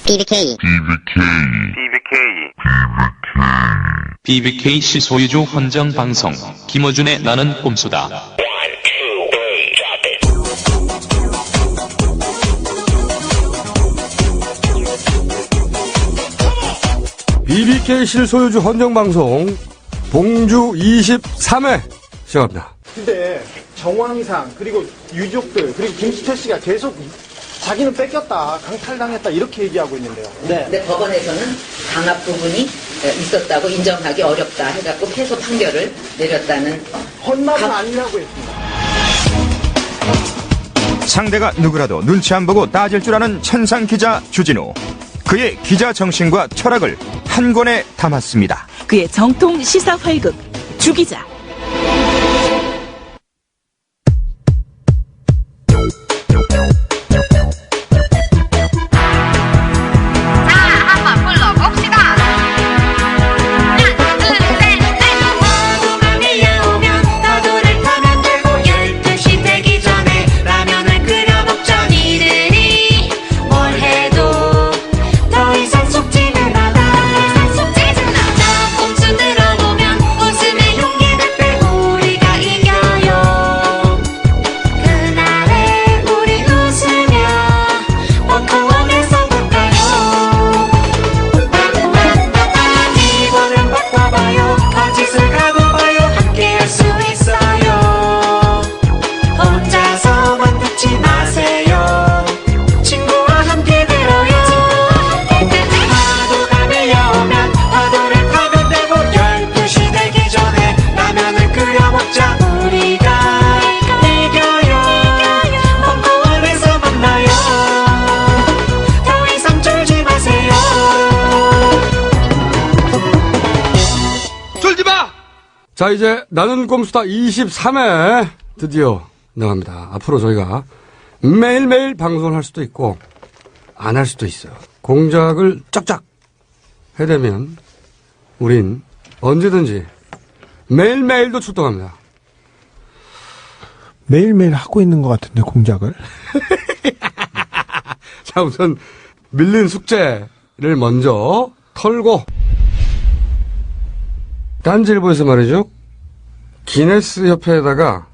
BBK. BBKC 소유주 헌정방송 김어준의 나는 꼼수다. BBKC 소유주 헌정방송 봉주 23회 시작합니다. 근데 정황상 그리고 유족들 그리고 김수철 씨가 계속 자기는 뺏겼다, 강탈당했다 이렇게 얘기하고 있는데요. 네. 근데 법원에서는 강압 부분이 있었다고 인정하기 어렵다 해갖고 패소 판결을 내렸다는 헌납은 아니라고 했습니다. 상대가 누구라도 눈치 안 보고 따질 줄 아는 천상 기자 주진우. 그의 기자 정신과 철학을 한 권에 담았습니다. 그의 정통 시사 활극 주기자. 자, 이제 나는 꼼수다 23회 드디어 나갑니다. 앞으로 저희가 매일매일 방송을 할 수도 있고 안 할 수도 있어요. 공작을 쫙쫙 해대면 우린 언제든지 매일매일도 출동합니다. 매일매일 하고 있는 것 같은데 공작을. 자, 우선 밀린 숙제를 먼저 털고 딴지일보에서 말이죠. 기네스 협회에다가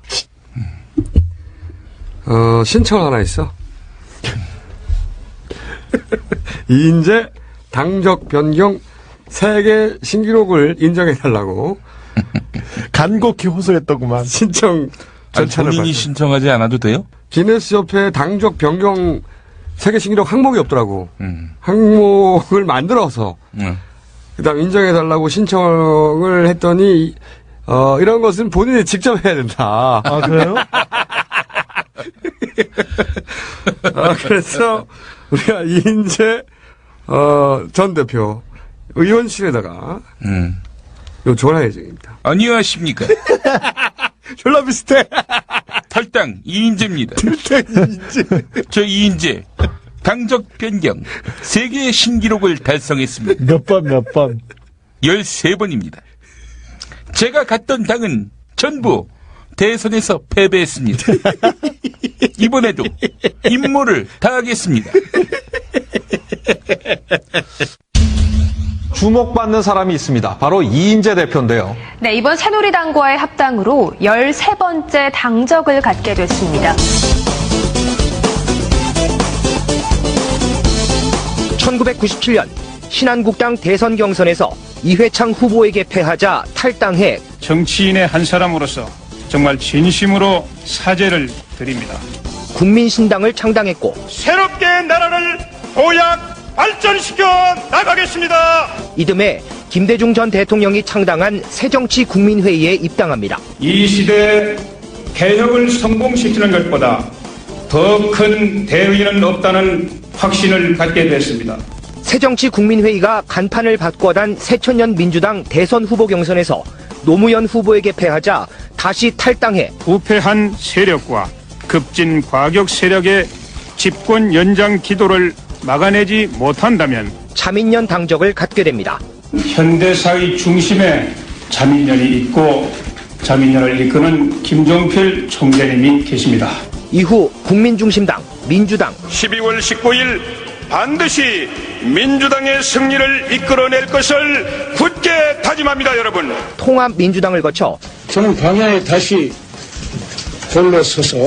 신청 하나 있어. 이인재 당적 변경 세계 신기록을 인정해달라고 간곡히 호소했더구만. 신청 절차를 본인이 신청하지 않아도 돼요? 기네스 협회 당적 변경 세계 신기록 항목이 없더라고. 항목을 만들어서 그다음 인정해달라고 신청을 했더니 이런 것은 본인이 직접 해야 된다. 아, 그래요? 그래서 우리가 이인재 전 대표 의원실에다가 요청을 예정입니다. 안녕하십니까. 졸라 비슷해. 탈당 이인재입니다. 저 이인재 당적 변경 세계 신기록을 달성했습니다. 몇 번? 13번입니다. 제가 갔던 당은 전부 대선에서 패배했습니다. 이번에도 임무를 다하겠습니다. 주목받는 사람이 있습니다. 바로 이인재 대표인데요. 네, 이번 새누리당과의 합당으로 13번째 당적을 갖게 됐습니다. 1997년 신한국당 대선 경선에서 이회창 후보에게 패하자 탈당해 정치인의 한 사람으로서 정말 진심으로 사죄를 드립니다. 국민신당을 창당했고 새롭게 나라를 도약 발전시켜 나가겠습니다. 이듬해 김대중 전 대통령이 창당한 새정치국민회의에 입당합니다. 이 시대에 개혁을 성공시키는 것보다 더 큰 대의는 없다는 확신을 갖게 됐습니다. 새정치국민회의가 간판을 바꿔단 새천년 민주당 대선 후보 경선에서 노무현 후보에게 패하자 다시 탈당해 부패한 세력과 급진 과격 세력의 집권 연장 기도를 막아내지 못한다면 자민련 당적을 갖게 됩니다. 현대사의 중심에 자민련이 있고 자민련을 이끄는 김종필 총재님이 계십니다. 이후 국민중심당, 민주당 12월 19일 반드시 민주당의 승리를 이끌어낼 것을 굳게 다짐합니다, 여러분. 통합민주당을 거쳐 저는 광야에 다시 홀로 서서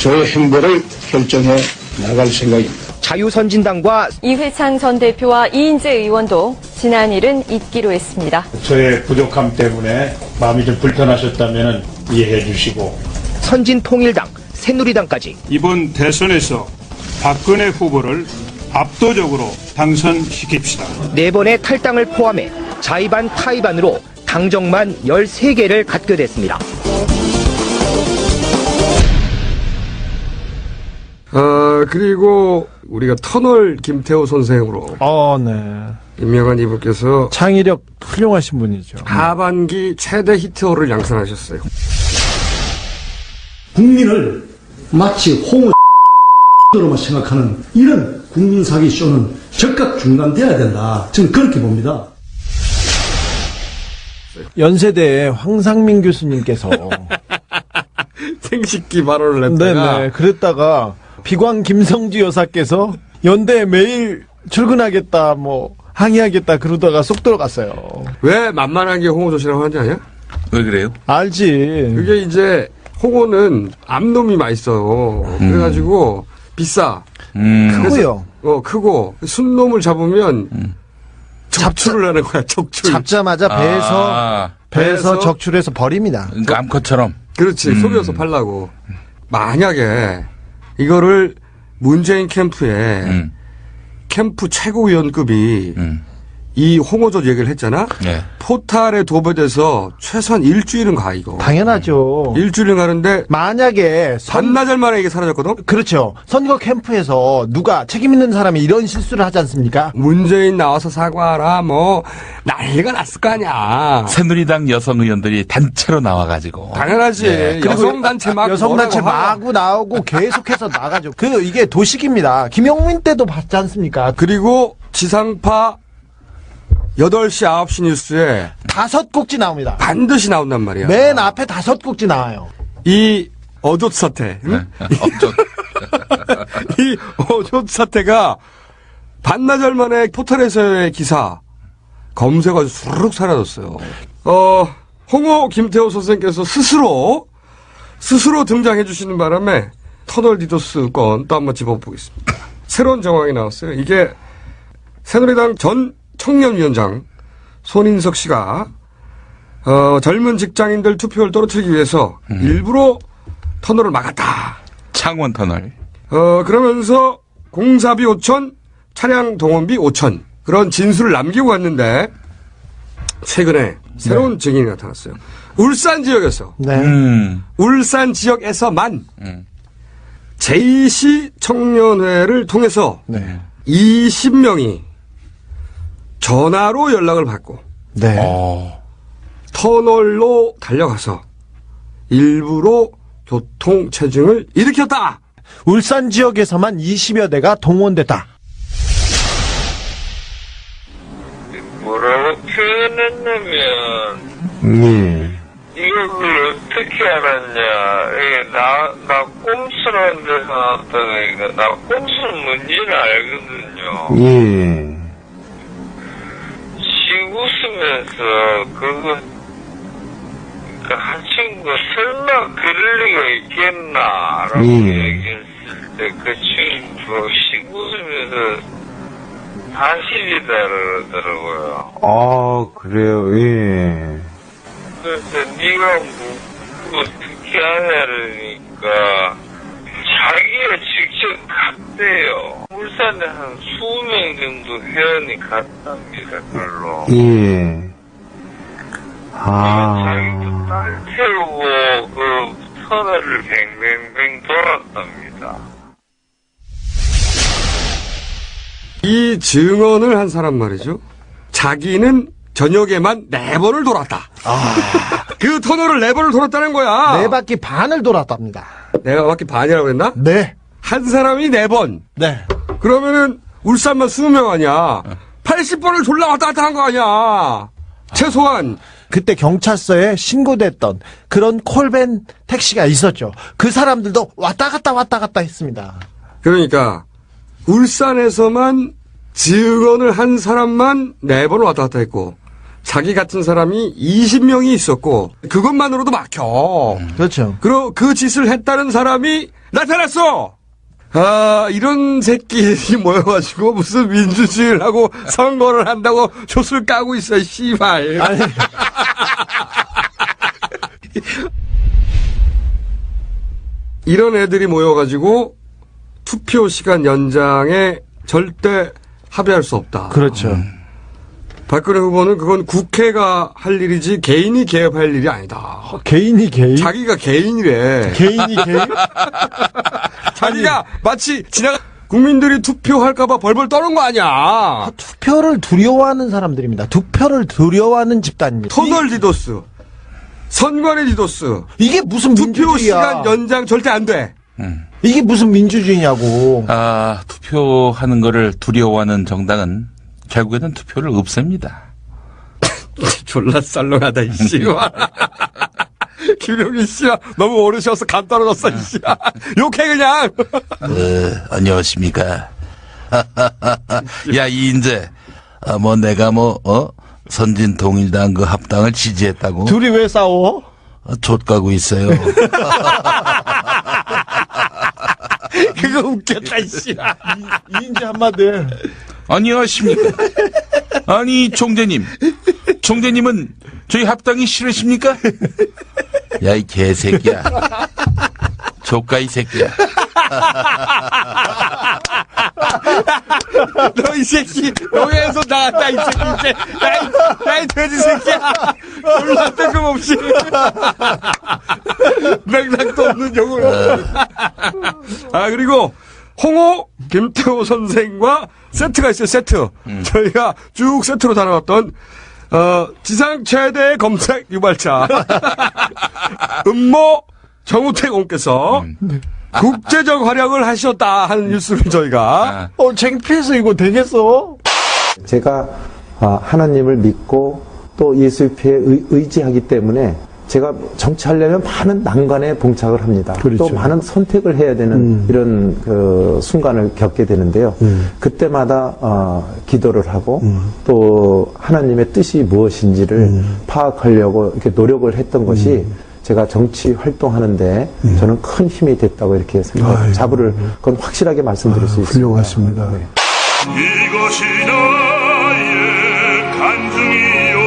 저의 행보를 결정해 나갈 생각입니다. 자유선진당과 이회창 전 대표와 이인재 의원도 지난 일은 잊기로 했습니다. 저의 부족함 때문에 마음이 좀 불편하셨다면 이해해 주시고 선진통일당, 새누리당까지 이번 대선에서 박근혜 후보를 압도적으로 당선시킵시다. 4번의 탈당을 포함해 자의반 타의반으로 당정만 13개를 갖게 됐습니다. 그리고 우리가 터널 김태호 선생으로 네. 임명한 이분께서 창의력 훌륭하신 분이죠. 하반기 최대 히트호를 양산하셨어요. 국민을 마치 홍을 으로만 생각하는 이런 국민사기 쇼는 즉각 중단돼야 된다. 저는 그렇게 봅니다. 연세대의 황상민 교수님께서 생식기 발언을 냈다가 네네 그랬다가 비광 김성주 여사께서 연대에 매일 출근하겠다 뭐 항의하겠다 그러다가 쏙 들어갔어요. 왜 만만한 게 홍호 조씨라고 하는지 아냐? 왜 그래요? 알지. 그게 이제 홍호는 암놈이 맛있어요. 그래가지고 비싸. 크고요. 크고 순놈을 잡으면 적출을 하는 거야. 적출. 잡자마자 배에서 적출해서 버립니다. 그러니까 암컷처럼. 그렇지. 속여서 팔라고. 만약에 이거를 문재인 캠프에 캠프 최고위원급이 이 홍어젓 얘기를 했잖아. 네. 포탈에 도배돼서 최소한 일주일은 가 이거. 당연하죠. 일주일은 가는데 만약에 반나절 만에 이게 사라졌거든. 그렇죠. 선거 캠프에서 누가 책임 있는 사람이 이런 실수를 하지 않습니까? 문재인 나와서 사과하라 뭐 난리가 났을 거 아니야. 새누리당 여성 의원들이 단체로 나와가지고. 당연하지. 예. 여성단체 막 여성단체 마구 나오고 계속해서 나가죠. 이게 도식입니다. 김용민 때도 봤지 않습니까? 그리고 지상파 8시, 9시 뉴스에 5곡지 나옵니다. 반드시 나온단 말이야. 맨 앞에 5곡지 나와요. 이 어조 사태. 응? 이 어조 사태가 반나절 만에 포털에서의 기사 검색어가 수르륵 사라졌어요. 홍호 김태호 선생님께서 스스로 등장해 주시는 바람에 터널 디도스 건 또 한번 짚어보겠습니다. 새로운 정황이 나왔어요. 이게 새누리당 전 청년위원장 손인석 씨가 젊은 직장인들 투표를 떨어뜨리기 위해서 일부러 터널을 막았다. 창원 터널. 그러면서 공사비 5천, 차량 동원비 5천 그런 진술을 남기고 갔는데 최근에 새로운 증인이 나타났어요. 울산 지역에서 울산 지역에서만 제2시 청년회를 통해서 20명이 전화로 연락을 받고 터널로 달려가서 일부러 교통체증을 일으켰다. 울산 지역에서만 20여 대가 동원됐다. 뭐라고 표현했냐면 이걸 어떻게 알았냐. 나 꼼수라는 데서 나왔다가 나 꼼수는 뭔지는 알거든요. 웃으면서 그거 한 친구가 설마 그럴 리가 있겠나라고 얘기했을 때 그 친구가 웃으면서 사실이다 그러더라고요. 그래요. 예. 그래서 네가 뭐 어떻게 하냐 그러니까 자기가 직접 갔대요. 울산에 한 20명 정도 회원이 갔답니다, 별로. 자기도 딸 태우고 그 터널을 뱅뱅뱅 돌았답니다. 이 증언을 한 사람 말이죠. 자기는 저녁에만 4번을 돌았다. 그 터널을 4번을 돌았다는 거야. 4바퀴 반을 돌았답니다. 4바퀴 반이라고 그랬나? 네. 한 사람이 4번. 네. 그러면은 울산만 20명 아니야. 80번을 졸라 왔다 갔다 한 거 아니야. 최소한. 그때 경찰서에 신고됐던 그런 콜밴 택시가 있었죠. 그 사람들도 왔다 갔다 했습니다. 그러니까 울산에서만 증언을 한 사람만 4번을 왔다 갔다 했고 자기 같은 사람이 20명이 있었고 그것만으로도 막혀. 그렇죠. 그리고 그 짓을 했다는 사람이 나타났어. 이런 새끼들이 모여가지고 무슨 민주주의를 하고 선거를 한다고 숏을 까고 있어, 씨발. 아니. 이런 애들이 모여가지고 투표 시간 연장에 절대 합의할 수 없다. 그렇죠. 박근혜 후보는 그건 국회가 할 일이지 개인이 개입할 일이 아니다. 개인이 개입? 자기가 개인이래. 개인이 개입? 자기가 마치 국민들이 투표할까봐 벌벌 떠는 거 아니야. 투표를 두려워하는 사람들입니다. 투표를 두려워하는 집단입니다. 터널 디도스, 선관위 디도스. 이게 무슨 투표 민주주의야. 시간 연장 절대 안 돼. 이게 무슨 민주주의냐고. 투표하는 거를 두려워하는 정당은 결국에는 투표를 없앱니다. 졸라 썰렁하다, 이씨. 김용민 씨가 너무 오르셔서 간 떨어졌어, 이씨. 욕해, 그냥. 안녕하십니까. 야, 이인재. 내가 선진 통일당 그 합당을 지지했다고. 둘이 왜 싸워? 좆가고 있어요. 그거 웃겼다, 이씨. 이인재 한마디. 안녕하십니까. 아니, 총재님. 총재님은 저희 합당이 싫으십니까? 야, 이 개새끼야. 조카 이 새끼야. 너 이 새끼, 노예에서 나왔다, 이 새끼, 이제. 나이 돼지 새끼야. 졸라 뜬금없이. 맥락도 없는 욕을. 그리고, 홍호, 김태호 선생과 세트가 있어요, 세트. 저희가 쭉 세트로 다뤄왔던, 지상 최대 검색 유발자. 음모 정우택翁께서 국제적 활약을 하셨다 하는 뉴스를 저희가. 창피해서 이거 되겠어? 제가 하나님을 믿고 또 예수님께 의지하기 때문에 제가 정치하려면 많은 난관에 봉착을 합니다. 그렇죠. 또 많은 선택을 해야 되는 이런 그 순간을 겪게 되는데요. 그때마다 기도를 하고 또 하나님의 뜻이 무엇인지를 파악하려고 이렇게 노력을 했던 것이 제가 정치 활동하는데 저는 큰 힘이 됐다고 이렇게 생각합니다. 자부를 그건 확실하게 말씀드릴 수 있습니다. 훌륭하십니다. 네. 이것이 나의 간증이요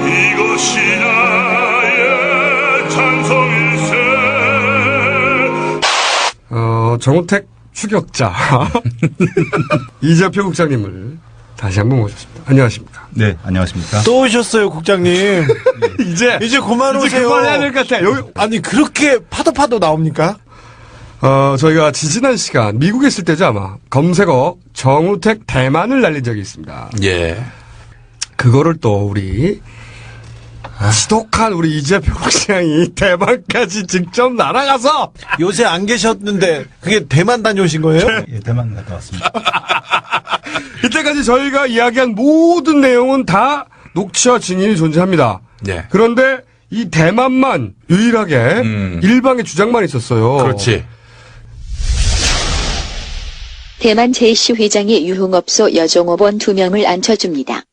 이것이 나의 찬송일세. 정우택 추격자 이재표 국장님을 다시 한번 모셨습니다. 안녕하십니까? 네, 안녕하십니까? 또 오셨어요, 국장님. 이제 그만 오세요. 이제 그만해야 될 것 같아. 아니, 그렇게 파도 나옵니까? 저희가 지지난 시간 미국에 있을 때죠, 아마. 검색어 정우택 대만을 날린 적이 있습니다. 예. 그거를 또 우리 지독한 우리 이재표 국장이 대만까지 직접 날아가서 요새 안 계셨는데 그게 대만 다녀오신 거예요? 예, 대만 갔다 왔습니다. 이때까지 저희가 이야기한 모든 내용은 다 녹취와 증인이 존재합니다. 예. 그런데 이 대만만 유일하게 일방의 주장만 있었어요. 그렇지. 대만 제이씨 회장이 유흥업소 여종업원 2명을 앉혀줍니다.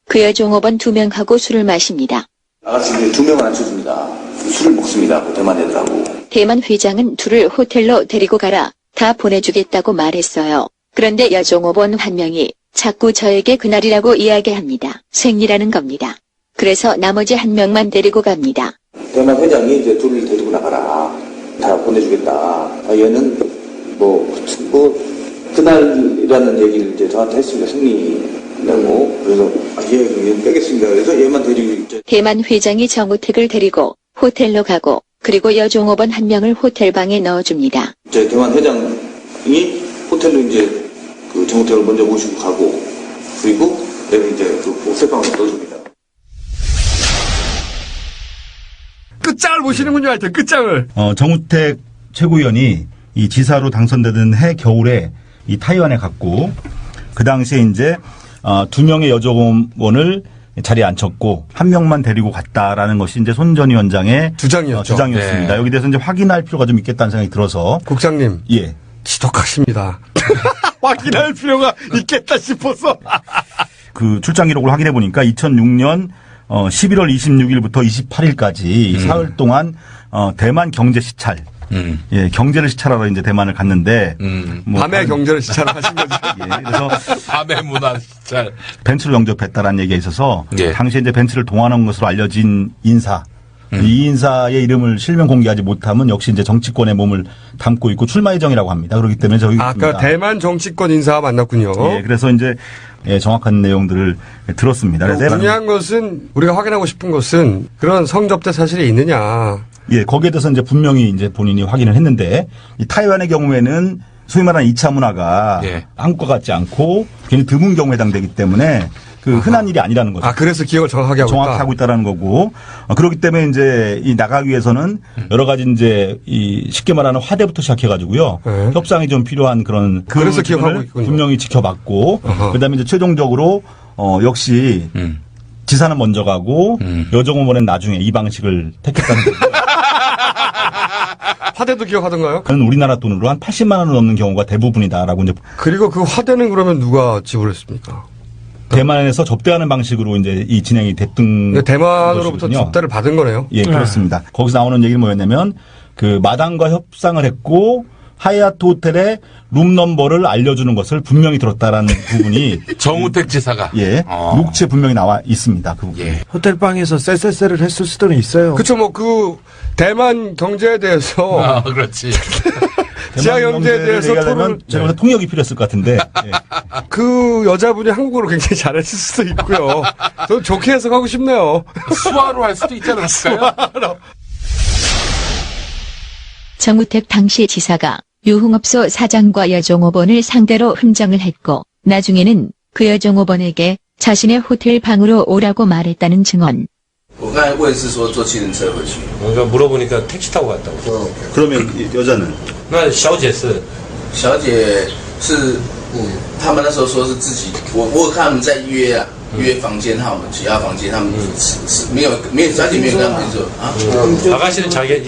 그 여종업원 2명하고 술을 마십니다. 아가씨들이 2명을 앉혀줍니다. 술을 먹습니다. 그 대만 애들하고. 대만 회장은 둘을 호텔로 데리고 가라. 다 보내주겠다고 말했어요. 그런데 여종업원 1명이 자꾸 저에게 그날이라고 이야기합니다. 생리라는 겁니다. 그래서 나머지 1명만 데리고 갑니다. 대만 회장이 이제 둘을 데리고 나가라. 다 보내주겠다. 얘는 그날이라는 얘기를 이제 저한테 했습니다. 생리라고. 그래서 얘는 빼겠습니다. 그래서 얘만 데리고 이제. 대만 회장이 정우택을 데리고 호텔로 가고 그리고 여종업원 1명을 호텔방에 넣어줍니다. 이제 대만 회장이 호텔로 이제 그 정우택을 먼저 모시고 가고 그리고 내가 이제 그 호텔방으로 넣어줍니다. 끝장을 보시는군요, 하여튼, 끝장을. 정우택 최고위원이 이 지사로 당선되던 해 겨울에 이 타이완에 갔고, 그 당시에 이제, 2명의 여종원을 자리에 앉혔고, 1명만 데리고 갔다라는 것이 이제 손 전 위원장의 주장이었습니다. 네. 여기 대해서 이제 확인할 필요가 좀 있겠다는 생각이 들어서. 국장님. 예. 지독하십니다. 확인할 필요가 있겠다 싶어서. 그 출장 기록을 확인해 보니까 2006년 11월 26일부터 28일까지 사흘 동안 대만 경제 시찰. 예, 경제를 시찰하러 이제 대만을 갔는데 밤에 경제를 시찰하신 거죠. 예, 그래서 밤의 문화 시찰. 벤츠를 영접했다라는 얘기가 있어서 예. 당시에 이제 벤츠를 동원한 것으로 알려진 인사. 이 인사의 이름을 실명 공개하지 못하면 역시 이제 정치권의 몸을 담고 있고 출마 예정이라고 합니다. 그렇기 때문에 저희 아까 대만 정치권 인사와 만났군요. 예, 그래서 이제 정확한 내용들을 들었습니다. 그래서 중요한 것은 우리가 확인하고 싶은 것은 그런 성접대 사실이 있느냐. 예, 거기에 대해서 이제 분명히 이제 본인이 확인을 했는데 이 타이완의 경우에는 소위 말하는 2차 문화가 한국과 같지 않고 굉장히 드문 경우에 해당되기 때문에 그 흔한 일이 아니라는 거죠. 그래서 기억을 정확하게 하고 있다라는 거고 그렇기 때문에 이제 이 나가기 위해서는 여러 가지 이제 이 쉽게 말하는 화대부터 시작해가지고요 협상이 좀 필요한 그런 그래서 기억하고 있군요. 분명히 지켜봤고 그다음에 이제 최종적으로 역시 지사는 먼저 가고 여정호번은 나중에 이 방식을 택했다는 거죠. 화대도 기억하던가요? 그는 우리나라 돈으로 한 80만 원을 넘는 경우가 대부분이다라고 이제. 그리고 그 화대는 그러면 누가 지불했습니까? 대만에서 접대하는 방식으로 이제 이 진행이 됐던. 대만으로부터 접대를 받은 거네요. 예, 그렇습니다. 거기서 나오는 얘기는 뭐였냐면 그 마당과 협상을 했고 하얏트 호텔의 룸 넘버를 알려주는 것을 분명히 들었다라는 부분이 정우택 지사가 녹취에 분명히 나와 있습니다. 그 부분. 호텔 방에서 쎄쎄쎄를 했을 수도 있어요. 그렇죠. 뭐 그 대만 경제에 대해서 그렇지. 지하 경제에 대해서 토론을 제가 통역이 필요했을 것 같은데 그 여자분이 한국어를 굉장히 잘했을 수도 있고요. 저는 좋게 해석하고 싶네요. 수화로 할 수도 있지 않았을까요? 정우택 당시 지사가 유흥업소 사장과 여종업원을 상대로 흥정을 했고 나중에는 그 여종업원에게 자신의 호텔 방으로 오라고 말했다는 증언. 我刚才问是说坐计程车回去。 그러니까 물어보니까 택시 타고 갔다고. 그러면 여자는? 那小姐是？小姐是，他们那时候说是自己，我有看他们在约啊，约房间号，其他房间他们是没有小姐没有跟他们说啊。 아가씨는 저기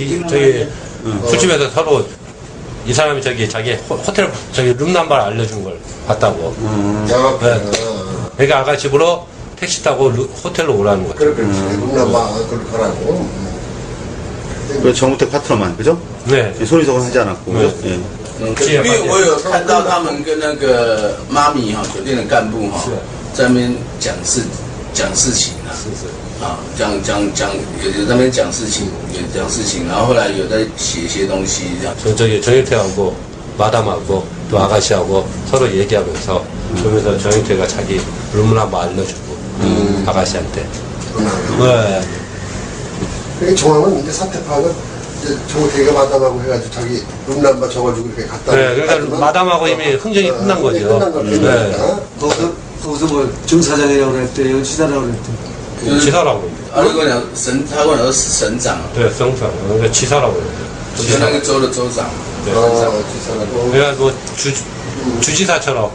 술집에서 서로 이 사람이 자기 호텔 룸 넘버를 알려준 걸 봤다고. 네. 그러니까 아가 집으로 택시 타고 호텔로 오라는 거죠. 그렇지. 룸 넘버 그렇게 하라고. 그 정우택 파트너만 그죠? 네. 손희석은 하지 않았고. 네. 예. 因为我有看到他们跟那个妈咪哈酒店的干部哈在那边讲事情啊，讲有在那边讲事情，然后后来有在写一些东西这样。 저기 정영태하고 마담하고 또 아가씨하고 서로 얘기하면서 그러면서 정영태가 자기 룸 넘버 알려주고 아가씨한테. 네. 그러니까 정황은 이제 사퇴파는 이제 정우택이가 마담하고 해가지고 자기 룸 넘버 적어주고 이렇게 갔다. 네, 그러니까 마담하고 이미 흥정이 끝난 거죠. 끝난 거죠. 네. 거기서 뭐 정사장이라고 그랬대, 지사라고 그랬대. 지사라고.他跟我讲他跟我说是省长。 네,省长. 그러니까 지사라고 그랬대. 就那个州的州长。 네. 그러니까 뭐 주지사처럼.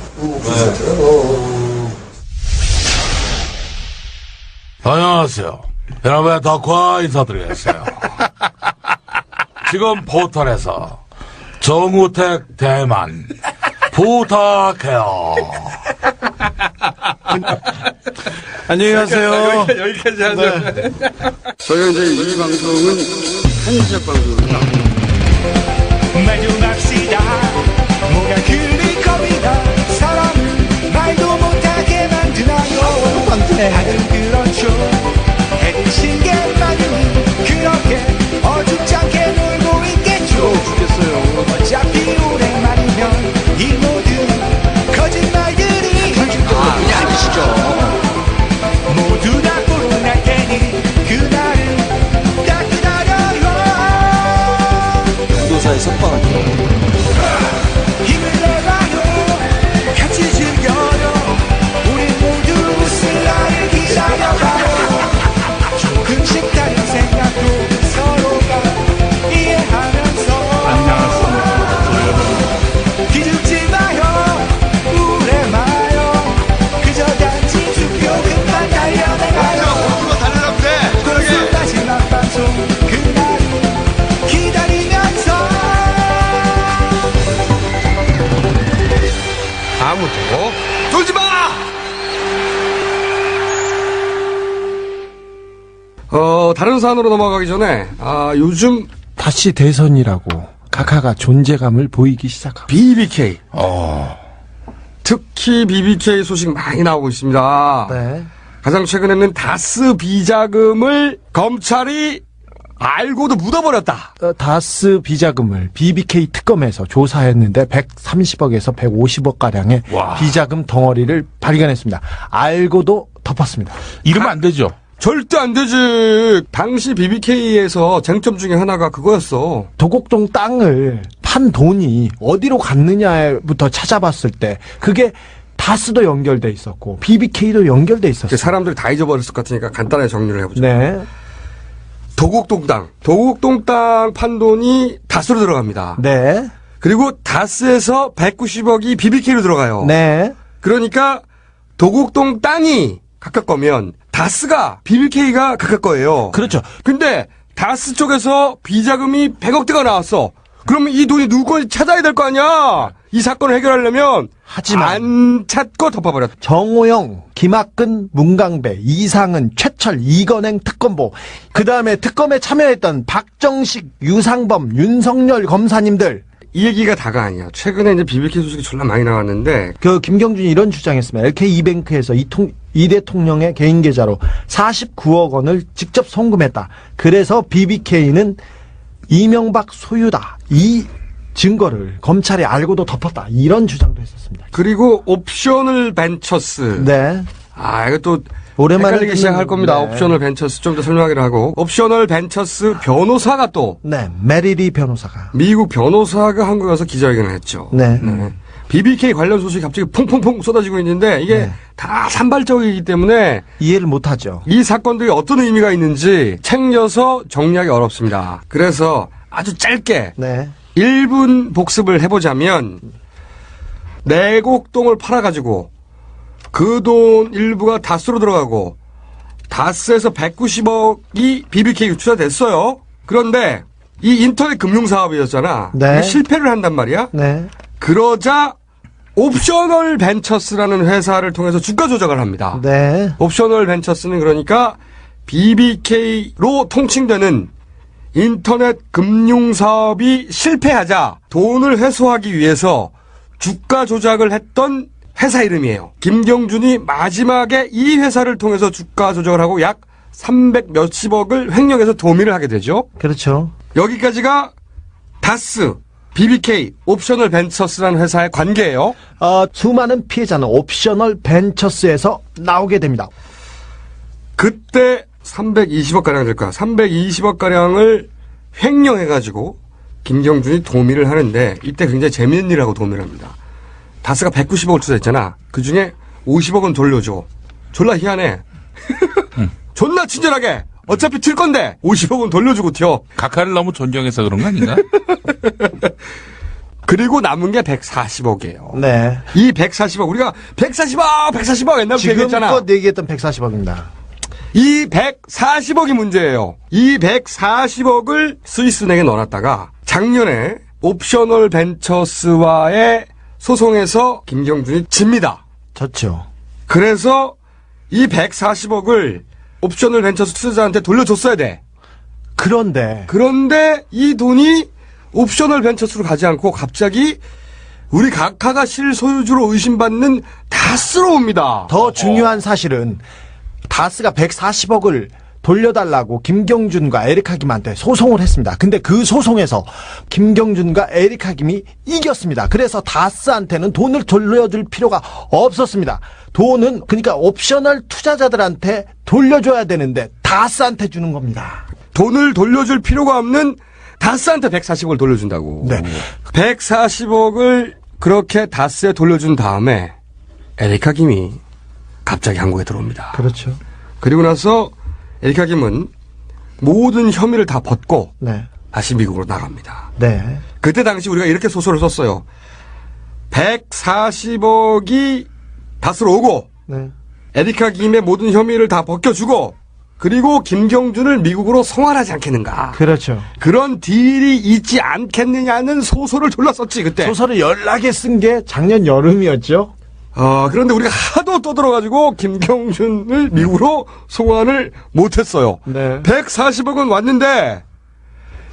안녕하세요. 여러분의 덕화 인사드리겠어요. 지금 포털에서 정우택 대만 부탁해요. 안녕히 가세요. 여기까지 하죠. 네. 저희가 이제 이 방송은 한시적 방송입니다. 말도 맙시다. 뭐가 그리 겁이다. 사람을 말도 못하게 만드나요. 다들 그렇죠. 해드신 게 많으니 그렇게 어줍지 않게 놀고 있겠죠. 죽겠어요. 어차피 오랜만이면 이 모든 거짓말들이 그냥 아니시죠. 모두 다 보고 날 테니 그날은 딱 기다려요. 돌지 마! 다른 사안으로 넘어가기 전에, 요즘. 다시 대선이라고 각하가 존재감을 보이기 시작하고. BBK. 특히 BBK 소식 많이 나오고 있습니다. 네. 가장 최근에는 다스 비자금을 검찰이 알고도 묻어버렸다. 다스 비자금을 BBK 특검에서 조사했는데 130억에서 150억 가량의 비자금 덩어리를 발견했습니다. 알고도 덮었습니다. 이러면 안 되죠. 절대 안 되지. 당시 BBK에서 쟁점 중에 하나가 그거였어. 도곡동 땅을 판 돈이 어디로 갔느냐부터 찾아봤을 때 그게 다스도 연결돼 있었고 BBK도 연결돼 있었어요. 사람들이 다 잊어버렸을 것 같으니까 간단하게 정리를 해보죠. 네. 도곡동 땅 판돈이 다스로 들어갑니다. 네. 그리고 다스에서 190억이 BBK로 들어가요. 네. 그러니까 도곡동 땅이 각각 거면 다스가 BBK가 각각 거예요. 그렇죠. 근데 다스 쪽에서 비자금이 100억대가 나왔어. 그러면 이 돈이 누구 건지 찾아야 될 거 아니야. 이 사건을 해결하려면 하지만 안 찾고 덮어버렸다. 정호영, 김학근, 문강배, 이상은, 최철, 이건행 특검보, 그 다음에 특검에 참여했던 박정식, 유상범, 윤석열 검사님들. 이 얘기가 다가 아니야. 최근에 이제 BBK 소식이 졸라 많이 나왔는데 김경준이 이런 주장했습니다. LK이뱅크에서 이 대통령의 개인 계좌로 49억 원을 직접 송금했다. 그래서 BBK는 이명박 소유다. 이 증거를 검찰이 알고도 덮었다. 이런 주장도 했었습니다. 그리고 옵셔널 벤처스. 네. 이것도 오랜만에 헷갈리기 시작할 겁니다. 네. 옵셔널 벤처스 좀 더 설명하기로 하고. 옵셔널 벤처스 변호사가 또. 네. 메리리 변호사가. 미국 변호사가 한국에 와서 기자회견을 했죠. 네. BBK 관련 소식이 갑자기 퐁퐁퐁 쏟아지고 있는데 이게 다 산발적이기 때문에 이해를 못하죠. 이 사건들이 어떤 의미가 있는지 챙겨서 정리하기 어렵습니다. 그래서 아주 짧게 1분 복습을 해보자면 내곡동을 팔아가지고 그 돈 일부가 다스로 들어가고 다스에서 190억이 BBK에 투자됐어요. 그런데 이 인터넷 금융사업이었잖아. 네. 실패를 한단 말이야. 네. 그러자 옵셔널 벤처스라는 회사를 통해서 주가 조작을 합니다. 네. 옵셔널 벤처스는 그러니까 BBK로 통칭되는 인터넷 금융사업이 실패하자 돈을 회수하기 위해서 주가 조작을 했던 회사 이름이에요. 김경준이 마지막에 이 회사를 통해서 주가 조작을 하고 약 300 몇십억을 횡령해서 도미를 하게 되죠. 그렇죠. 여기까지가 다스, BBK, 옵셔널 벤처스라는 회사의 관계예요. 수많은 피해자는 옵셔널 벤처스에서 나오게 됩니다. 그때 320억가량 될 거야. 320억가량을 횡령해가지고 김경준이 도미를 하는데 이때 굉장히 재밌는 일하고 도미를 합니다. 다스가 190억을 투자했잖아. 그중에 50억은 돌려줘. 졸라 희한해. 존나 친절하게. 어차피 튈 건데 50억은 돌려주고 튀어. 각하를 너무 존경해서 그런 거 아닌가? 그리고 남은 게 140억이에요. 네. 이 140억 우리가 140억 옛날부터 얘기했잖아. 지금껏 얘기했던 140억입니다. 이 140억이 문제예요. 이 140억을 스위스은행에 넣어놨다가 작년에 옵셔널 벤처스와의 소송에서 김경준이 집니다. 졌죠. 그래서 이 140억을 옵셔널 벤처스 투자자한테 돌려줬어야 돼. 그런데 이 돈이 옵셔널 벤처스로 가지 않고 갑자기 우리 각하가 실소유주로 의심받는 다스로 옵니다. 더 중요한 사실은 다스가 140억을 돌려달라고 김경준과 에리카 김한테 소송을 했습니다. 근데 그 소송에서 김경준과 에리카 김이 이겼습니다. 그래서 다스한테는 돈을 돌려줄 필요가 없었습니다. 돈은 그러니까 옵셔널 투자자들한테 돌려줘야 되는데 다스한테 주는 겁니다. 돈을 돌려줄 필요가 없는 다스한테 140억을 돌려준다고. 네. 140억을 그렇게 다스에 돌려준 다음에 에리카 김이 갑자기 한국에 들어옵니다. 그렇죠. 그리고 나서 에리카 김은 모든 혐의를 다 벗고 네. 다시 미국으로 나갑니다. 네. 그때 당시 우리가 이렇게 소설을 썼어요. 140억이 다스로 오고 네. 에리카 김의 모든 혐의를 다 벗겨주고 그리고 김경준을 미국으로 송환하지 않겠는가. 그렇죠. 그런 딜이 있지 않겠느냐는 소설을 졸라 썼지 그때. 소설을 연락에 쓴 게 작년 여름이었죠. 그런데 우리가 하도 떠들어가지고 김경준을 미국으로 송환을 못했어요. 네. 140억 원 왔는데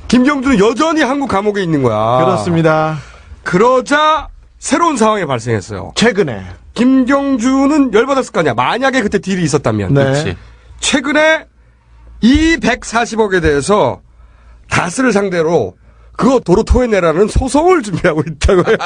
김경준은 여전히 한국 감옥에 있는 거야. 그렇습니다. 그러자 새로운 상황이 발생했어요. 최근에 김경준은 열받았을 거 아니야. 만약에 그때 딜이 있었다면. 네. 그렇지. 최근에 이 140억에 대해서 다스를 상대로 그거 도로 토해내라는 소송을 준비하고 있다고요.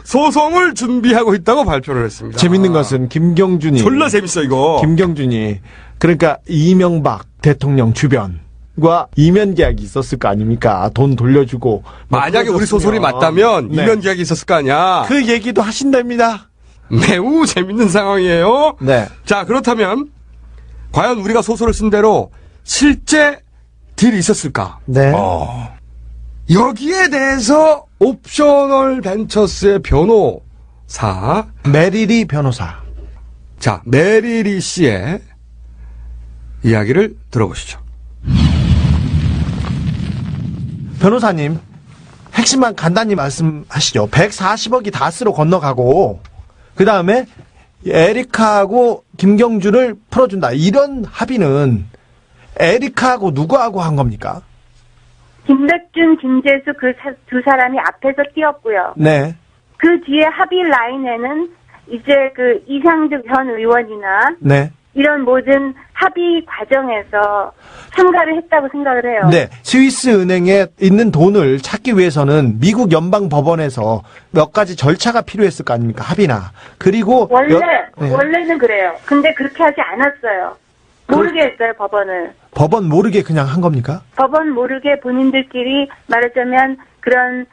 소송을 준비하고 있다고 발표를 했습니다. 재밌는 것은 김경준이 졸라 재밌어 이거. 김경준이 그러니까 이명박 대통령 주변과 이면 계약이 있었을 거 아닙니까? 돈 돌려주고 만약에 우리 소설이 맞다면 네. 이면 계약이 있었을 거 아니야. 그 얘기도 하신답니다. 매우 재밌는 상황이에요. 네. 자, 그렇다면 과연 우리가 소설을 쓴 대로 실제 딜이 있었을까? 네. 여기에 대해서 옵셔널 벤처스의 변호사 메리리 변호사. 자, 메리리 씨의 이야기를 들어보시죠. 변호사님, 핵심만 간단히 말씀하시죠. 140억이 다스로 건너가고 그 다음에 에리카하고 김경준을 풀어준다. 이런 합의는 에리카하고 누구하고 한 겁니까? 김백준, 김재수 그 두 사람이 앞에서 뛰었고요. 네. 그 뒤에 합의 라인에는 이제 그 이상득 전 의원이나 네. 이런 모든 합의 과정에서 참가를 했다고 생각을 해요. 네. 스위스 은행에 있는 돈을 찾기 위해서는 미국 연방 법원에서 몇 가지 절차가 필요했을 거 아닙니까? 합의나. 그리고 원래는 그래요. 근데 그렇게 하지 않았어요. 모르게 했어요, 법원을. 법원 모르게 그냥 한 겁니까? 법원 모르게 본인들끼리 말하자면 그런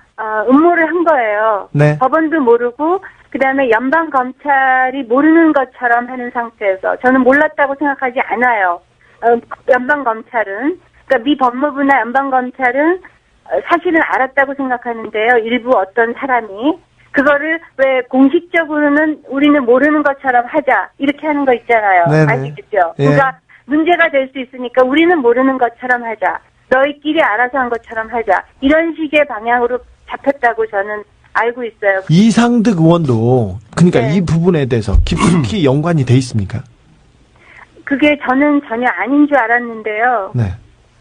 음모를 한 거예요. 네. 법원도 모르고 그다음에 연방 검찰이 모르는 것처럼 하는 상태에서 저는 몰랐다고 생각하지 않아요. 연방 검찰은 그러니까 미 법무부나 연방 검찰은 사실은 알았다고 생각하는데요. 일부 어떤 사람이 그거를 왜 공식적으로는 우리는 모르는 것처럼 하자 이렇게 하는 거 있잖아요. 네네. 아시겠죠? 예. 그러니까 문제가 될 수 있으니까 우리는 모르는 것처럼 하자. 너희끼리 알아서 한 것처럼 하자. 이런 식의 방향으로 잡혔다고 저는 알고 있어요. 이상득 의원도 그러니까 네. 이 부분에 대해서 깊숙이 연관이 돼 있습니까? 그게 저는 전혀 아닌 줄 알았는데요. 네.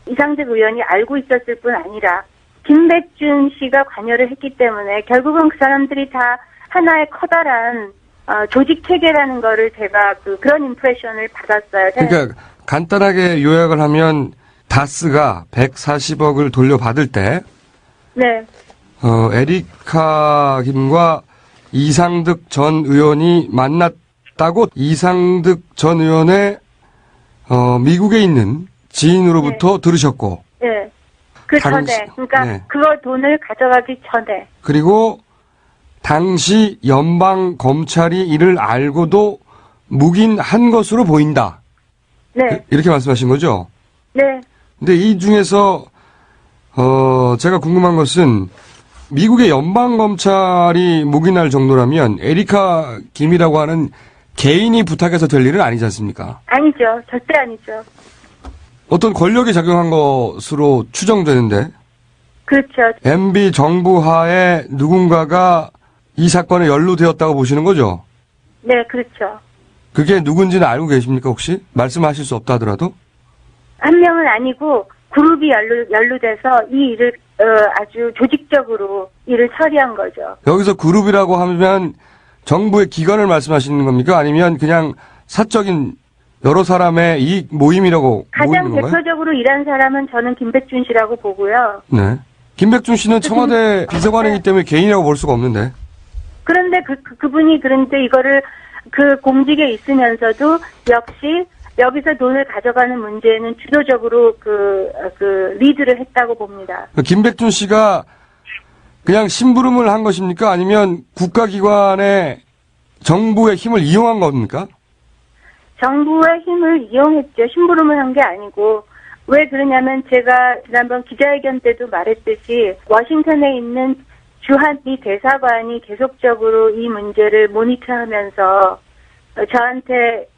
이상득 의원이 알고 있었을 뿐 아니라 김백준 씨가 관여를 했기 때문에 결국은 그 사람들이 다 하나의 커다란 조직 체계라는 거를 제가 그런 임프레션을 받았어요. 그러니까 간단하게 요약을 하면 다스가 140억을 돌려받을 때 네. 에리카 김과 이상득 전 의원이 만났다고 이상득 전 의원의 미국에 있는 지인으로부터 들으셨고 네. 그 전에 그러니까 네. 그거 돈을 가져가기 전에 그리고 당시 연방 검찰이 이를 알고도 묵인한 것으로 보인다. 네. 이렇게 말씀하신 거죠? 네. 근데 이 중에서 제가 궁금한 것은 미국의 연방 검찰이 묵인할 정도라면 에리카 김이라고 하는 개인이 부탁해서 될 일은 아니지 않습니까? 아니죠. 절대 아니죠. 어떤 권력이 작용한 것으로 추정되는데 그렇죠. MB 정부 하에 누군가가 이 사건에 연루되었다고 보시는 거죠? 네, 그렇죠. 그게 누군지는 알고 계십니까 혹시? 말씀하실 수 없다 하더라도? 한 명은 아니고 그룹이 연루돼서 이 일을 아주 조직적으로 일을 처리한 거죠. 여기서 그룹이라고 하면 정부의 기관을 말씀하시는 겁니까? 아니면 그냥 사적인 여러 사람의 이 모임이라고 가장 모이는 건가요? 대표적으로 일한 사람은 저는 김백준 씨라고 보고요. 네. 김백준 씨는 청와대 비서관이기 때문에 개인이라고 볼 수가 없는데. 그런데 그분이 그런데 이거를 그 공직에 있으면서도 역시 여기서 돈을 가져가는 문제는 주도적으로 리드를 했다고 봅니다. 김백준 씨가 그냥 심부름을 한 것입니까? 아니면 국가기관의 정부의 힘을 이용한 겁니까? 정부의 힘을 이용했죠. 심부름을 한 게 아니고. 왜 그러냐면 제가 지난번 기자회견 때도 말했듯이 워싱턴에 있는 주한미 대사관이 계속적으로 이 문제를 모니터하면서 저한테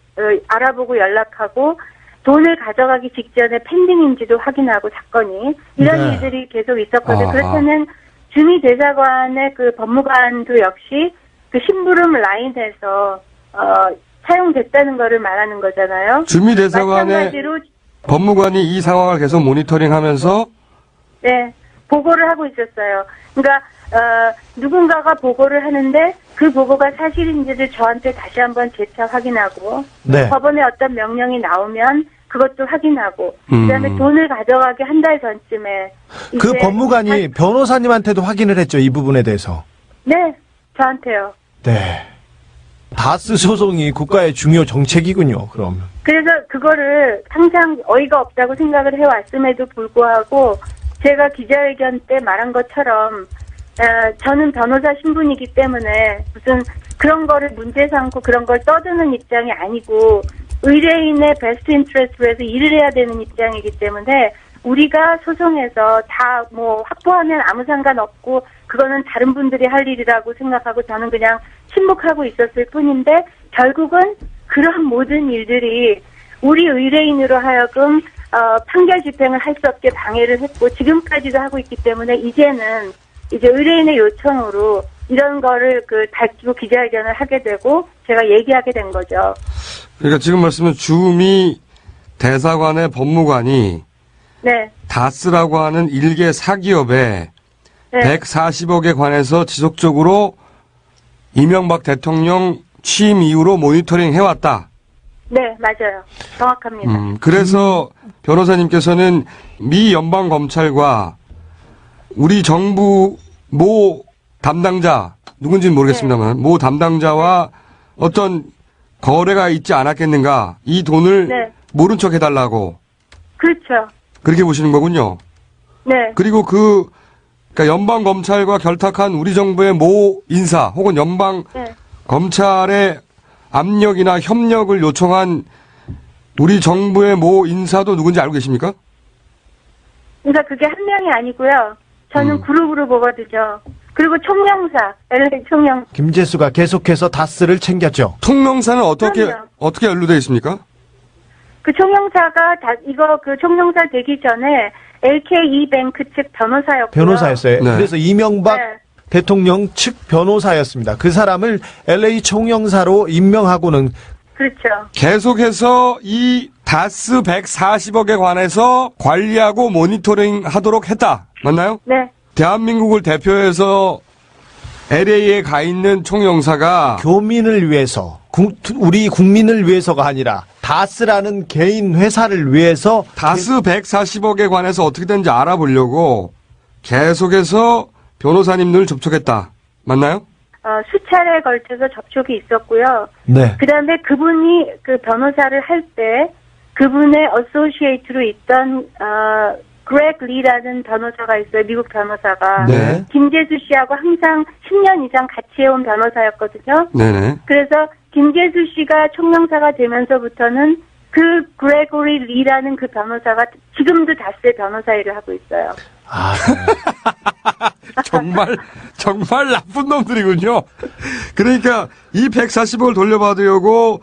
알아보고 연락하고 돈을 가져가기 직전에 펜딩인지도 확인하고 사건이 이런 네. 일들이 계속 있었거든요. 아하. 그렇다면 주미대사관의 그 법무관도 역시 그 심부름 라인에서 사용됐다는 거를 말하는 거잖아요. 주미대사관의 마찬가지로 법무관이 이 상황을 계속 모니터링하면서 네, 보고를 하고 있었어요. 그러니까 누군가가 보고를 하는데 그 보고가 사실인지를 저한테 다시 한번 재차 확인하고 네. 법원에 어떤 명령이 나오면 그것도 확인하고 그다음에 돈을 가져가기 한 달 전쯤에 그 이제 법무관이 변호사님한테도 확인을 했죠. 이 부분에 대해서. 네, 저한테요. 네. 다스 소송이 국가의 중요 정책이군요. 그럼. 그래서 그거를 항상 어이가 없다고 생각을 해왔음에도 불구하고 제가 기자회견 때 말한 것처럼 저는 변호사 신분이기 때문에 무슨 그런 거를 문제 삼고 그런 걸 떠드는 입장이 아니고 의뢰인의 베스트 인트레스트로 해서 일을 해야 되는 입장이기 때문에 우리가 소송에서 다 뭐 확보하면 아무 상관없고 그거는 다른 분들이 할 일이라고 생각하고 저는 그냥 침묵하고 있었을 뿐인데 결국은 그런 모든 일들이 우리 의뢰인으로 하여금 판결 집행을 할 수 없게 방해를 했고 지금까지도 하고 있기 때문에 이제는 이제 의뢰인의 요청으로 이런 거를 밝히고 기자회견을 하게 되고 제가 얘기하게 된 거죠. 그러니까 지금 말씀은 주미 대사관의 법무관이 네. 다스라고 하는 일개 사기업에 네. 140억에 관해서 지속적으로 이명박 대통령 취임 이후로 모니터링 해왔다. 네, 맞아요. 정확합니다. 그래서 변호사님께서는 미 연방검찰과 우리 정부 모 담당자, 누군지는 모르겠습니다만, 모 담당자와 어떤 거래가 있지 않았겠는가, 이 돈을 네. 모른 척 해달라고. 그렇죠. 그렇게 보시는 거군요. 네. 그리고 그러니까 연방검찰과 결탁한 우리 정부의 모 인사, 혹은 연방 네. 검찰의 압력이나 협력을 요청한 우리 정부의 모 인사도 누군지 알고 계십니까? 그러니까 그게 한 명이 아니고요. 저는 그룹으로 보거든요. 그리고 총영사, LA 총영사. 김재수가 계속해서 다스를 챙겼죠. 총영사는 어떻게 그럼요. 연루되어 있습니까? 그 총영사가 그 총영사 되기 전에 LKE 뱅크 측 변호사였고요. 변호사였어요. 네. 그래서 이명박 네. 대통령 측 변호사였습니다. 그 사람을 LA 총영사로 임명하고는 그렇죠. 계속해서 이 다스 140억에 관해서 관리하고 모니터링 하도록 했다. 맞나요? 네. 대한민국을 대표해서 LA에 가 있는 총영사가 교민을 위해서, 우리 국민을 위해서가 아니라 다스라는 개인 회사를 위해서 다스 140억에 관해서 어떻게 되는지 알아보려고 계속해서 변호사님들 접촉했다. 맞나요? 수차례에 걸쳐서 접촉이 있었고요. 네. 그 다음에 그분이 그 변호사를 할 때 그분의 어소시에이트로 있던, 그렉 리라는 변호사가 있어요. 미국 변호사가. 네. 김재수 씨하고 항상 10년 이상 같이 해온 변호사였거든요. 네네. 그래서 김재수 씨가 총영사가 되면서부터는 그 그레고리 리라는 그 변호사가 지금도 다스의 변호사 일을 하고 있어요. 아, 정말 나쁜 놈들이군요. 그러니까 이 140억을 돌려받으려고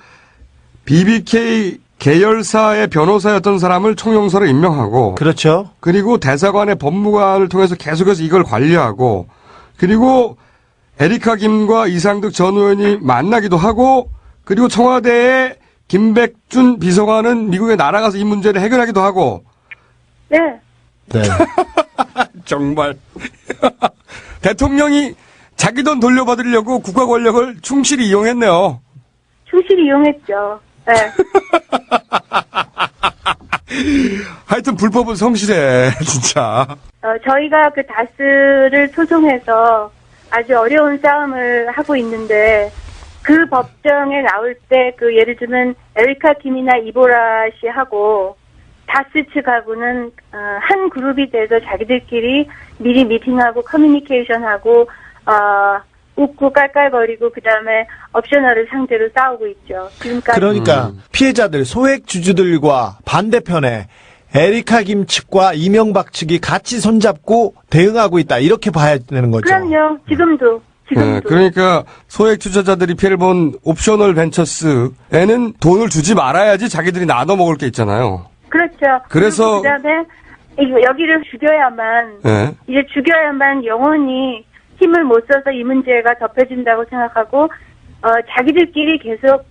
BBK 계열사의 변호사였던 사람을 총영사로 임명하고. 그렇죠. 그리고 대사관의 법무관을 통해서 계속해서 이걸 관리하고. 그리고 에리카 김과 이상득 전 의원이 만나기도 하고. 그리고 청와대에 김백준 비서관은 미국에 날아가서 이 문제를 해결하기도 하고. 네. 네. 정말. 대통령이 자기 돈 돌려받으려고 국가 권력을 충실히 이용했네요. 충실히 이용했죠. 네. 하여튼 불법은 성실해, 진짜. 저희가 그 다스를 소송해서 아주 어려운 싸움을 하고 있는데 그 법정에 나올 때 예를 들면 에리카 김이나 이보라 씨하고 다스 측하고는 한 그룹이 돼서 자기들끼리 미리 미팅하고 커뮤니케이션하고 웃고 깔깔거리고 그다음에 옵셔널을 상대로 싸우고 있죠. 지금까지. 그러니까 피해자들 소액 주주들과 반대편에 에리카 김 측과 이명박 측이 같이 손잡고 대응하고 있다. 이렇게 봐야 되는 거죠. 그럼요. 지금도. 네, 그러니까 소액 투자자들이 피해를 본 옵셔널 벤처스에는 돈을 주지 말아야지 자기들이 나눠 먹을 게 있잖아요. 그렇죠. 그래서 그다음에 여기를 죽여야만 네. 이제 죽여야만 영원히 힘을 못 써서 이 문제가 덮여진다고 생각하고 자기들끼리 계속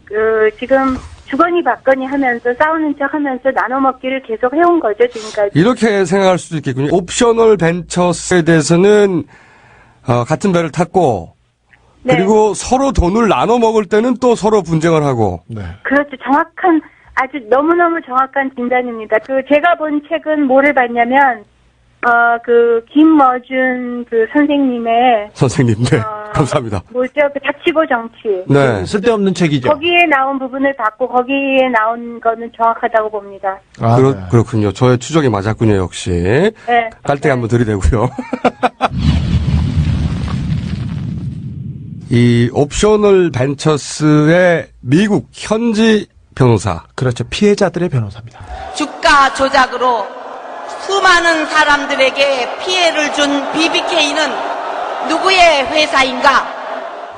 지금 주거니 받거니 하면서 싸우는 척하면서 나눠 먹기를 계속 해온 거죠 지금까지. 이렇게 생각할 수도 있겠군요. 옵셔널 벤처스에 대해서는 같은 배를 탔고 네. 그리고 서로 돈을 나눠 먹을 때는 또 서로 분쟁을 하고. 그렇죠. 정확한 아주 너무너무 정확한 진단입니다. 제가 본 책은 뭐를 봤냐면 김머준 선생님의 선생님, 네. 감사합니다. 뭐죠? 닥치고 정치. 네. 쓸데없는 책이죠. 거기에 나온 부분을 봤고 거기에 나온 거는 정확하다고 봅니다. 그렇군요. 저의 추적이 맞았군요, 역시. 네. 깔때기 한번 들이대고요. 이 옵셔널 벤처스의 미국 현지 변호사. 그렇죠. 피해자들의 변호사입니다. 주가 조작으로 수많은 사람들에게 피해를 준 BBK는 누구의 회사인가?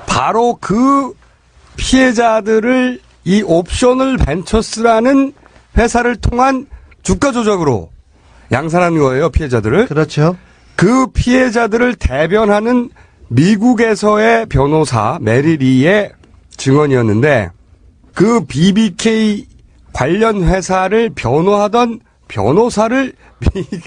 바로 그 피해자들을 이 옵셔널 벤처스라는 회사를 통한 주가 조작으로 양산한 거예요, 피해자들을. 그렇죠. 그 피해자들을 대변하는 미국에서의 변호사 메리리의 증언이었는데 그 BBK 관련 회사를 변호하던 변호사를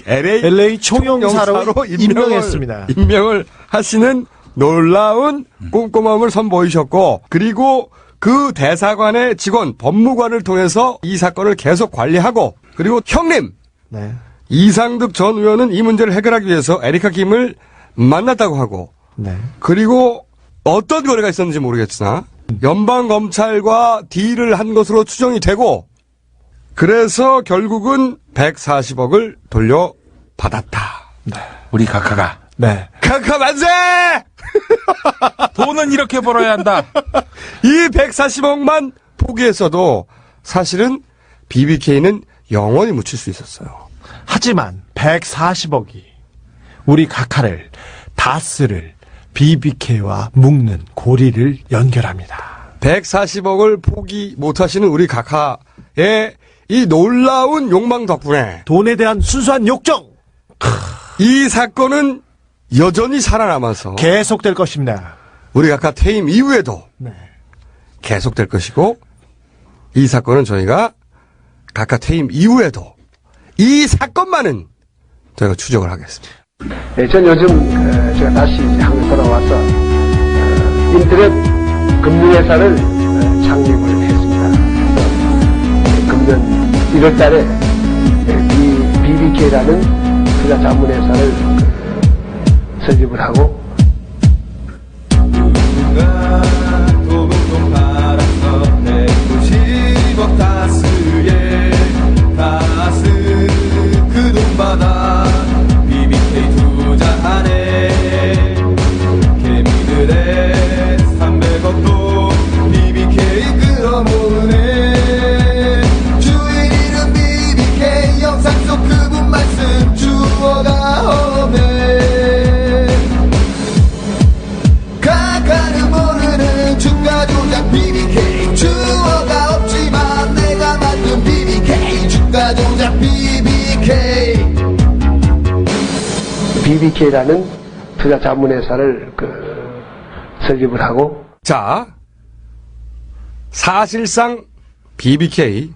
LA 총영사로 임명했습니다. 임명을 하시는 놀라운 꼼꼼함을 선보이셨고 그리고 그 대사관의 직원 법무관을 통해서 이 사건을 계속 관리하고 그리고 형님 네. 이상득 전 의원은 이 문제를 해결하기 위해서 에리카 김을 만났다고 하고 네. 그리고 어떤 거래가 있었는지 모르겠으나 연방검찰과 딜을 한 것으로 추정이 되고 그래서 결국은 140억을 돌려받았다. 네. 우리 각하가. 네. 각하 만세! 돈은 이렇게 벌어야 한다. 이 140억만 포기했어도 사실은 BBK는 영원히 묻힐 수 있었어요. 하지만 140억이 우리 각하를 다스를 BBK와 묶는 고리를 연결합니다. 140억을 포기 못하시는 우리 각하의 이 놀라운 욕망 덕분에 돈에 대한 순수한 욕정 이 사건은 여전히 살아남아서 계속될 것입니다. 우리 각하 퇴임 이후에도 계속될 것이고 이 사건은 저희가 각하 퇴임 이후에도 이 사건만은 저희가 추적을 하겠습니다. 네, 전 요즘 제가 다시 한국 돌아와서 인터넷 금융회사를 창립을 했습니다. 금년 1월 달에 이 BBK라는 투자 자문회사를 설립을 하고 그돈 받아 BBK 투자하네 개미들의 300억도 BBK 끌어모으네 주인이는 BBK 영상 속 그분 말씀 주어가 없네 각하는 모르는 주가 조작 BBK 주어가 없지만 내가 만든 BBK 주가 조작 BBK라는 투자 자문회사를 설립을 하고 자, 사실상 BBK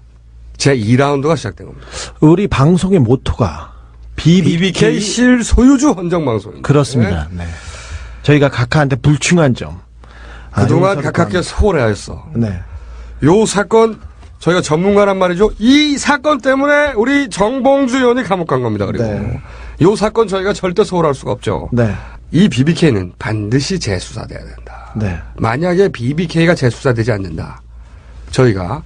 제2라운드가 시작된 겁니다. 우리 방송의 모토가 BBK 실소유주 헌정방송입니다. 그렇습니다. 네. 저희가 각하한테 불충한 점 그동안 각하께 소홀해하였어. 네. 요 사건 저희가 전문가란 말이죠. 이 사건 때문에 우리 정봉주 의원이 감옥 간 겁니다. 그리고 요 사건 저희가 절대 소홀할 수가 없죠. 네. 이 BBK는 반드시 재수사돼야 된다. 네. 만약에 BBK가 재수사되지 않는다. 저희가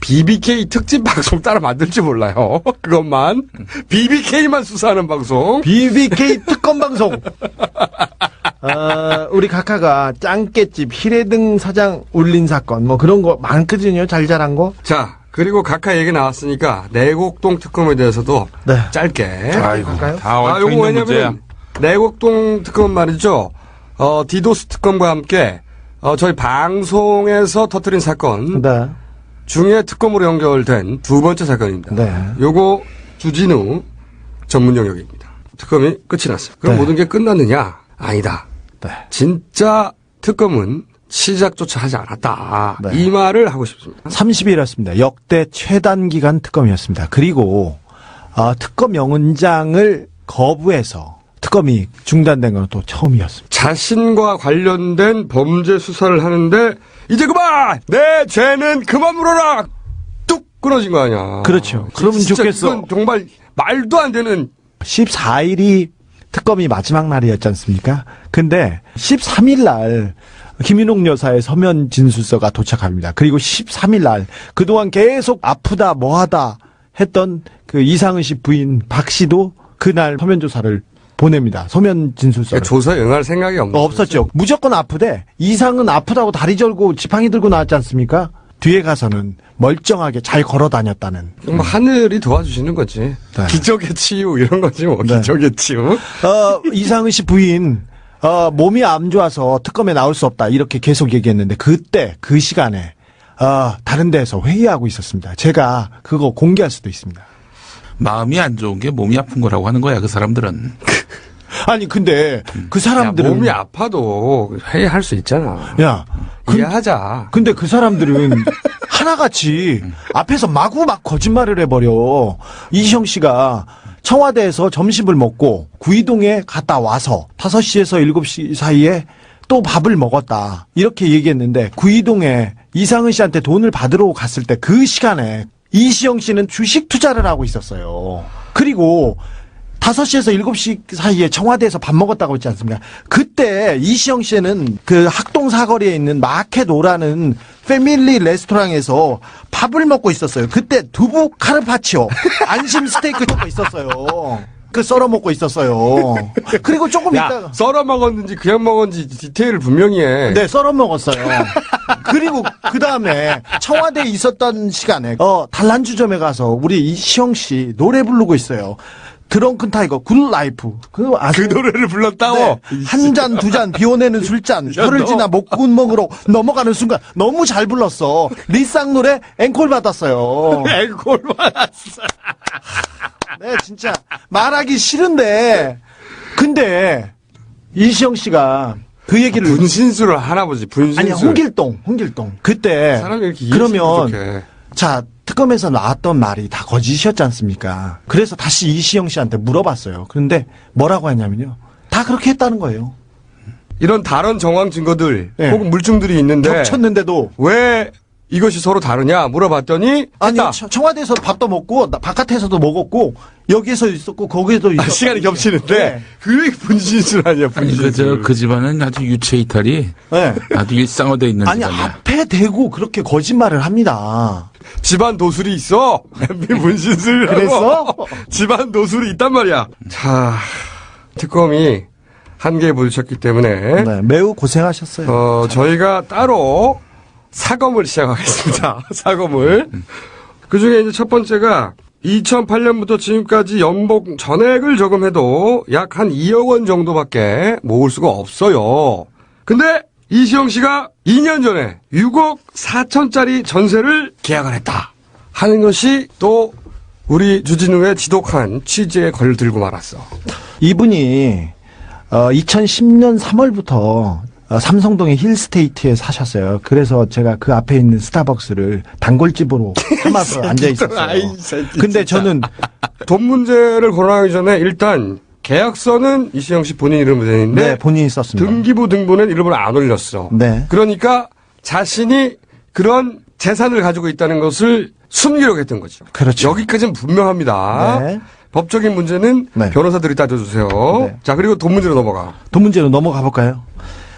BBK 특집 방송 따로 만들지 몰라요. 그것만 BBK만 수사하는 방송. BBK 특검 방송. 우리 각하가 짱깨집 히레등 사장 울린 사건 뭐 그런 거 많거든요. 잘잘한 거. 자, 그리고 각하 얘기 나왔으니까 내곡동 특검에 대해서도 짧게. 아이고, 다 요거 얽혀있는 문제야. 왜냐면 내곡동 특검 말이죠. 디도스 특검과 함께 저희 방송에서 터뜨린 사건 중에 특검으로 연결된 두 번째 사건입니다. 요거 주진우 전문 영역입니다. 특검이 끝이 났어요. 그럼 네. 모든 게 끝났느냐? 아니다. 네. 진짜 특검은 시작조차 하지 않았다. 네. 이 말을 하고 싶습니다. 30일이었습니다. 역대 최단기간 특검이었습니다. 그리고 특검 영장을 거부해서 특검이 중단된 건 또 처음이었습니다. 자신과 관련된 범죄 수사를 하는데 이제 그만! 내 죄는 그만 물어라! 뚝 끊어진 거 아니야. 그렇죠. 그러면 진짜 좋겠어. 이건 정말 말도 안 되는 14일이 특검이 마지막 날이었지 않습니까? 근데 13일 날 김인옥 여사의 서면 진술서가 도착합니다. 그리고 13일 날 그동안 계속 아프다 뭐하다 했던 그 이상은 씨 부인 박 씨도 그날 서면 조사를 보냅니다. 서면 진술서를. 조사에 응할 생각이 없었죠. 무조건 아프대. 이상은 아프다고 다리 절고 지팡이 들고 나왔지 않습니까? 뒤에 가서는 멀쩡하게 잘 걸어 다녔다는. 뭐 하늘이 도와주시는 거지. 네. 기적의 치유 이런 거지 뭐. 네. 기적의 치유. 이상은 씨 부인 몸이 안 좋아서 특검에 나올 수 없다 이렇게 계속 얘기했는데 그때 그 시간에 다른 데에서 회의하고 있었습니다. 제가 그거 공개할 수도 있습니다. 마음이 안 좋은 게 몸이 아픈 거라고 하는 거야, 그 사람들은. 아니 근데 그 사람들은 야, 몸이 아파도 회의할 수 있잖아. 야 이해하자. 근데 그 사람들은 하나같이 앞에서 마구 막 거짓말을 해버려. 이시영 씨가 청와대에서 점심을 먹고 구이동에 갔다 와서 5시에서 7시 사이에 또 밥을 먹었다. 이렇게 얘기했는데 구이동에 이상은 씨한테 돈을 받으러 갔을 때 그 시간에 이시영 씨는 주식 투자를 하고 있었어요. 그리고 5시에서 7시 사이에 청와대에서 밥 먹었다고 했지 않습니까? 그때 이시영 씨는 그 학동 사거리에 있는 마켓오라는 패밀리 레스토랑에서 밥을 먹고 있었어요. 그때 두부 카르파치오, 안심 스테이크 먹고 있었어요. 그 썰어 먹고 있었어요. 그리고 조금 있다가 썰어 먹었는지 그냥 먹었는지 디테일을 분명히 해. 네, 썰어 먹었어요. 그리고 그 다음에 청와대에 있었던 시간에 단란주점에 가서 우리 이시영 씨 노래 부르고 있어요. 드렁큰 타이거 굿 라이프. 그 노래를 불렀다고? 네. 한 잔 두 잔 비워내는 술잔 혀를 지나 목구멍으로 넘어가는 순간 너무 잘 불렀어. 리쌍 노래 앵콜 받았어요. 앵콜 받았어. 네, 진짜 말하기 싫은데 근데 이시영 씨가 그 얘기를 분신술을 하나 보지. 분신술. 아니 홍길동 그때 사람이 이렇게 그러면 부족해. 자 특검에서 나왔던 말이 다 거짓이었지 않습니까? 그래서 다시 이시영 씨한테 물어봤어요. 그런데 뭐라고 했냐면요. 다 그렇게 했다는 거예요. 이런 다른 정황 증거들 네. 혹은 물증들이 있는데 겹쳤는데도 왜 이것이 서로 다르냐 물어봤더니 아니 했다. 청와대에서 밥도 먹고 바깥에서도 먹었고 여기에서 있었고 거기에도 있었고 시간이 겹치는데 네. 그게 분신술 아니야 분신술. 그 집안은 아주 유체 이탈이 네. 아주 일상화되어 있는 아니 집안이야. 앞에 대고 그렇게 거짓말을 합니다. 집안 도술이 있어. 분신술이라고. 그랬어? 집안 도술이 있단 말이야. 자, 특검이 한계에 부딪혔기 때문에 네, 매우 고생하셨어요. 저희가 따로 사검을 시작하겠습니다. 사검을. 그 중에 이제 첫 번째가 2008년부터 지금까지 연봉 전액을 저금해도 약 한 2억 원 정도밖에 모을 수가 없어요. 근데 이시영 씨가 2년 전에 6억 4천짜리 전세를 계약을 했다 하는 것이 또 우리 주진우의 지독한 취지에 걸들고 말았어. 이분이 2010년 3월부터 삼성동의 힐스테이트에 사셨어요. 그래서 제가 그 앞에 있는 스타벅스를 단골집으로 삼아서 앉아 있었어요. 근데 저는 돈 문제를 거론하기 전에 일단 계약서는 이시영 씨 본인 이름으로 되어 있는데 네, 본인이 썼습니다. 등기부 등본은 이름을 안 올렸어. 네. 그러니까 자신이 그런 재산을 가지고 있다는 것을 숨기려고 했던 거죠. 그렇죠. 여기까지는 분명합니다. 네. 법적인 문제는 네. 변호사들이 따져주세요. 네. 자, 그리고 돈 문제로 넘어가. 돈 문제로 넘어가 볼까요?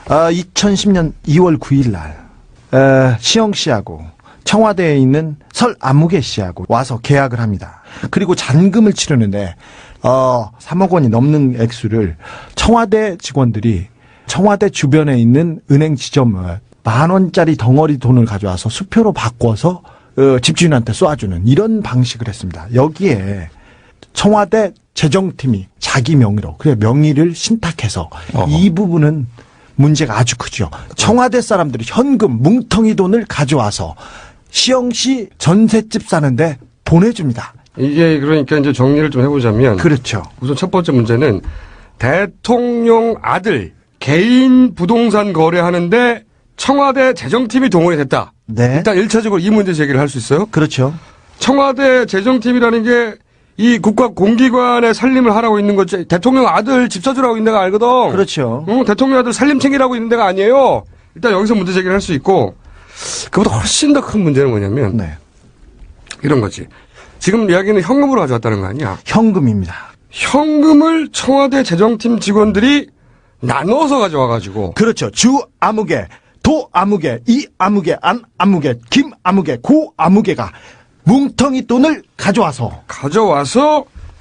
2010년 2월 9일 날 시영 씨하고 청와대에 있는 설 안무개 씨하고 와서 계약을 합니다. 그리고 잔금을 치르는데 3억 원이 넘는 액수를 청와대 직원들이 청와대 주변에 있는 은행 지점을 10,000원짜리 덩어리 돈을 가져와서 수표로 바꿔서 집주인한테 쏘아주는 이런 방식을 했습니다. 여기에 청와대 재정팀이 자기 명의로 그래 명의를 신탁해서 이 부분은 문제가 아주 크죠. 청와대 사람들이 현금 뭉텅이 돈을 가져와서 시영 씨 전셋집 사는데 보내줍니다. 이게 그러니까 이제 정리를 좀 해보자면. 그렇죠. 우선 첫 번째 문제는 대통령 아들 개인 부동산 거래하는데 청와대 재정팀이 동원이 됐다. 네. 일단 1차적으로 이 문제 제기를 할 수 있어요. 그렇죠. 청와대 재정팀이라는 게 이 국가 공기관의 살림을 하라고 있는 거지. 대통령 아들 집 사주라고 있는 데가 아니거든. 그렇죠. 대통령 아들 살림 챙기라고 있는 데가 아니에요. 일단 여기서 문제 제기를 할 수 있고, 그보다 훨씬 더 큰 문제는 뭐냐면 네. 이런 거지. 지금 이야기는 현금으로 가져왔다는 거 아니야? 현금입니다. 현금을 청와대 재정팀 직원들이 나눠서 가져와가지고. 그렇죠. 주 아무개, 도 아무개, 이 아무개, 안 아무개, 김 아무개, 고 아무개가 뭉텅이 돈을 가져와서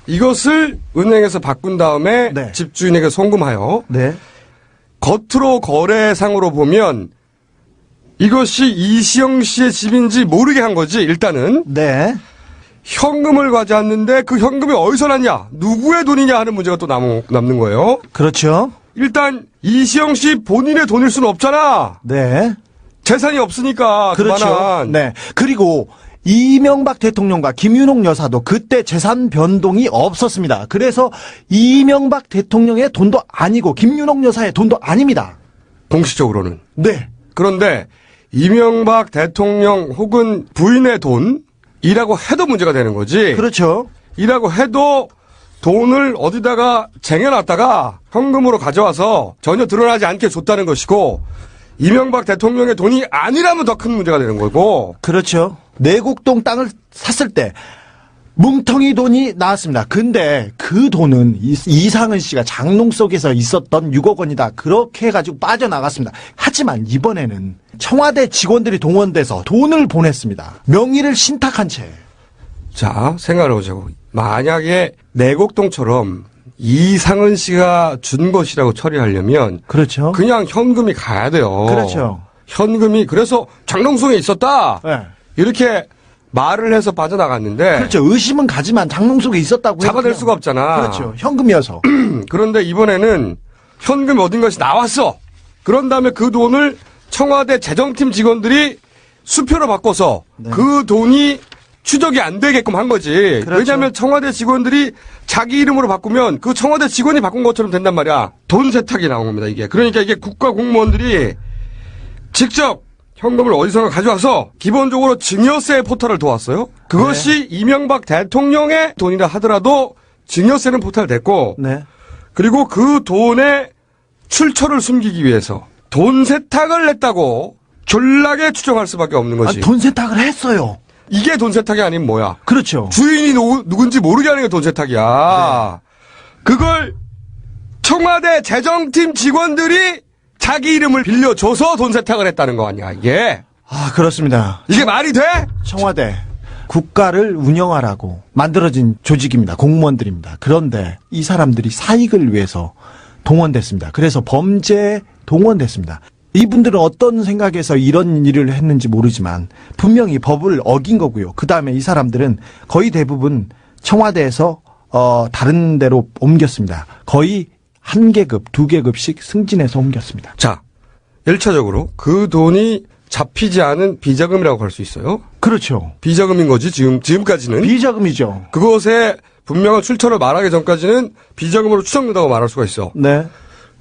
이것을 은행에서 바꾼 다음에 네. 집주인에게 송금하여 네. 겉으로 거래상으로 보면 이것이 이시영 씨의 집인지 모르게 한 거지. 일단은 네. 현금을 가져왔는데 그 현금이 어디서 났냐, 누구의 돈이냐 하는 문제가 또 남는 거예요. 그렇죠. 일단 이시영 씨 본인의 돈일 수는 없잖아. 네. 재산이 없으니까. 그렇죠. 그만한. 네. 그리고 이명박 대통령과 김윤옥 여사도 그때 재산 변동이 없었습니다. 그래서 이명박 대통령의 돈도 아니고 김윤옥 여사의 돈도 아닙니다. 공식적으로는. 네. 그런데 이명박 대통령 혹은 부인의 돈이라고 해도 문제가 되는 거지. 그렇죠. 이라고 해도 돈을 어디다가 쟁여놨다가 현금으로 가져와서 전혀 드러나지 않게 줬다는 것이고, 이명박 대통령의 돈이 아니라면 더 큰 문제가 되는 거고. 그렇죠. 내곡동 땅을 샀을 때 뭉텅이 돈이 나왔습니다. 근데 그 돈은 이상은 씨가 장롱 속에서 있었던 6억 원이다. 그렇게 해가지고 빠져나갔습니다. 하지만 이번에는 청와대 직원들이 동원돼서 돈을 보냈습니다. 명의를 신탁한 채. 자, 생각을 해보자고. 만약에 내곡동처럼 이상은 씨가 준 것이라고 처리하려면 그렇죠. 그냥 현금이 가야 돼요. 그렇죠. 현금이 그래서 장롱송에 있었다. 네. 이렇게 말을 해서 빠져나갔는데. 그렇죠. 의심은 가지만 장롱 속에 있었다고 잡아낼 수가 없잖아. 그렇죠. 현금이어서. 그런데 이번에는 현금이 어딘가에서 나왔어. 그런 다음에 그 돈을 청와대 재정팀 직원들이 수표로 바꿔서 그 돈이 추적이 안 되게끔 한 거지. 그렇죠. 왜냐하면 청와대 직원들이 자기 이름으로 바꾸면 그 청와대 직원이 바꾼 것처럼 된단 말이야. 돈 세탁이 나온 겁니다, 이게. 그러니까 이게 국가 공무원들이 직접 현금을 어디선가 가져와서 기본적으로 증여세 포탈을 도왔어요. 그것이 이명박 대통령의 돈이라 하더라도 증여세는 포탈됐고, 그리고 그 돈의 출처를 숨기기 위해서 돈 세탁을 했다고 졸라게 추정할 수밖에 없는 것이. 돈 세탁을 했어요. 이게 돈 세탁이 아니면 뭐야? 그렇죠. 주인이 누군지 모르게 하는 게 돈 세탁이야. 그걸 청와대 재정팀 직원들이 자기 이름을 빌려줘서 돈 세탁을 했다는 거 아니야, 이게? 아, 그렇습니다. 이게 말이 돼? 청와대. 국가를 운영하라고 만들어진 조직입니다. 공무원들입니다. 그런데 이 사람들이 사익을 위해서 동원됐습니다. 그래서 범죄에 동원됐습니다. 이분들은 어떤 생각에서 이런 일을 했는지 모르지만 분명히 법을 어긴 거고요. 그 다음에 이 사람들은 거의 대부분 청와대에서 다른 데로 옮겼습니다. 거의 1계급, 2계급씩 승진해서 옮겼습니다. 자, 1차적으로 그 돈이 잡히지 않은 비자금이라고 할 수 있어요. 그렇죠. 비자금인 거지, 지금까지는. 비자금이죠. 그것의 분명한 출처를 말하기 전까지는 비자금으로 추정된다고 말할 수가 있어. 네.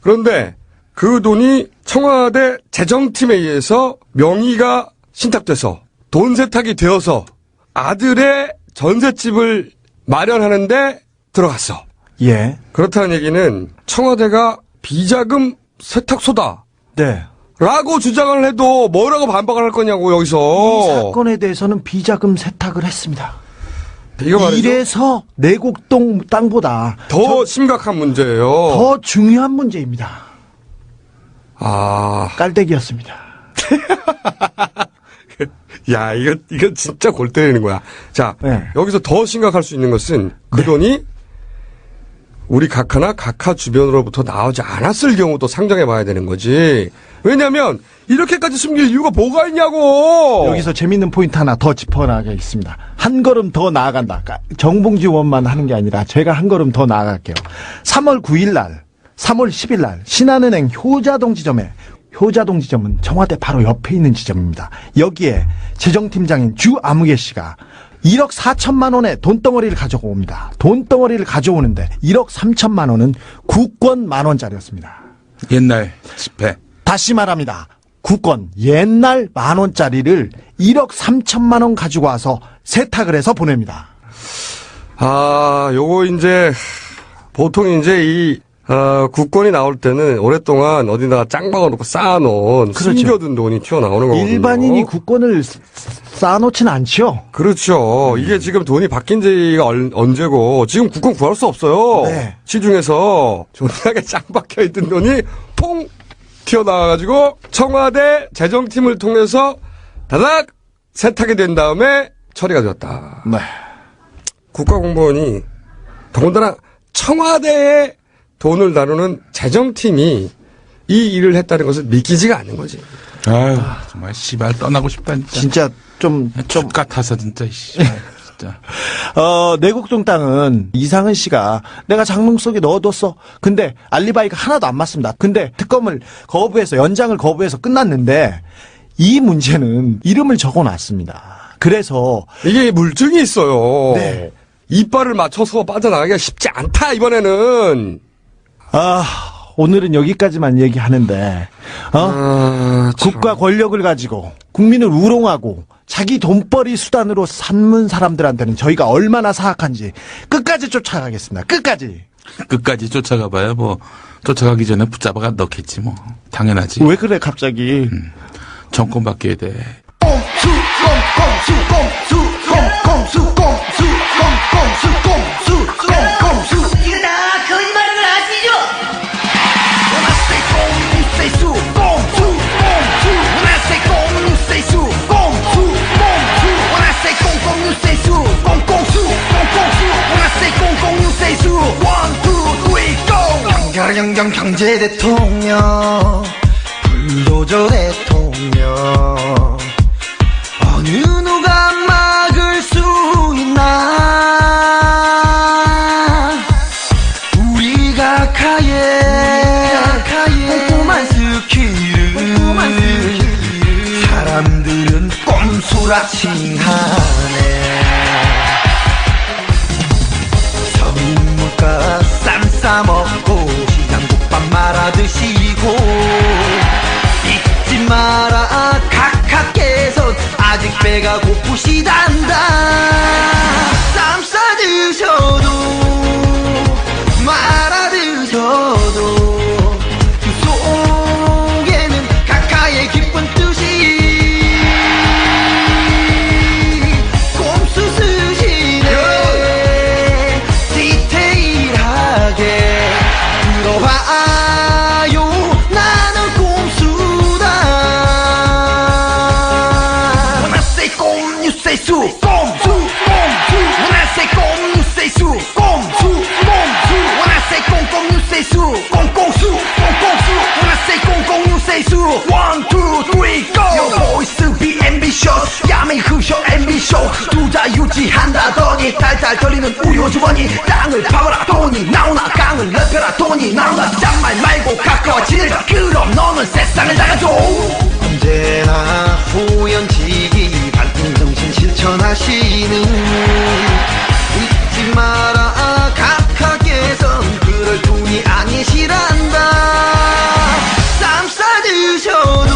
그런데 그 돈이 청와대 재정팀에 의해서 명의가 신탁돼서 돈 세탁이 되어서 아들의 전셋집을 마련하는데 들어갔어. 예. 그렇다는 얘기는 청와대가 비자금 세탁소다. 네. 라고 주장을 해도 뭐라고 반박을 할 거냐고, 여기서. 이 사건에 대해서는 비자금 세탁을 했습니다. 이거 말이죠. 이래서 내곡동 땅보다 더 심각한 문제예요. 더 중요한 문제입니다. 아. 깔때기였습니다. 야, 이거 진짜 골 때리는 거야. 자, 네. 여기서 더 심각할 수 있는 것은 그 돈이 우리 각하나 각하 주변으로부터 나오지 않았을 경우도 상정해 봐야 되는 거지. 왜냐면 이렇게까지 숨길 이유가 뭐가 있냐고. 여기서 재밌는 포인트 하나 더 짚어나가 있습니다. 한 걸음 더 나아간다. 그러니까 정봉주 의원만 하는 게 아니라 제가 한 걸음 더 나아갈게요. 3월 9일 날, 3월 10일 날 신한은행 효자동 지점에, 효자동 지점은 청와대 바로 옆에 있는 지점입니다. 여기에 재정팀장인 주 아무개 씨가 1억 4천만 원의 돈덩어리를 가져옵니다. 돈덩어리를 가져오는데 1억 3천만 원은 국권 만원짜리였습니다. 옛날 지폐. 다시 말합니다. 국권 옛날 만원짜리를 1억 3천만 원 가지고 와서 세탁을 해서 보냅니다. 요거 이제 보통 이제 이 국권이 나올 때는 오랫동안 어디다가 짱 박아놓고 쌓아놓은 그렇죠. 숨겨둔 돈이 튀어나오는 거거든요. 일반인이 국권을 쌓아놓지는 않죠. 그렇죠. 이게 지금 돈이 바뀐 지가 언제고 지금 국권 구할 수 없어요. 네. 시중에서 존나게 짱 박혀있던 돈이 퐁 튀어나와가지고 청와대 재정팀을 통해서 다닥 세탁이 된 다음에 처리가 되었다. 네. 국가공무원이 더군다나 청와대에 돈을 다루는 재정팀이 이 일을 했다는 것을 믿기지가 않는 거지. 아유, 정말 씨발 떠나고 싶다 진짜 좀 같아서 진짜 씨발 진짜. 내곡동 땅은 이상은 씨가 내가 장롱 속에 넣어뒀어. 근데 알리바이가 하나도 안 맞습니다. 근데 특검을 거부해서 연장을 거부해서 끝났는데 이 문제는 이름을 적어놨습니다. 그래서 이게 물증이 있어요. 네. 이빨을 맞춰서 빠져나가기가 쉽지 않다 이번에는. 오늘은 여기까지만 얘기하는데 국가 권력을 가지고 국민을 우롱하고 자기 돈벌이 수단으로 삼는 사람들한테는 저희가 얼마나 사악한지 끝까지 쫓아가겠습니다. 끝까지 쫓아가봐야 뭐 쫓아가기 전에 붙잡아가 넣겠지 뭐. 당연하지. 왜 그래 갑자기. 정권 바뀌어야 돼. 이거 다 거짓말인 걸 아시죠? When I say 꼼, you say 수, 꼼수, 꼼수. When I say 꼼, you say 수, 꼼수, 꼼수. When I say 꼼꼼, you say 수, 꼼꼼수, 꼼꼼수. When I say 꼼꼼, you say 수. 1, 2, 3, go. 강경경 경제 대통령, 불도저 대통령. 어느 누가 막을 수 있나? 우리가 꼼꼼한 스킬을 사람들은 꼼수라 칭하네. 서민물가 쌈 싸먹고 시장국밥 말아 드시고 잊지 마라 각하께서 아직 배가 고프시단다. 쌈 싸 드셔도 말아 드셔도 그 속에는 각하의 기쁜 뜻이 꼼수 쓰시네. 디테일하게 들어봐요. 나는 꼼수다. When I say 꼼, you say 수, 꼼수, 꼼수. When I say 꼼, you say 수, 꼼수, 꼼수. When I say 꼼꼼, you say 수, 꼼꼼수, 꼼꼼수. When I say 꼼꼼, you say 수. 1, 2, 3, go. Your voice be ambitious. 야매 흐셔 ambitious. 투자 유지한다더니 달달 떨리는 우유 주머니. 땅을 파봐라 돈이 나오나 강을 넓혀라 돈이 나오나. 짠말 말고 가까워지니까 그럼 너는 세상을 나가줘. 언제나 후연지기 밝은 정신 실천하시는 잊지 마라 각하께선 그럴 분이 아니시란다. 쌈 싸 드셔도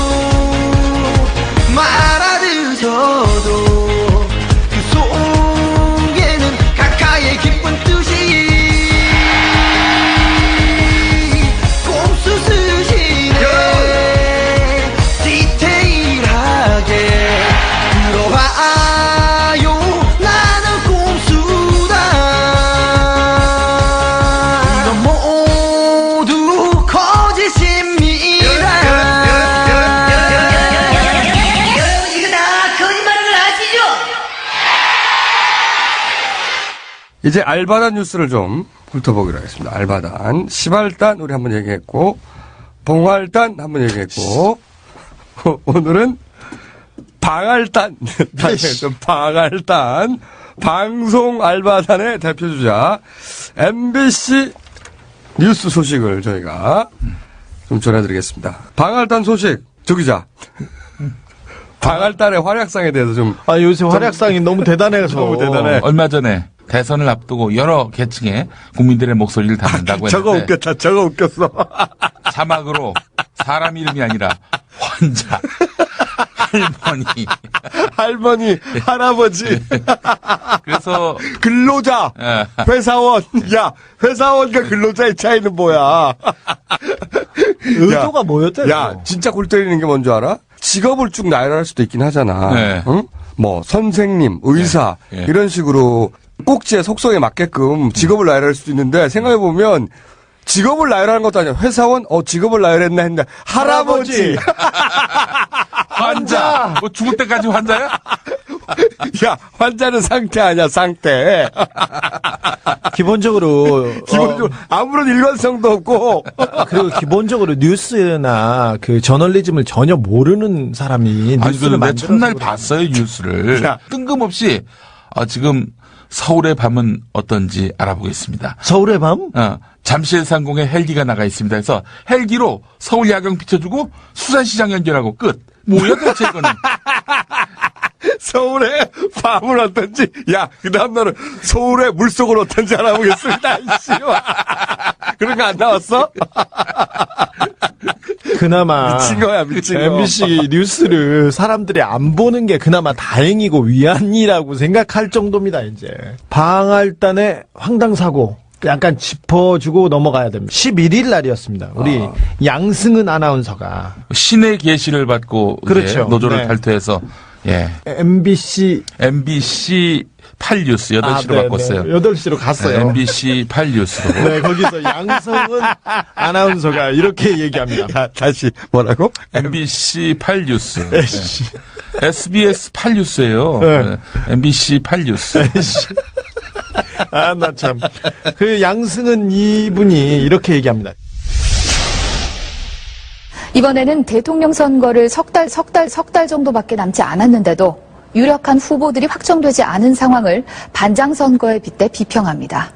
말아 드셔도 그 속에는 각하의 기쁜 뜻이 꼼수 쓰시네. 디테일하게 들어봐요. 나는 꼼수다. 이건 모두 거짓입니다. 여러분 이거 다 거짓말인 걸 아시죠? 이제 알바단 뉴스를 좀 훑어보기로 하겠습니다. 알바단. 시발단 우리 한번 얘기했고, 봉알단 한번 얘기했고, 오늘은 방알단. 방알단. 방송 알바단의 대표주자, MBC 뉴스 소식을 저희가 좀 전해드리겠습니다. 방알단 소식, 조 기자. 방할단의 활약상에 대해서 좀. 아, 요새 활약상이 너무 대단해서. 너무 대단해. 얼마 전에 대선을 앞두고 여러 계층의 국민들의 목소리를 담는다고 했는데 저거 웃겼어. 자막으로 사람 이름이 아니라 환자, 할머니, 할아버지. 그래서 근로자, 회사원. 야, 회사원과 근로자의 차이는 뭐야? 의도가 뭐였대? 야, 진짜 골 때리는 게 뭔지 알아? 직업을 쭉 나열할 수도 있긴 하잖아. 네. 응? 뭐 선생님, 의사 네. 이런 식으로 꼭지의 속성에 맞게끔 직업을 나열할 수도 있는데 생각해 보면 직업을 나열하는 것도 아니야. 회사원, 직업을 나열했나 했는데 할아버지, 환자, 뭐 죽을 때까지 환자야? 야, 환자는 상태 아니야, 상태. 기본적으로 아무런 일관성도 없고. 그리고 기본적으로 뉴스나 그 저널리즘을 전혀 모르는 사람이 아니, 뉴스를 근데 만들어서 첫날 그래. 봤어요, 뉴스를. 야. 뜬금없이, 지금 서울의 밤은 어떤지 알아보겠습니다. 서울의 밤? 잠실 상공에 헬기가 나가 있습니다. 해서 헬기로 서울 야경 비춰주고 수산시장 연결하고 끝. 뭐야, 도대체 이거는. 서울의 밤은 어떤지, 야, 그 다음날은 서울의 물속은 어떤지 알아보겠습니다, 이씨. 그런 거 안 나왔어? 그나마 미친 거야, 미친 거. MBC 뉴스를 사람들이 안 보는 게 그나마 다행이고 위안이라고 생각할 정도입니다, 이제. 방할단의 황당사고. 약간 짚어주고 넘어가야 됩니다. 11일 날이었습니다. 우리 양승은 아나운서가 신의 계시를 받고 그렇죠. 이제 노조를 네. 탈퇴해서 MBC 8뉴스 8시로 바꿨어요. 8시로 갔어요. MBC 8뉴스로. 네, 거기서 양성은 아나운서가 이렇게 얘기합니다. 다시 뭐라고? MBC 8뉴스. SBS 8뉴스예요. 네. MBC 8뉴스. 아, 나 참. 그 양승은 이분이 이렇게 얘기합니다. 이번에는 대통령 선거를 석 달 정도밖에 남지 않았는데도 유력한 후보들이 확정되지 않은 상황을 반장 선거에 빗대 비평합니다.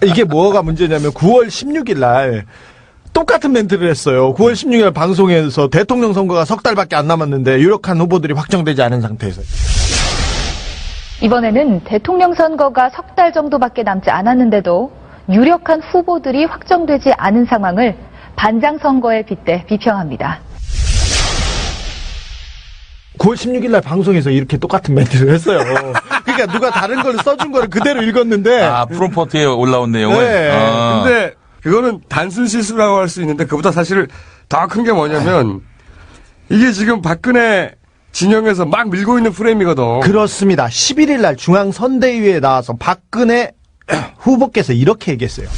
이게 뭐가 문제냐면 9월 16일 날 똑같은 멘트를 했어요. 9월 16일 날 방송에서 대통령 선거가 석 달밖에 안 남았는데 유력한 후보들이 확정되지 않은 상태에서. 이번에는 대통령 선거가 석 달 정도밖에 남지 않았는데도 유력한 후보들이 확정되지 않은 상황을 반장 선거에 빗대 비평합니다. 9월 16일 날 방송에서 이렇게 똑같은 멘트를 했어요. 그러니까 누가 다른 걸 써준 거를 그대로 읽었는데. 프롬포트에 올라온 내용을. 네. 근데 그거는 단순 실수라고 할 수 있는데 그보다 사실 더 큰 게 뭐냐면 이게 지금 박근혜 진영에서 막 밀고 있는 프레임이거든. 그렇습니다. 11일 날 중앙선대위에 나와서 박근혜 후보께서 이렇게 얘기했어요.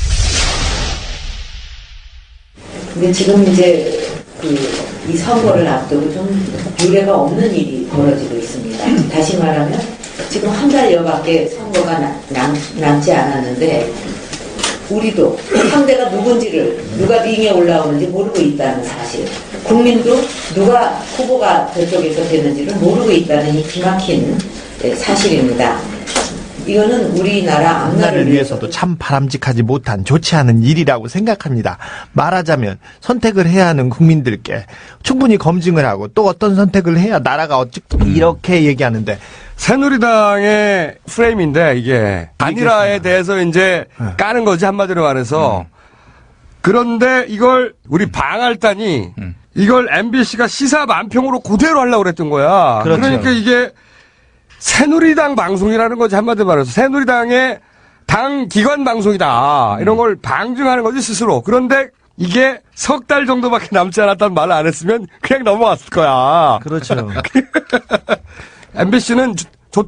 근데 지금 이제 이 선거를 앞두고 좀 유례가 없는 일이 벌어지고 있습니다. 다시 말하면 지금 한 달여밖에 선거가 남지 않았는데 우리도 상대가 누군지를 누가 링에 올라오는지 모르고 있다는 사실, 국민도 누가 후보가 저쪽에서 되는지를 모르고 있다는 이 기막힌 사실입니다. 이거는 우리나라 앞날을 위해서도 참 바람직하지 못한 좋지 않은 일이라고 생각합니다. 말하자면 선택을 해야 하는 국민들께 충분히 검증을 하고 또 어떤 선택을 해야 나라가 이렇게 얘기하는데 새누리당의 프레임인데 이게 아니라에 대해서 이제 까는 거지 한마디로 말해서. 그런데 이걸 우리 방할단이 이걸 MBC가 시사 만평으로 그대로 하려고 그랬던 거야. 그렇죠. 그러니까 이게 새누리당 방송이라는 거지 한마디로 말해서 새누리당의 당 기관 방송이다 이런 걸 방증하는 거지 스스로. 그런데 이게 석 달 정도밖에 남지 않았다는 말을 안 했으면 그냥 넘어왔을 거야. 그렇죠. MBC는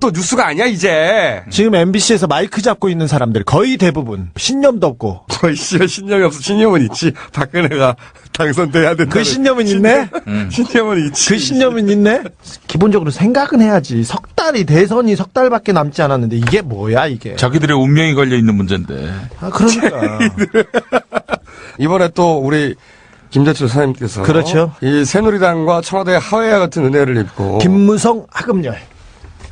또 뉴스가 아니야 이제. 지금 MBC에서 마이크 잡고 있는 사람들 거의 대부분 신념도 없고. 거의 신념이 없어. 신념은 있지. 박근혜가 당선돼야 된다. 그 신념은 있네. 신념은 있지. 그 신념은 있네. 기본적으로 생각은 해야지. 대선이 석 달밖에 남지 않았는데 이게 뭐야 이게. 자기들의 운명이 걸려 있는 문제인데. 그러니까. 이번에 또 우리 김재철 사장님께서 그렇죠. 이 새누리당과 청와대 하회와 같은 은혜를 입고 김무성 하금열.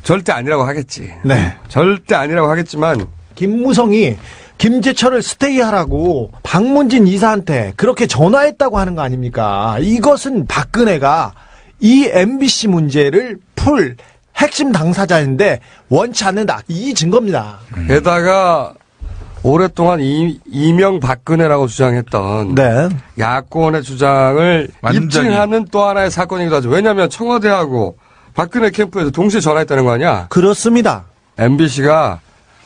절대 아니라고 하겠지. 네. 절대 아니라고 하겠지만 김무성이 김재철을 스테이하라고 박문진 이사한테 그렇게 전화했다고 하는 거 아닙니까? 이것은 박근혜가 이 MBC 문제를 풀 핵심 당사자인데 원치 않는다. 이 증거입니다. 게다가 오랫동안 이명 박근혜라고 주장했던 네. 야권의 주장을 완전히. 입증하는 또 하나의 사건이기도 하죠. 왜냐하면 청와대하고 박근혜 캠프에서 동시에 전화했다는 거 아니야? 그렇습니다. MBC가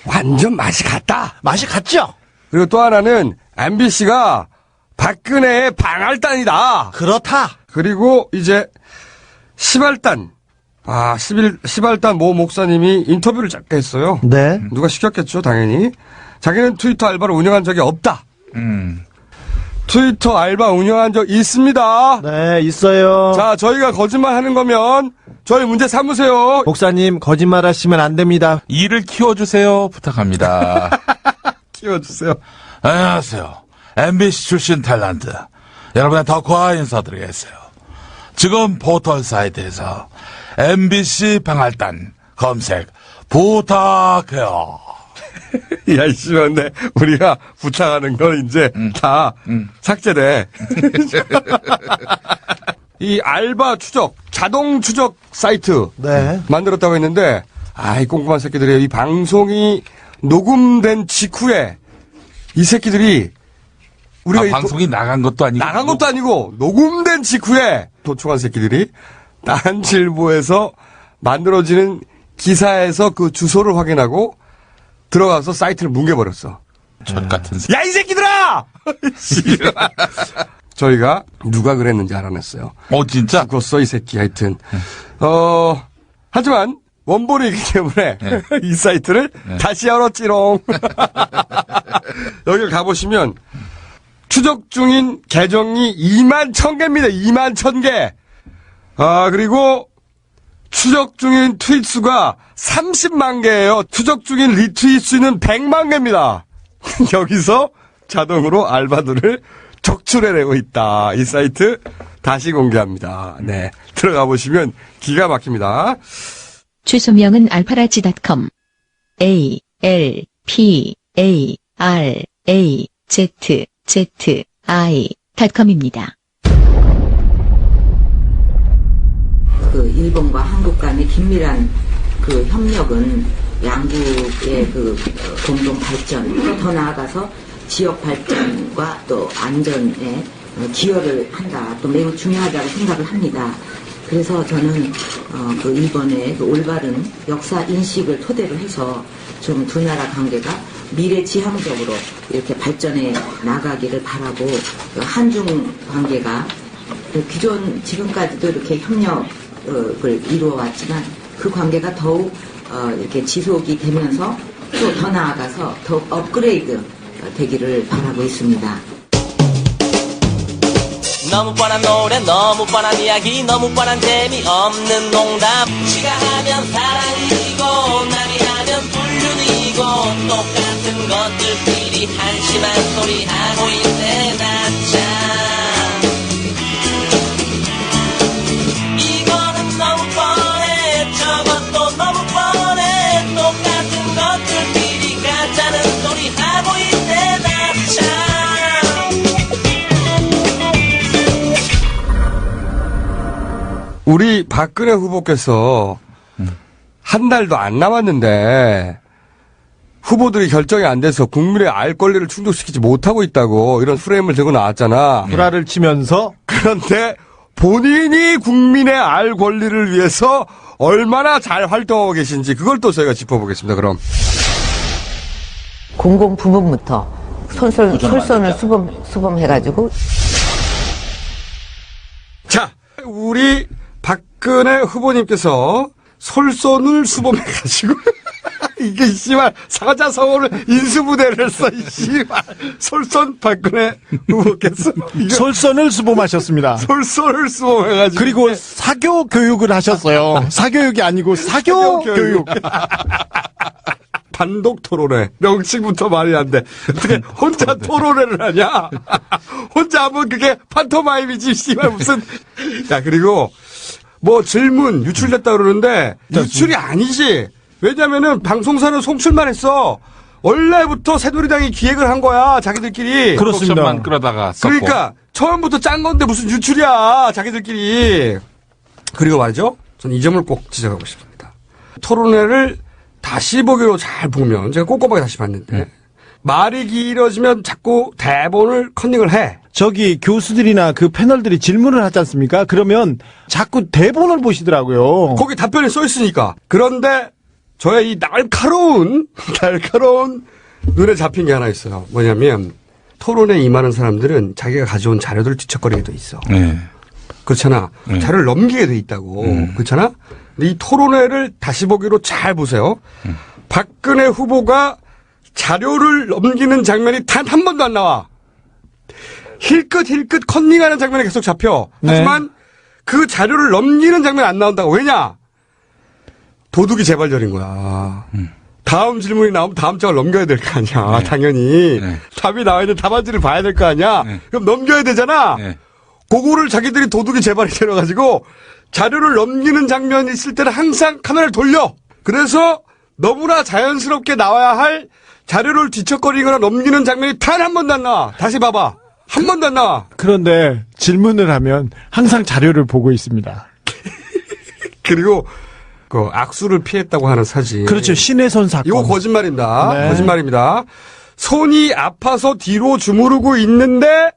완전 맛이 갔다. 맛이 갔죠? 그리고 또 하나는 MBC가 박근혜의 방할단이다. 그렇다. 그리고 이제 시발단. 시발단 모 목사님이 인터뷰를 짧게 했어요. 네. 누가 시켰겠죠, 당연히. 자기는 트위터 알바를 운영한 적이 없다. 트위터 알바 운영한 적 있습니다. 네, 있어요. 자, 저희가 거짓말 하는 거면 저희 문제 삼으세요. 목사님, 거짓말 하시면 안 됩니다. 이를 키워주세요. 부탁합니다. 키워주세요. 안녕하세요. MBC 출신 탤런트. 여러분의 덕화 인사드리겠어요. 지금 포털 사이트에서 MBC 방할단 검색 부탁해요. 야, 이씨발, 근데 우리가 부탁하는 건 이제 다 삭제돼. 이 알바 추적, 자동 추적 사이트 네. 만들었다고 했는데, 이 꼼꼼한 새끼들이에요. 이 방송이 녹음된 직후에 이 새끼들이 우리가 방송이 나간 것도 아니고 녹음된 직후에 도청한 새끼들이 딴질보에서 만들어지는 기사에서 그 주소를 확인하고 들어가서 사이트를 뭉개버렸어. 젖같은 야, 이 새끼들아! 저희가 누가 그랬는지 알아냈어요. 진짜? 죽었어, 이 새끼. 하여튼. 하지만 원본이 있기 때문에 이 사이트를 다시 열었지롱. 여기 가보시면 추적 중인 계정이 2만 1000개입니다. 2만 1000개. 그리고 추적 중인 트윗 수가 30만 개예요. 추적 중인 리트윗 수는 100만 개입니다. 여기서 자동으로 알바들을 적출해내고 있다. 이 사이트 다시 공개합니다. 네, 들어가 보시면 기가 막힙니다. 주소명은 알파라지.com alparazi.com.입니다. 그 일본과 한국 간의 긴밀한 그 협력은 양국의 그 공동 발전, 또 더 나아가서 지역 발전과 또 안전에 기여를 한다. 또 매우 중요하다고 생각을 합니다. 그래서 저는 그 일본의 그 올바른 역사 인식을 토대로 해서 좀 두 나라 관계가 미래지향적으로 이렇게 발전해 나가기를 바라고, 한중 관계가 기존 지금까지도 이렇게 협력을 이루어왔지만 그 관계가 더욱 이렇게 지속이 되면서 또 더 나아가서 더욱 업그레이드 되기를 바라고 있습니다. 너무 뻔한 노래, 너무 뻔한 이야기, 너무 뻔한 재미없는 농담. 지가 하면 사랑이고 남이 하면 불륜이고 똑같은 것들끼리 한심한 소리 하고 있네. 나참 이거는 너무 뻔해, 저것도 너무 뻔해. 똑같은 것들끼리 가짜는 소리 하고 있네. 나참 우리 박근혜 후보께서 한 달도 안 남았는데 후보들이 결정이 안 돼서 국민의 알 권리를 충족시키지 못하고 있다고 이런 프레임을 들고 나왔잖아. 구라를 치면서. 그런데 본인이 국민의 알 권리를 위해서 얼마나 잘 활동하고 계신지 그걸 또 저희가 짚어보겠습니다. 그럼. 공공 부문부터 솔선을 수범해가지고. 자, 우리 박근혜 후보님께서 솔선을 수범해가지고 이게 씨발 사자성어를 인수부대를 했어. 이 씨발 솔선 박근혜 후보께서 솔선을 수범하셨습니다. 솔선을 수범해가지고 그리고 사교 교육을 하셨어요. 사교육이 아니고 사교 교육. 단독 토론회. 명칭부터 말이 안 돼. 어떻게 혼자 토론회를 하냐? 혼자 하면 그게 판토마임이지, 씨발, 무슨. 야, 그리고, 뭐, 질문 유출됐다 그러는데, 유출이 아니지. 왜냐면은 방송사는 송출만 했어. 원래부터 새누리당이 기획을 한 거야, 자기들끼리. 옵션만 끌어다가 썼고. 그러니까 처음부터 짠 건데 무슨 유출이야, 자기들끼리. 그리고 말이죠. 저는 이 점을 꼭 지적하고 싶습니다. 토론회를 다시 보기로 잘 보면 제가 꼼꼼하게 다시 봤는데 말이 길어지면 자꾸 대본을 컨닝을 해. 저기 교수들이나 그 패널들이 질문을 하지 않습니까? 그러면 자꾸 대본을 보시더라고요. 거기 답변이 써 있으니까. 그런데 저의 이 날카로운 눈에 잡힌 게 하나 있어요. 뭐냐면 토론에 임하는 사람들은 자기가 가져온 자료들을 뒤척거리게 돼 있어. 네. 그렇잖아. 자료를 넘기게 돼 있다고. 그렇잖아. 근데 이 토론회를 다시 보기로 잘 보세요. 박근혜 후보가 자료를 넘기는 장면이 단 한 번도 안 나와. 힐끗 컨닝하는 장면이 계속 잡혀. 하지만 그 자료를 넘기는 장면이 안 나온다고. 왜냐? 도둑이 재발절인 거야. 다음 질문이 나오면 다음 장을 넘겨야 될 거 아니야. 당연히. 답이 나와야 돼. 답안지를 봐야 될 거 아니야. 그럼 넘겨야 되잖아. 그거를 자기들이 도둑이 재발이 되어가지고 자료를 넘기는 장면이 있을 때는 항상 카메라를 돌려. 그래서 너무나 자연스럽게 나와야 할 자료를 뒤척거리거나 넘기는 장면이 단 한 번도 안 나와. 다시 봐봐. 한 번도 안 나와. 그런데 질문을 하면 항상 자료를 보고 있습니다. 그리고 그 악수를 피했다고 하는 사진. 그렇죠. 신혜선 사건. 이거 거짓말입니다. 네. 거짓말입니다. 손이 아파서 뒤로 주무르고 있는데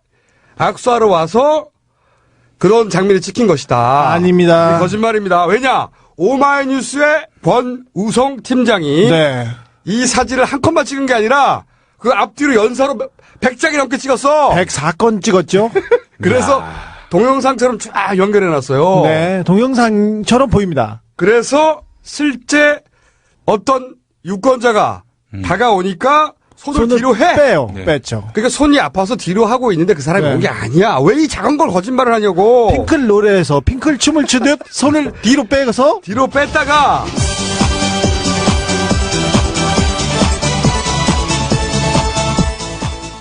악수하러 와서 그런 장면이 찍힌 것이다. 아닙니다. 거짓말입니다. 왜냐? 오마이뉴스의 권우성 팀장이 이 사진을 한 컷만 찍은 게 아니라 그 앞뒤로 연사로 100장이 넘게 찍었어. 104건 찍었죠. 그래서 동영상처럼 쫙 연결해놨어요. 네, 동영상처럼 보입니다. 그래서 실제 어떤 유권자가 다가오니까 손을 뒤로 해. 빼요. 뺐죠. 그러니까 손이 아파서 뒤로 하고 있는데 그 사람이 온 게 아니야. 왜 이 작은 걸 거짓말을 하냐고. 핑클 노래에서 핑클 춤을 추듯 손을 뒤로 빼서 뒤로 뺐다가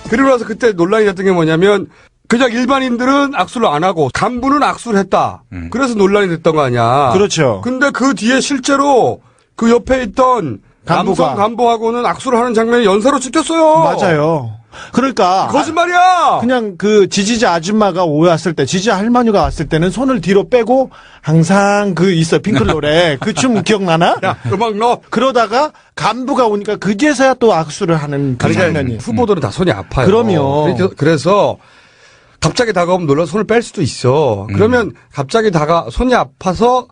그리고 나서 그때 논란이 됐던 게 뭐냐면 그냥 일반인들은 악수를 안 하고 간부는 악수를 했다. 그래서 논란이 됐던 거 아니야. 그렇죠. 근데 그 뒤에 실제로 그 옆에 있던 남성 간부하고는 악수를 하는 장면이 연사로 찍혔어요. 맞아요. 그러니까 거짓말이야. 그냥 그 지지자 아줌마가 왔을 때, 지지자 할머니가 왔을 때는 손을 뒤로 빼고 항상 그 있어 핑클 노래 그 춤 기억나나? 야, 음악 넣어. 그러다가 간부가 오니까 그제서야 또 악수를 하는 그 장면이. 후보들은 다 손이 아파요. 그럼요. 그래서 갑자기 다가오면 놀라 손을 뺄 수도 있어. 그러면 갑자기 손이 아파서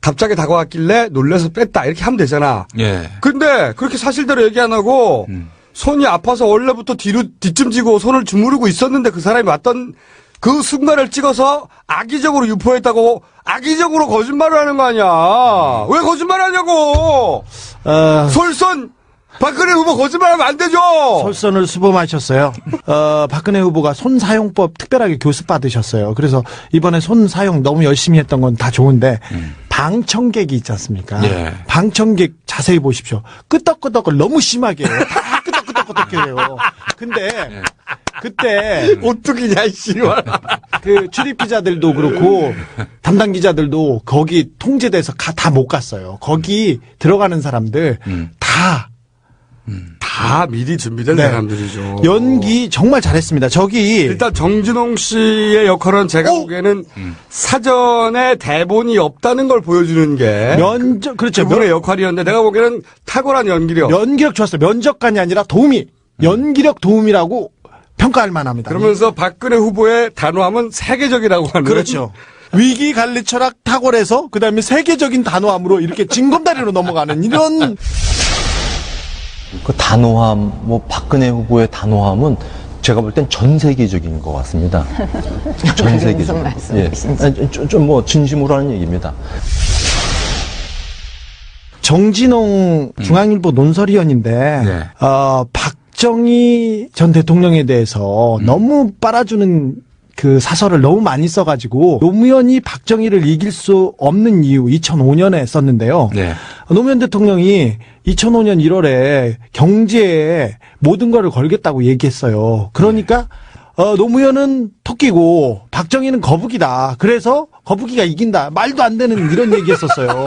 갑자기 다가왔길래 놀라서 뺐다 이렇게 하면 되잖아. 예. 근데 그렇게 사실대로 얘기 안 하고 손이 아파서 원래부터 뒤쯤 지고 손을 주무르고 있었는데 그 사람이 왔던 그 순간을 찍어서 악의적으로 유포했다고 악의적으로 거짓말을 하는 거 아니야. 왜 거짓말하냐고. 솔선 박근혜 후보 거짓말하면 안 되죠. 솔선을 수범하셨어요. 박근혜 후보가 손 사용법 특별하게 교습 받으셨어요. 그래서 이번에 손 사용 너무 열심히 했던 건 다 좋은데 방청객이 있지 않습니까? 예. 방청객 자세히 보십시오. 끄덕끄덕을 너무 심하게 해요. 다 끄덕끄덕해요. 근데 그때 오뚜기냐 이씨발. 그 출입 기자들도 그렇고 담당 기자들도 거기 통제돼서 다 못 갔어요. 거기 들어가는 사람들 다 미리 준비된 사람들이죠. 연기 정말 잘했습니다. 저기 일단 정진홍 씨의 역할은 제가 보기에는 사전에 대본이 없다는 걸 보여주는 게 그렇죠. 그분의 역할이었는데 내가 보기에는 탁월한 연기력. 연기력 좋았어요. 면접관이 아니라 연기력 도움이라고 평가할 만합니다. 그러면서 박근혜 후보의 단호함은 세계적이라고 하는. 그렇죠. 위기 관리 철학 탁월해서 그다음에 세계적인 단호함으로 이렇게 징검다리로 넘어가는 이런. 그 단호함, 박근혜 후보의 단호함은 제가 볼 땐 전 세계적인 것 같습니다. 전 세계적. 예. 좀 진심으로 하는 얘기입니다. 정진홍 중앙일보 논설위원인데, 박정희 전 대통령에 대해서 너무 빨아주는 그 사설을 너무 많이 써가지고 노무현이 박정희를 이길 수 없는 이유 2005년에 썼는데요. 노무현 대통령이 2005년 1월에 경제에 모든 거를 걸겠다고 얘기했어요. 그러니까 노무현은 토끼고 박정희는 거북이다. 그래서 거북이가 이긴다. 말도 안 되는 이런 얘기했었어요.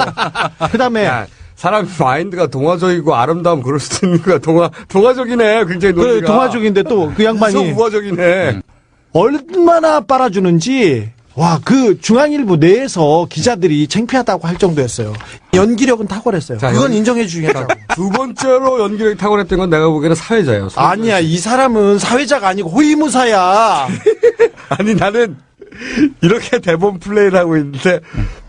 그다음에 사람 마인드가 동화적이고 아름다움 그럴 수도 있는 거야. 동화적이네. 굉장히 논리가. 그래, 동화적인데 또 그 양반이 우화적이네. 얼마나 빨아주는지. 와, 그 중앙일보 내에서 기자들이 창피하다고 할 정도였어요. 연기력은 탁월했어요. 자, 그건 인정해 주겠다. 두 번째로 연기력이 탁월했던 건 내가 보기에는 사회자예요. 아니야, 이 사람은 사회자가 아니고 호위무사야. 아니, 나는 이렇게 대본 플레이를 하고 있는데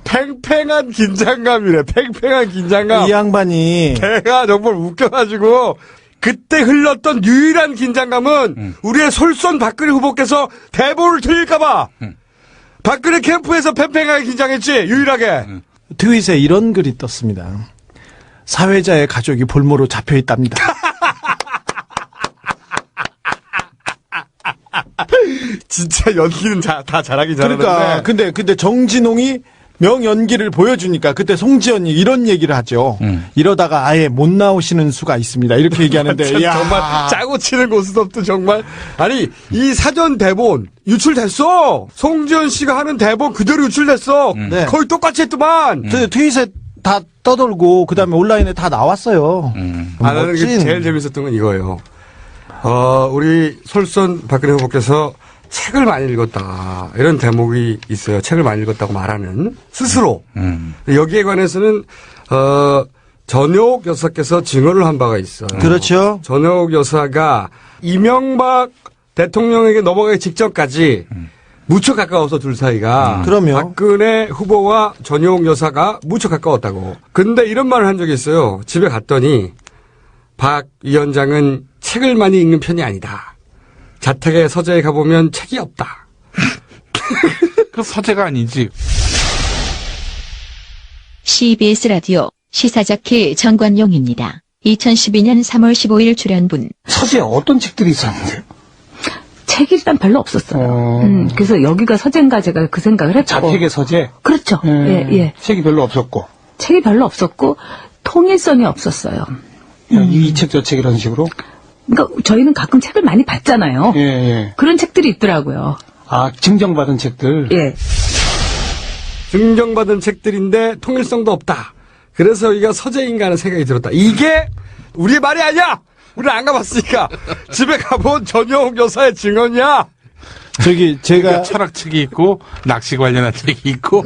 팽팽한 긴장감이래. 팽팽한 긴장감. 이 양반이 걔가 정말 웃겨가지고 그때 흘렀던 유일한 긴장감은 우리의 솔선 박근혜 후보께서 대본을 틀릴까봐 박근혜 캠프에서 팽팽하게 긴장했지. 유일하게. 트윗에 이런 글이 떴습니다. 사회자의 가족이 볼모로 잡혀 있답니다. 진짜 연기는 다 잘하긴 잘하는데. 그러니까 근데 정진홍이 명연기를 보여주니까 그때 송지연이 이런 얘기를 하죠. 이러다가 아예 못 나오시는 수가 있습니다. 이렇게 얘기하는데 야. 정말 짜고 치는 고스톱도 정말. 아니 이 사전 대본 유출됐어. 송지연 씨가 하는 대본 그대로 유출됐어. 네. 거의 똑같이 했더만. 트윗에 다 떠돌고 그다음에 온라인에 다 나왔어요. 나는 제일 재밌었던 건 이거예요. 우리 솔선 박근혜 후보께서 책을 많이 읽었다. 이런 대목이 있어요. 책을 많이 읽었다고 말하는 스스로. 여기에 관해서는 전효옥 여사께서 증언을 한 바가 있어요. 그렇죠. 전효옥 여사가 이명박 대통령에게 넘어가기 직전까지 무척 가까워서 둘 사이가. 그럼요. 박근혜 후보와 전효옥 여사가 무척 가까웠다고. 근데 이런 말을 한 적이 있어요. 집에 갔더니 박 위원장은 책을 많이 읽는 편이 아니다. 자택에 서재에 가보면 책이 없다. 그 서재가 아니지. CBS 라디오 시사자키 정관용입니다. 2012년 3월 15일 출연분. 서재에 어떤 책들이 있었는데요? 책이 일단 별로 없었어요. 그래서 여기가 서재인가 제가 그 생각을 했고. 자택의 서재? 그렇죠. 예. 책이 별로 없었고. 책이 별로 없었고 통일성이 없었어요. 이 책 저 책 이런 식으로? 그러니까 저희는 가끔 책을 많이 봤잖아요. 예. 그런 책들이 있더라고요. 아, 증정받은 책들? 예. 증정받은 책들인데 통일성도 없다. 그래서 여기가 서재인가 하는 생각이 들었다. 이게 우리의 말이 아니야! 우리는 안 가봤으니까. 집에 가본 전효옥 여사의 증언이야! 저기 제가 철학책이 있고 낚시 관련한 책이 있고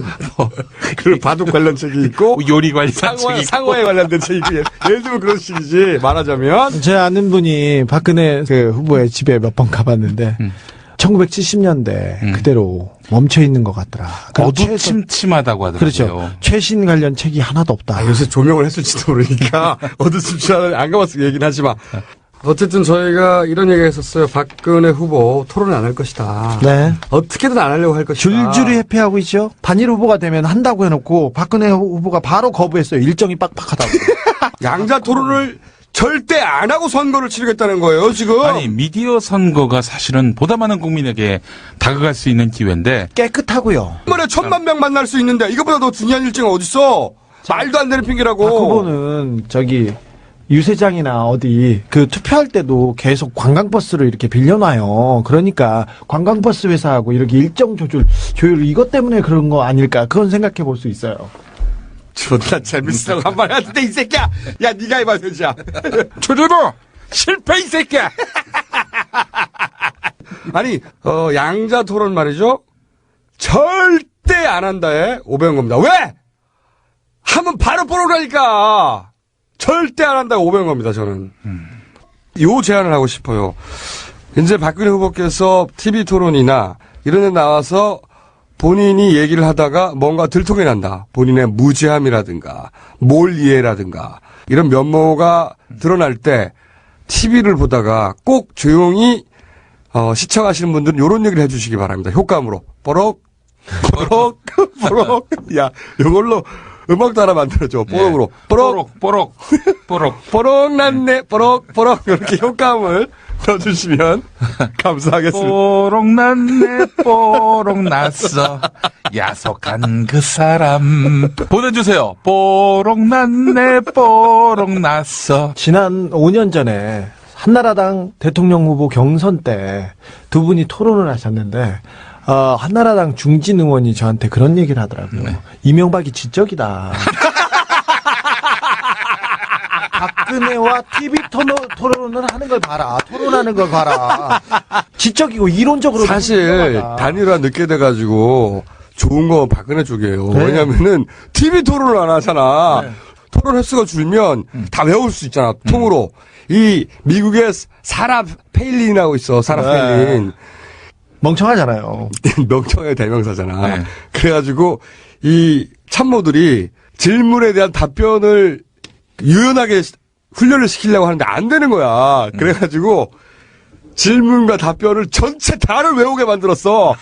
그리고 바둑 관련 책이 있고 요리 관련한 책이 있고 상어에 관련된 책이 있고 예를 들면 그런 식이지 말하자면 제 아는 분이 박근혜 그 후보의 집에 몇 번 가봤는데 1970년대 그대로 멈춰 있는 것 같더라. 어두침침하다고 하더라고요. 그렇죠. 최신 관련 책이 하나도 없다. 요새 조명을 했을지도 모르니까 어두침침하다 안 가봤으면 얘기는 하지만 어쨌든 저희가 이런 얘기 했었어요. 박근혜 후보 토론을 안 할 것이다. 네. 어떻게든 안 하려고 할 것이다. 줄줄이 회피하고 있죠. 단일 후보가 되면 한다고 해놓고 박근혜 후보가 바로 거부했어요. 일정이 빡빡하다고. 양자 토론을 절대 안 하고 선거를 치르겠다는 거예요, 지금. 아니, 미디어 선거가 사실은 보다 많은 국민에게 다가갈 수 있는 기회인데. 깨끗하고요. 한 번에 1,000만 명 만날 수 있는데 이것보다 더 중요한 일정이 어딨어. 말도 안 되는 핑계라고. 박 후보는 저기 유세장이나 어디 그 투표할 때도 계속 관광버스를 이렇게 빌려놔요. 그러니까 관광버스 회사하고 이렇게 일정 조율 이것 때문에 그런 거 아닐까 그건 생각해 볼 수 있어요. 존나 재밌으라고 한 말 하는데 이 새끼야. 야 네가 해봐 진짜. 조조도 실패 이 새끼야. 아니 양자 토론 말이죠. 절대 안 한다에 500원 겁니다. 왜? 하면 바로 보러가니까. 절대 안 한다고 500원 겁니다, 저는. 요 제안을 하고 싶어요. 이제 박근혜 후보께서 TV 토론이나 이런 데 나와서 본인이 얘기를 하다가 뭔가 들통이 난다. 본인의 무지함이라든가, 몰이해라든가, 이런 면모가 드러날 때 TV를 보다가 꼭 조용히, 시청하시는 분들은 요런 얘기를 해주시기 바랍니다. 효과음으로. 뽀록, 뽀록, 뽀록. 야, 요걸로 음악도 하나 만들어줘. 뽀록으로. 뽀록, 뽀록, 뽀록. 뽀록 났네. 뽀록, 뽀록. 이렇게 효과음을 넣어주시면 감사하겠습니다. 뽀록 났네. 뽀록 났어. 야속한 그 사람. 보내주세요. 뽀록 났네. 뽀록 났어. 지난 5년 전에 한나라당 대통령 후보 경선 때 두 분이 토론을 하셨는데 한나라당 중진 의원이 저한테 그런 얘기를 하더라고요. 네. 이명박이 지적이다. 박근혜와 TV 토론을 하는 걸 봐라. 토론하는 걸 봐라. 지적이고 이론적으로. 사실 단일화 늦게 돼가지고 좋은 건 박근혜 쪽이에요. 네. 왜냐면은 TV 토론을 안 하잖아. 토론 횟수가 줄면 다 외울 수 있잖아. 통으로. 이 미국의 사라 페일린이라고 있어. 사라 페일린. 멍청하잖아요. 명청의 대명사잖아. 그래가지고 이 참모들이 질문에 대한 답변을 유연하게 훈련을 시키려고 하는데 안 되는 거야. 그래가지고 질문과 답변을 전체 다를 외우게 만들었어.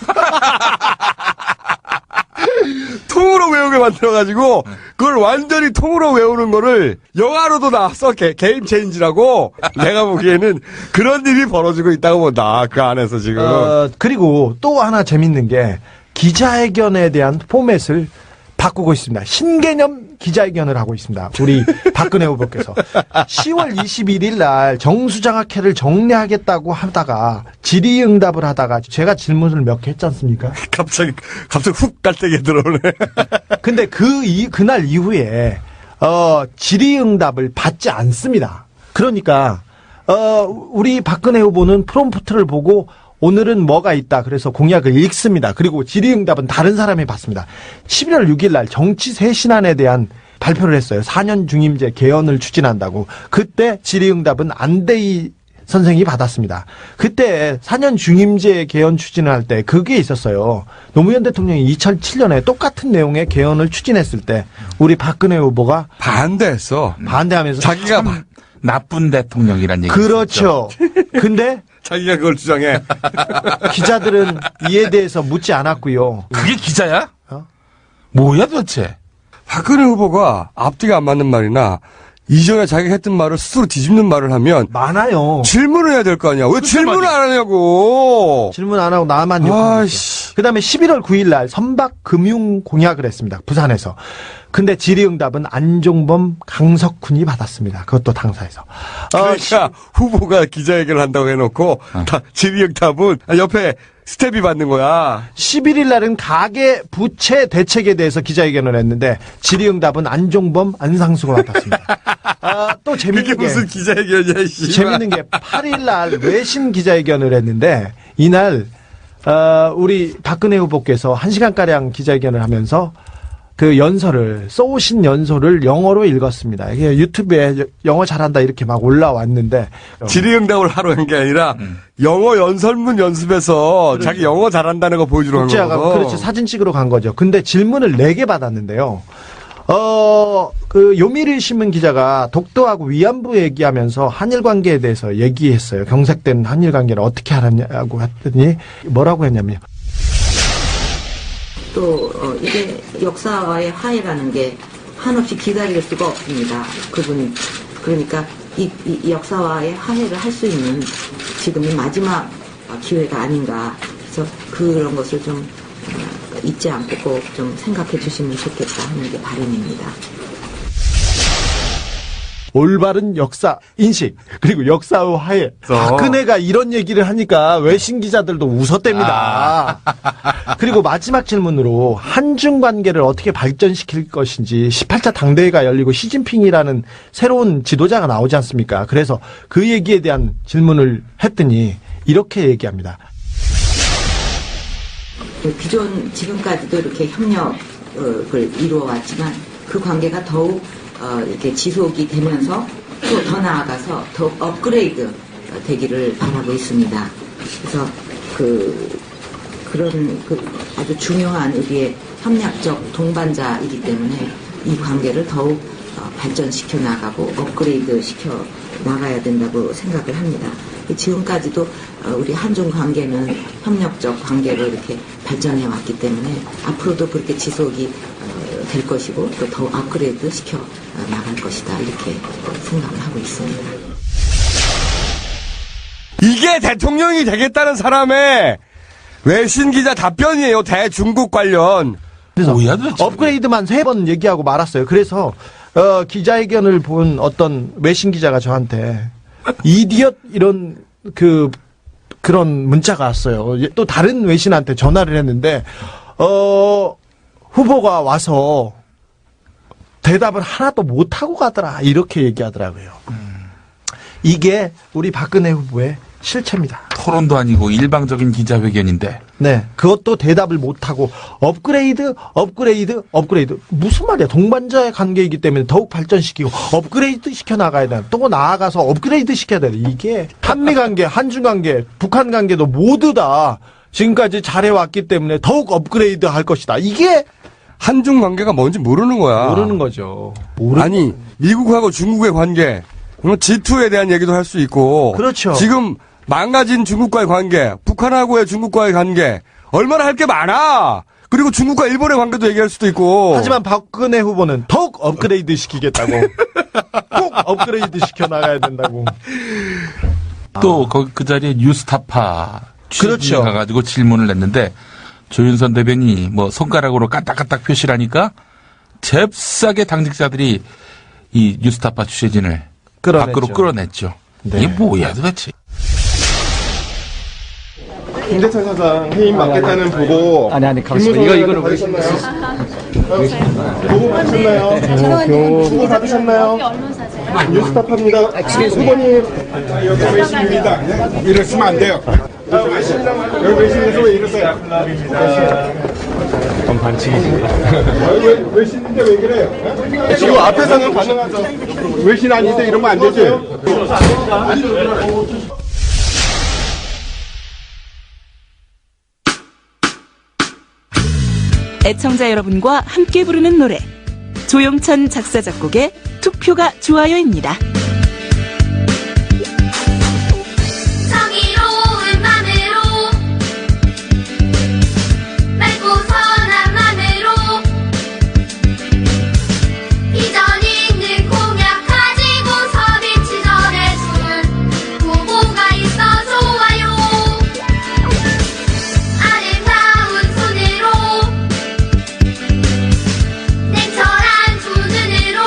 통으로 외우게 만들어가지고 그걸 완전히 통으로 외우는 거를 영화로도 나왔어. 게임 체인지라고. 내가 보기에는 그런 일이 벌어지고 있다고 본다. 그 안에서 지금. 그리고 또 하나 재밌는 게 기자회견에 대한 포맷을 바꾸고 있습니다. 신개념 기자회견을 하고 있습니다. 우리 박근혜 후보께서 10월 21일 날 정수장학회를 정리하겠다고 하다가 질의응답을 하다가 제가 질문을 몇 개 했지 않습니까? 갑자기 훅 깔때기 들어오네. 근데 그날 이후에 질의응답을 받지 않습니다. 그러니까 우리 박근혜 후보는 프롬프트를 보고 오늘은 뭐가 있다. 그래서 공약을 읽습니다. 그리고 질의응답은 다른 사람이 받습니다. 11월 6일 날 정치 쇄신안에 대한 발표를 했어요. 4년 중임제 개헌을 추진한다고. 그때 질의응답은 안대희 선생이 받았습니다. 그때 4년 중임제 개헌 추진을 할 때 그게 있었어요. 노무현 대통령이 2007년에 똑같은 내용의 개헌을 추진했을 때 우리 박근혜 후보가 반대했어. 반대하면서 자기가 나쁜 대통령이란 얘기. 그렇죠. 근데 자기가 그걸 주장해. 기자들은 이에 대해서 묻지 않았고요. 그게 기자야? 뭐야 도대체? 박근혜 후보가 앞뒤가 안 맞는 말이나 이전에 자기가 했던 말을 스스로 뒤집는 말을 하면 많아요. 질문을 해야 될 거 아니야. 왜 질문을 안 하냐고. 질문 안 하고 나만 욕하고 있어. 그다음에 11월 9일 날 선박 금융 공약을 했습니다. 부산에서. 근데 질의응답은 안종범, 강석훈이 받았습니다. 그것도 당사에서. 그러니까 후보가 기자회견을 한다고 해놓고 다 질의응답은 옆에 스텝이 받는 거야. 11일 날은 가계 부채 대책에 대해서 기자회견을 했는데 질의응답은 안종범, 안상수가 맡았습니다. 또 재밌는 그게 무슨 기자회견이야, 씨. 재밌는 게 8일 날 외신 기자회견을 했는데 이날 우리 박근혜 후보께서 1시간가량 기자회견을 하면서 그 연설을 쏘신 연설을 영어로 읽었습니다. 이게 유튜브에 영어 잘한다 이렇게 막 올라왔는데 질의응답을 하러 간 게 아니라 영어 연설문 연습해서 자기 영어 잘한다는 거 보여주러 간 거고. 그렇죠. 사진 찍으러 간 거죠. 근데 질문을 4개 받았는데요. 요미르 신문 기자가 독도하고 위안부 얘기하면서 한일 관계에 대해서 얘기했어요. 경색된 한일 관계를 어떻게 하느냐고 했더니 뭐라고 했냐면요. 또 이게 역사와의 화해라는 게 한없이 기다릴 수가 없습니다. 그러니까 이 역사와의 화해를 할 수 있는 지금이 마지막 기회가 아닌가. 그래서 그런 것을 좀 잊지 않고 꼭 좀 생각해 주시면 좋겠다 하는 게 바람입니다. 올바른 역사 인식 그리고 역사의 화해. 박근혜가 이런 얘기를 하니까 외신 기자들도 웃었답니다. 그리고 마지막 질문으로 한중 관계를 어떻게 발전시킬 것인지 18차 당대회가 열리고 시진핑이라는 새로운 지도자가 나오지 않습니까? 그래서 그 얘기에 대한 질문을 했더니 이렇게 얘기합니다. 기존 지금까지도 이렇게 협력을 이루어왔지만 그 관계가 더욱 이렇게 지속이 되면서 또 더 나아가서 더욱 업그레이드 되기를 바라고 있습니다. 그래서 그런 아주 중요한 우리의 협력적 동반자이기 때문에 이 관계를 더욱 발전시켜 나가고 업그레이드 시켜 나가야 된다고 생각을 합니다. 지금까지도 우리 한중 관계는 협력적 관계로 이렇게 발전해 왔기 때문에 앞으로도 그렇게 지속이 될 것이고 또 더 업그레이드 시켜 나갈 것이다 이렇게 생각을 하고 있습니다. 이게 대통령이 되겠다는 사람의 외신 기자 답변이에요. 대중국 관련. 그래서 업그레이드만 3번 얘기하고 말았어요. 그래서 기자회견을 본 어떤 외신 기자가 저한테 이디엇 이런 그런 문자가 왔어요. 또 다른 외신한테 전화를 했는데 후보가 와서 대답을 하나도 못하고 가더라. 이렇게 얘기하더라고요. 이게 우리 박근혜 후보의 실체입니다. 토론도 아니고 일방적인 기자회견인데. 네. 그것도 대답을 못하고 업그레이드. 무슨 말이야. 동반자의 관계이기 때문에 더욱 발전시키고 업그레이드 시켜나가야 돼. 또 나아가서 업그레이드 시켜야 돼. 이게 한미관계, 한중관계, 북한관계도 모두 다 지금까지 잘해왔기 때문에 더욱 업그레이드 할 것이다. 이게 한중 관계가 뭔지 모르는 거야. 모르는 거죠. 아니, 미국하고 중국의 관계, G2에 대한 얘기도 할 수 있고. 그렇죠. 지금 망가진 중국과의 관계, 북한하고의 중국과의 관계, 얼마나 할 게 많아! 그리고 중국과 일본의 관계도 얘기할 수도 있고. 하지만 박근혜 후보는 더욱 업그레이드 시키겠다고. 꼭 업그레이드 시켜나가야 된다고. 또 그 자리에 뉴스타파 그렇죠. 취재진이 가가지고 질문을 냈는데 조윤선 대변인이 뭐 손가락으로 까딱까딱 표시를 하니까 잽싸게 당직자들이 이 뉴스타파 취재진을 끌어냈죠. 밖으로 끌어냈죠. 네. 이게 뭐야 도대체. 김대철 사장 해임 맡겠다는 보고 아니 가만있어. 이거는 보고 받으셨나요? 보고 받으셨나요? 뉴스타파입니다. 후보님 여기 외신입니다. 이러시면 안 돼요. 여기 외신에서 왜 이러세요? 그건 반칙이지. 외신인데 왜 그래요? 지금 앞에서는 가능하죠. 외신 아닌데 이러면 안 되죠. 애청자 여러분과 함께 부르는 노래 조용천 작사 작곡의 투표가 좋아요입니다. 정의로운 맘으로 맑고 선한 맘으로 비전 있는 공약 가지고서 빛이 전해주는 후보가 있어 좋아요. 아름다운 손으로 냉철한 두 눈으로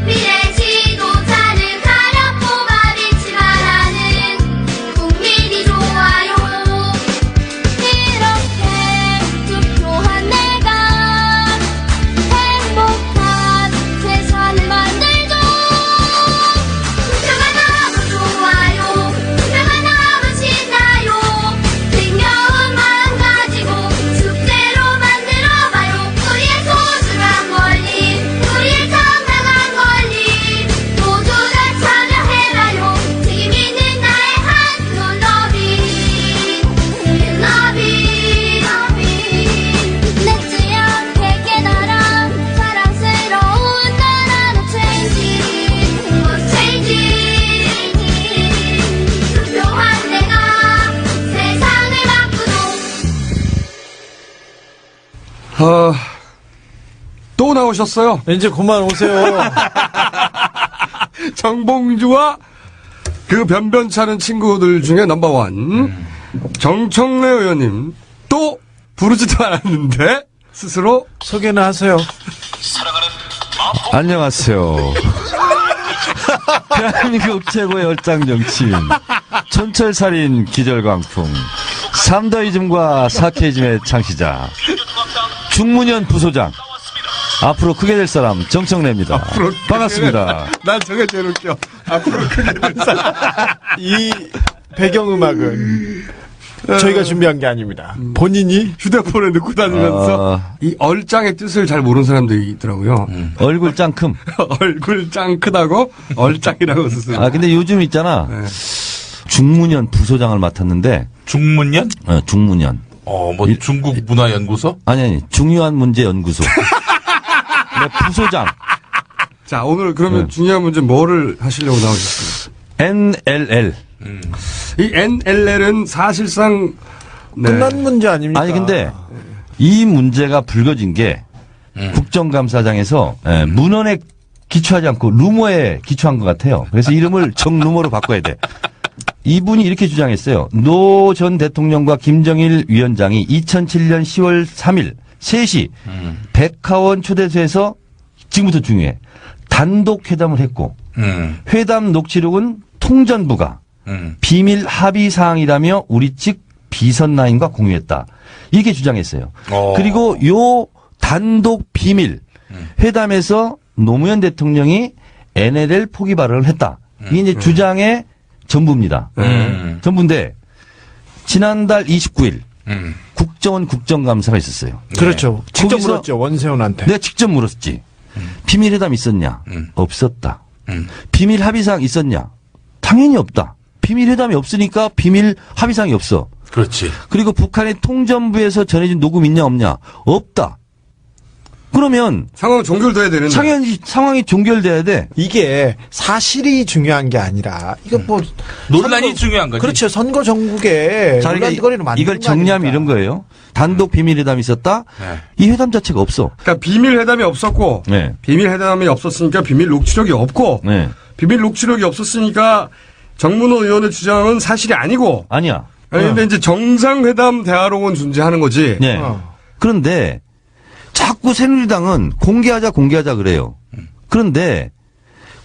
미래 지도자는 가렵고만 빛이 말하는 국민이 좋아요. 이렇게 투표한 내가 행복한 세상을 만들죠. 투표가 너무 좋아요. 투표가 너무 신나요. 생겨운 마음 가지고 축제로 만들어봐요. 우리의 소중한 권리, 우리의 정당한 권리 모두 다 참여해봐요. 책임 있는 나의 한손 러비 늦지 않게 깨달아 사랑스러운 나라는 change 투표한 내가 세상을 바꾸죠. 또 나오셨어요. 이제 그만 오세요. 정봉주와 그 변변찮은 친구들 중에 넘버원. 정청래 의원님. 또 부르지도 않았는데 스스로 소개는 하세요. 안녕하세요. 대한민국 최고의 얼짱 정치인, 촌철살인 기절광풍, 삼더이즘과 사케이즘의 창시자, 중문현 부소장, 앞으로 크게 될 사람 정청래입니다. 반갑습니다. 난 저게 제일 웃겨. 앞으로 크게 될 사람. 이 배경음악은 저희가 준비한 게 아닙니다. 본인이 휴대폰에 넣고 다니면서 이 얼짱의 뜻을 잘 모르는 사람들이 있더라고요. 얼굴 짱 큼. 얼굴 짱 크다고 얼짱이라고 스스로. 근데 요즘 있잖아. 중문현 부소장을 맡았는데. 중문현? 중문현. 뭐 중국 문화연구소? 아니 중요한 문제 연구소. 부소장. 자, 오늘 그러면 중요한 문제 뭐를 하시려고 나오셨습니까? NLL. 이 NLL은 사실상 끝난 문제 아닙니까? 아니 근데 이 문제가 불거진 게 국정감사장에서 문헌에 기초하지 않고 루머에 기초한 것 같아요. 그래서 이름을 정루머로 바꿔야 돼. 이분이 이렇게 주장했어요. 노 전 대통령과 김정일 위원장이 2007년 10월 3일 3시 백화원 초대소에서 지금부터 중요해. 단독 회담을 했고 회담 녹취록은 통전부가 비밀 합의 사항이라며 우리 측 비선라인과 공유했다. 이렇게 주장했어요. 그리고 요 단독 비밀 회담에서 노무현 대통령이 NLL 포기 발언을 했다. 이게 이제 주장의 전부입니다. 전부인데 지난달 29일 국정원 국정감사가 있었어요. 그렇죠. 직접 거기서 물었죠. 원세훈한테. 내가 직접 물었지. 비밀 회담 있었냐? 없었다. 비밀 합의사항 있었냐? 당연히 없다. 비밀 회담이 없으니까 비밀 합의사항이 없어. 그렇지. 그리고 북한의 통전부에서 전해진 녹음 있냐 없냐? 없다. 그러면 상황 종결돼야 되는데. 상황이 종결돼야 돼. 이게 사실이 중요한 게 아니라 이거 뭐 논란이 중요한 거지. 그렇죠. 선거 전국에 자, 논란거리를 만드는 이걸 거 정리하면 아닙니까? 이런 거예요. 단독 비밀 회담이 있었다. 이 회담 자체가 없어. 그러니까 비밀 회담이 없었고 네. 비밀 회담이 없었으니까 비밀 녹취록이 없고 네. 비밀 녹취록이 없었으니까 정문호 의원의 주장은 사실이 아니고 아니야. 근데 이제 정상회담 대화록은 존재하는 거지. 네. 그런데 자꾸 새누리당은 공개하자 그래요. 그런데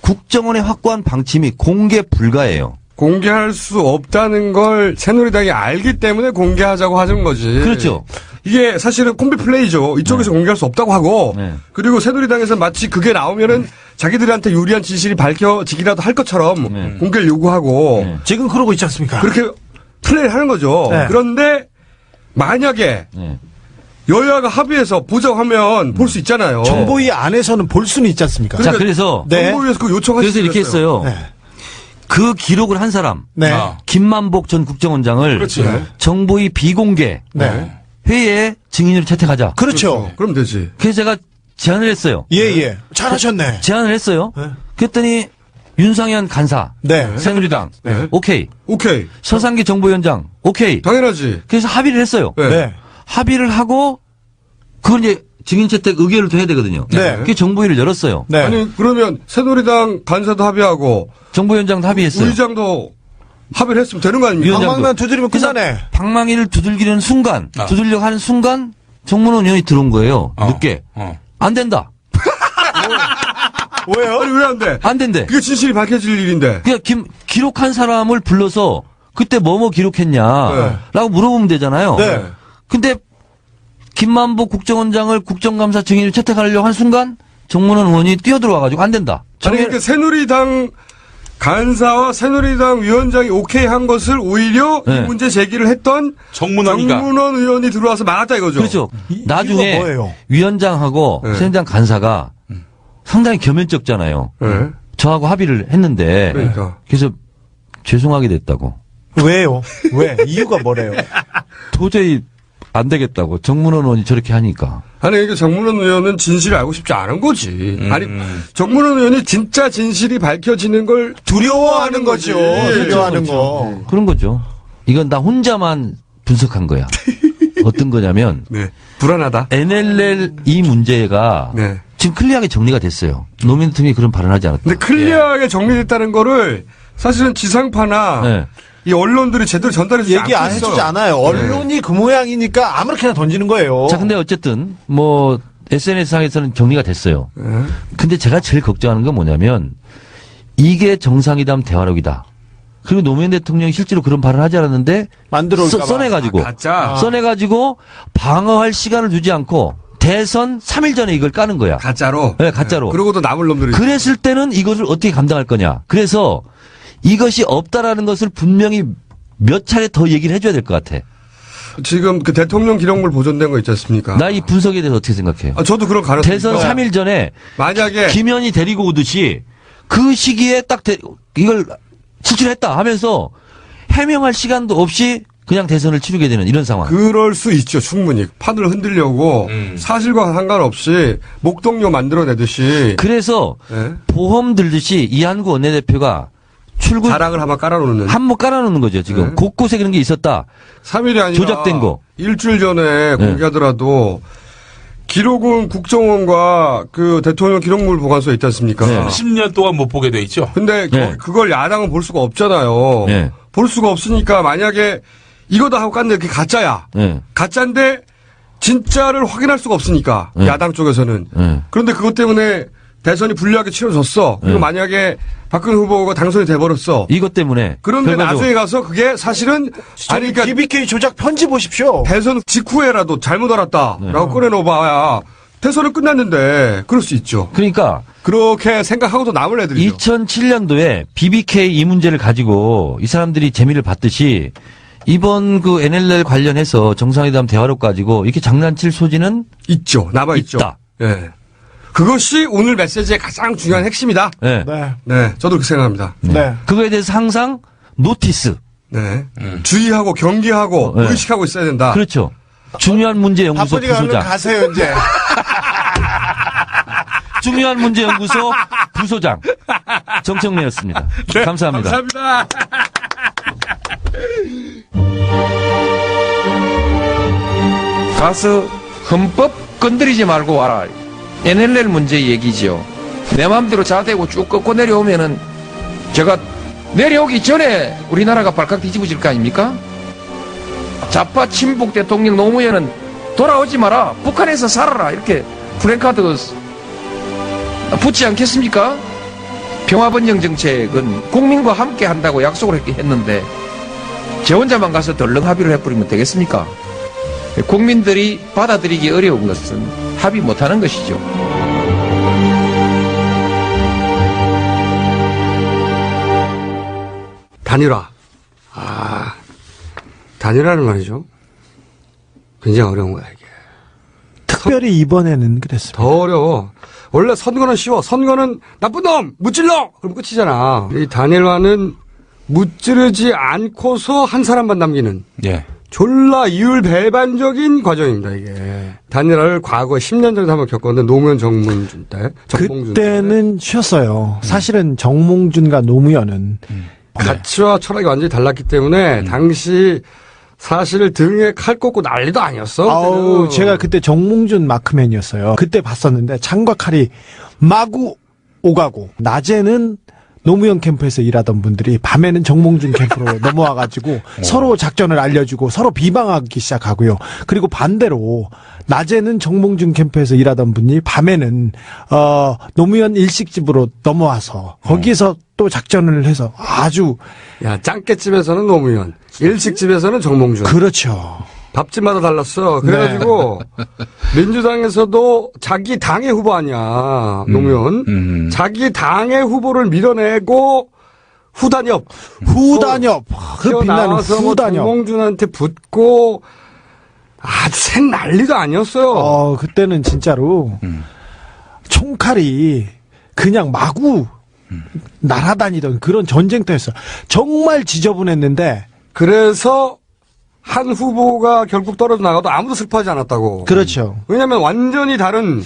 국정원의 확고한 방침이 공개 불가예요. 공개할 수 없다는 걸 새누리당이 알기 때문에 공개하자고 하는 거지. 그렇죠. 이게 사실은 콤비 플레이죠. 이쪽에서 공개할 수 없다고 하고 그리고 새누리당에서 마치 그게 나오면은 자기들한테 유리한 진실이 밝혀지기라도 할 것처럼 공개를 요구하고 지금 그러고 있지 않습니까? 그렇게 플레이를 하는 거죠. 네. 그런데 만약에 여야가 합의해서 보자고 하면 볼 수 있잖아요. 정보위 안에서는 볼 수는 있지 않습니까? 자, 그래서 정보위에서 그 요청하시죠. 그래서 이렇게 했어요. 그 기록을 한 사람, 네. 김만복 전 국정원장을 그렇지. 정보위 비공개 회의에 증인으로 채택하자. 그렇죠. 그럼 되지. 그래서 제가 제안을 했어요. 예. 잘하셨네. 제안을 했어요. 그랬더니 윤상현 간사, 새누리당, 오케이. 서상기 정보위원장, 오케이. 당연하지. 그래서 합의를 했어요. 합의를 하고 그걸 이제 증인 채택 의결을 또 해야 되거든요. 그게 정보위를 열었어요. 아니 그러면 새누리당 간사도 합의하고 정보위원장도 합의했어요. 의장도 합의를 했으면 되는 거 아닙니까? 방망만 두드리면 끝나네. 방망이를 두들기는 순간, 두들려고 하는 순간 정문원 의원이 들어온 거예요. 늦게. 안 된다. 왜요? 아니 왜 안 돼? 안 된대. 그게 진실이 밝혀질 일인데. 그냥 기록한 사람을 불러서 그때 뭐뭐 기록했냐라고 물어보면 되잖아요. 근데 김만복 국정원장을 국정감사 증인으로 채택하려고 한 순간 정문원 의원이 뛰어들어와가지고 안 된다. 아니 그러니까 새누리당 간사와 새누리당 위원장이 오케이 한 것을 오히려 이 문제 제기를 했던 정문원 의원이 들어와서 막았다 이거죠. 그렇죠. 나중에 위원장하고 새누리당 간사가 상당히 겸연쩍잖아요. 저하고 합의를 했는데 그래서 죄송하게 됐다고. 왜요? 왜? 이유가 뭐래요? 도저히 안 되겠다고. 정문원 의원이 저렇게 하니까. 아니, 그러니까 정문원 의원은 진실을 알고 싶지 않은 거지. 아니, 정문원 의원이 진짜 진실이 밝혀지는 걸 두려워하는 거죠. 두려워하는 거. 그런 거죠. 이건 나 혼자만 분석한 거야. 어떤 거냐면. 불안하다. NLL 이 문제가. 지금 클리어하게 정리가 됐어요. 노무현 대통령이 그런 발언하지 않았다. 근데 클리어하게 정리됐다는 거를 사실은 지상파나 이 언론들이 제대로 전달해주지 얘기 안 해주지 않아요. 언론이 그 모양이니까 아무렇게나 던지는 거예요. 자, 근데 어쨌든 뭐 SNS상에서는 정리가 됐어요. 근데 제가 제일 걱정하는 건 뭐냐면 이게 정상회담 대화록이다. 그리고 노무현 대통령이 실제로 그런 발언을 하지 않았는데 써내가지고 써내가지고 방어할 시간을 두지 않고 대선 3일 전에 이걸 까는 거야. 가짜로? 네, 가짜로. 그러고도 남을 놈들이. 그랬을 때는 이것을 어떻게 감당할 거냐. 그래서 이것이 없다라는 것을 분명히 몇 차례 더 얘기를 해줘야 될 것 같아. 지금 그 대통령 기록물 보존된 거 있지 않습니까? 나 이 분석에 대해서 어떻게 생각해요? 저도 그런 가능성이 대선 3일 전에 만약에 김현이 데리고 오듯이 그 시기에 딱 이걸 실출했다 하면서 해명할 시간도 없이 그냥 대선을 치르게 되는 이런 상황. 그럴 수 있죠, 충분히. 판을 흔들려고 사실과 상관없이 목동료 만들어내듯이. 그래서 보험 들듯이 이한구 원내대표가 출구 자락을 한번 깔아놓는. 한번 깔아놓는 거죠, 지금. 곳곳에 그런 게 있었다. 3일이 아니라 조작된 거. 일주일 전에 공개하더라도 기록은 국정원과 그 대통령 기록물 보관소에 있지 않습니까? 10년 동안 못 보게 돼 있죠. 근데 그걸 야당은 볼 수가 없잖아요. 볼 수가 없으니까 만약에 이거다 하고 깠는데 그게 가짜야. 가짜인데 진짜를 확인할 수가 없으니까 야당 쪽에서는. 그런데 그것 때문에 대선이 불리하게 치러졌어. 그리고 만약에 박근혜 후보가 당선이 돼버렸어. 이것 때문에. 그런데 나중에 가서 그게 사실은 아니 그러니까 BBK 조작 편지 보십시오. 대선 직후에라도 잘못 알았다라고 꺼내놓아야 대선은 끝났는데 그럴 수 있죠. 그러니까 그렇게 생각하고도 남을 애들이죠. 2007년도에 BBK 이 문제를 가지고 이 사람들이 재미를 봤듯이 이번 그 NLL 관련해서 정상회담 대화록 가지고 이렇게 장난칠 소지는 있죠. 남아있죠. 있다. 예. 그것이 오늘 메시지의 가장 중요한 핵심이다. 네. 네. 저도 그렇게 생각합니다. 네. 그거에 대해서 항상 노티스. 네. 주의하고 경계하고 네. 의식하고 있어야 된다. 그렇죠. 중요한 문제 연구소 바쁘니까 얼른 부소장. 가세요, 이제. 중요한 문제 연구소 부소장 정청래였습니다. 네, 감사합니다. 감사합니다. 가서 헌법 건드리지 말고 와라. NLL 문제 얘기죠. 내 마음대로 자대고 쭉 꺾고 내려오면은 제가 내려오기 전에 우리나라가 발칵 뒤집어질 거 아닙니까? 좌파 친북 대통령 노무현은 돌아오지 마라. 북한에서 살아라. 이렇게 플랜카드 붙지 않겠습니까? 평화번영 정책은 국민과 함께 한다고 약속을 했는데 제 혼자만 가서 덜렁 합의를 해버리면 되겠습니까? 국민들이 받아들이기 어려운 것은 합의 못하는 것이죠. 단일화. 단일화는 말이죠. 굉장히 어려운 거야, 이게. 특별히 이번에는 그랬습니다. 더 어려워. 원래 선거는 쉬워. 선거는 나쁜 놈! 무찔러! 그럼 끝이잖아. 이 단일화는 무찌르지 않고서 한 사람만 남기는. 예. 졸라 이율배반적인 과정입니다, 이게. 단일화를 과거 10년 전에 한번 겪었는데 노무현 정몽준 때. 그때는 쉬었어요. 사실은 정몽준과 노무현은 가치와 철학이 완전히 달랐기 때문에 당시 사실 등에 칼 꽂고 난리도 아니었어. 아우, 제가 그때 정몽준 마크맨이었어요. 그때 봤었는데 창과 칼이 마구 오가고 낮에는 노무현 캠프에서 일하던 분들이 밤에는 정몽준 캠프로 넘어와가지고 서로 작전을 알려주고 서로 비방하기 시작하고요. 그리고 반대로 낮에는 정몽준 캠프에서 일하던 분이 밤에는 노무현 일식집으로 넘어와서 거기서 또 작전을 해서 아주 야, 짱깨집에서는 노무현, 일식집에서는 정몽준. 그렇죠. 밥집마다 달랐어. 그래가지고 민주당에서도 자기 당의 후보 아니야, 노무현. 자기 당의 후보를 밀어내고 후단협. 그 빛나는 뭐 후단협. 정몽준한테 붙고 아주 새 난리도 아니었어요. 그때는 진짜로 총칼이 그냥 마구 날아다니던 그런 전쟁터였어요. 정말 지저분했는데 그래서 한 후보가 결국 떨어져 나가도 아무도 슬퍼하지 않았다고. 그렇죠. 왜냐하면 완전히 다른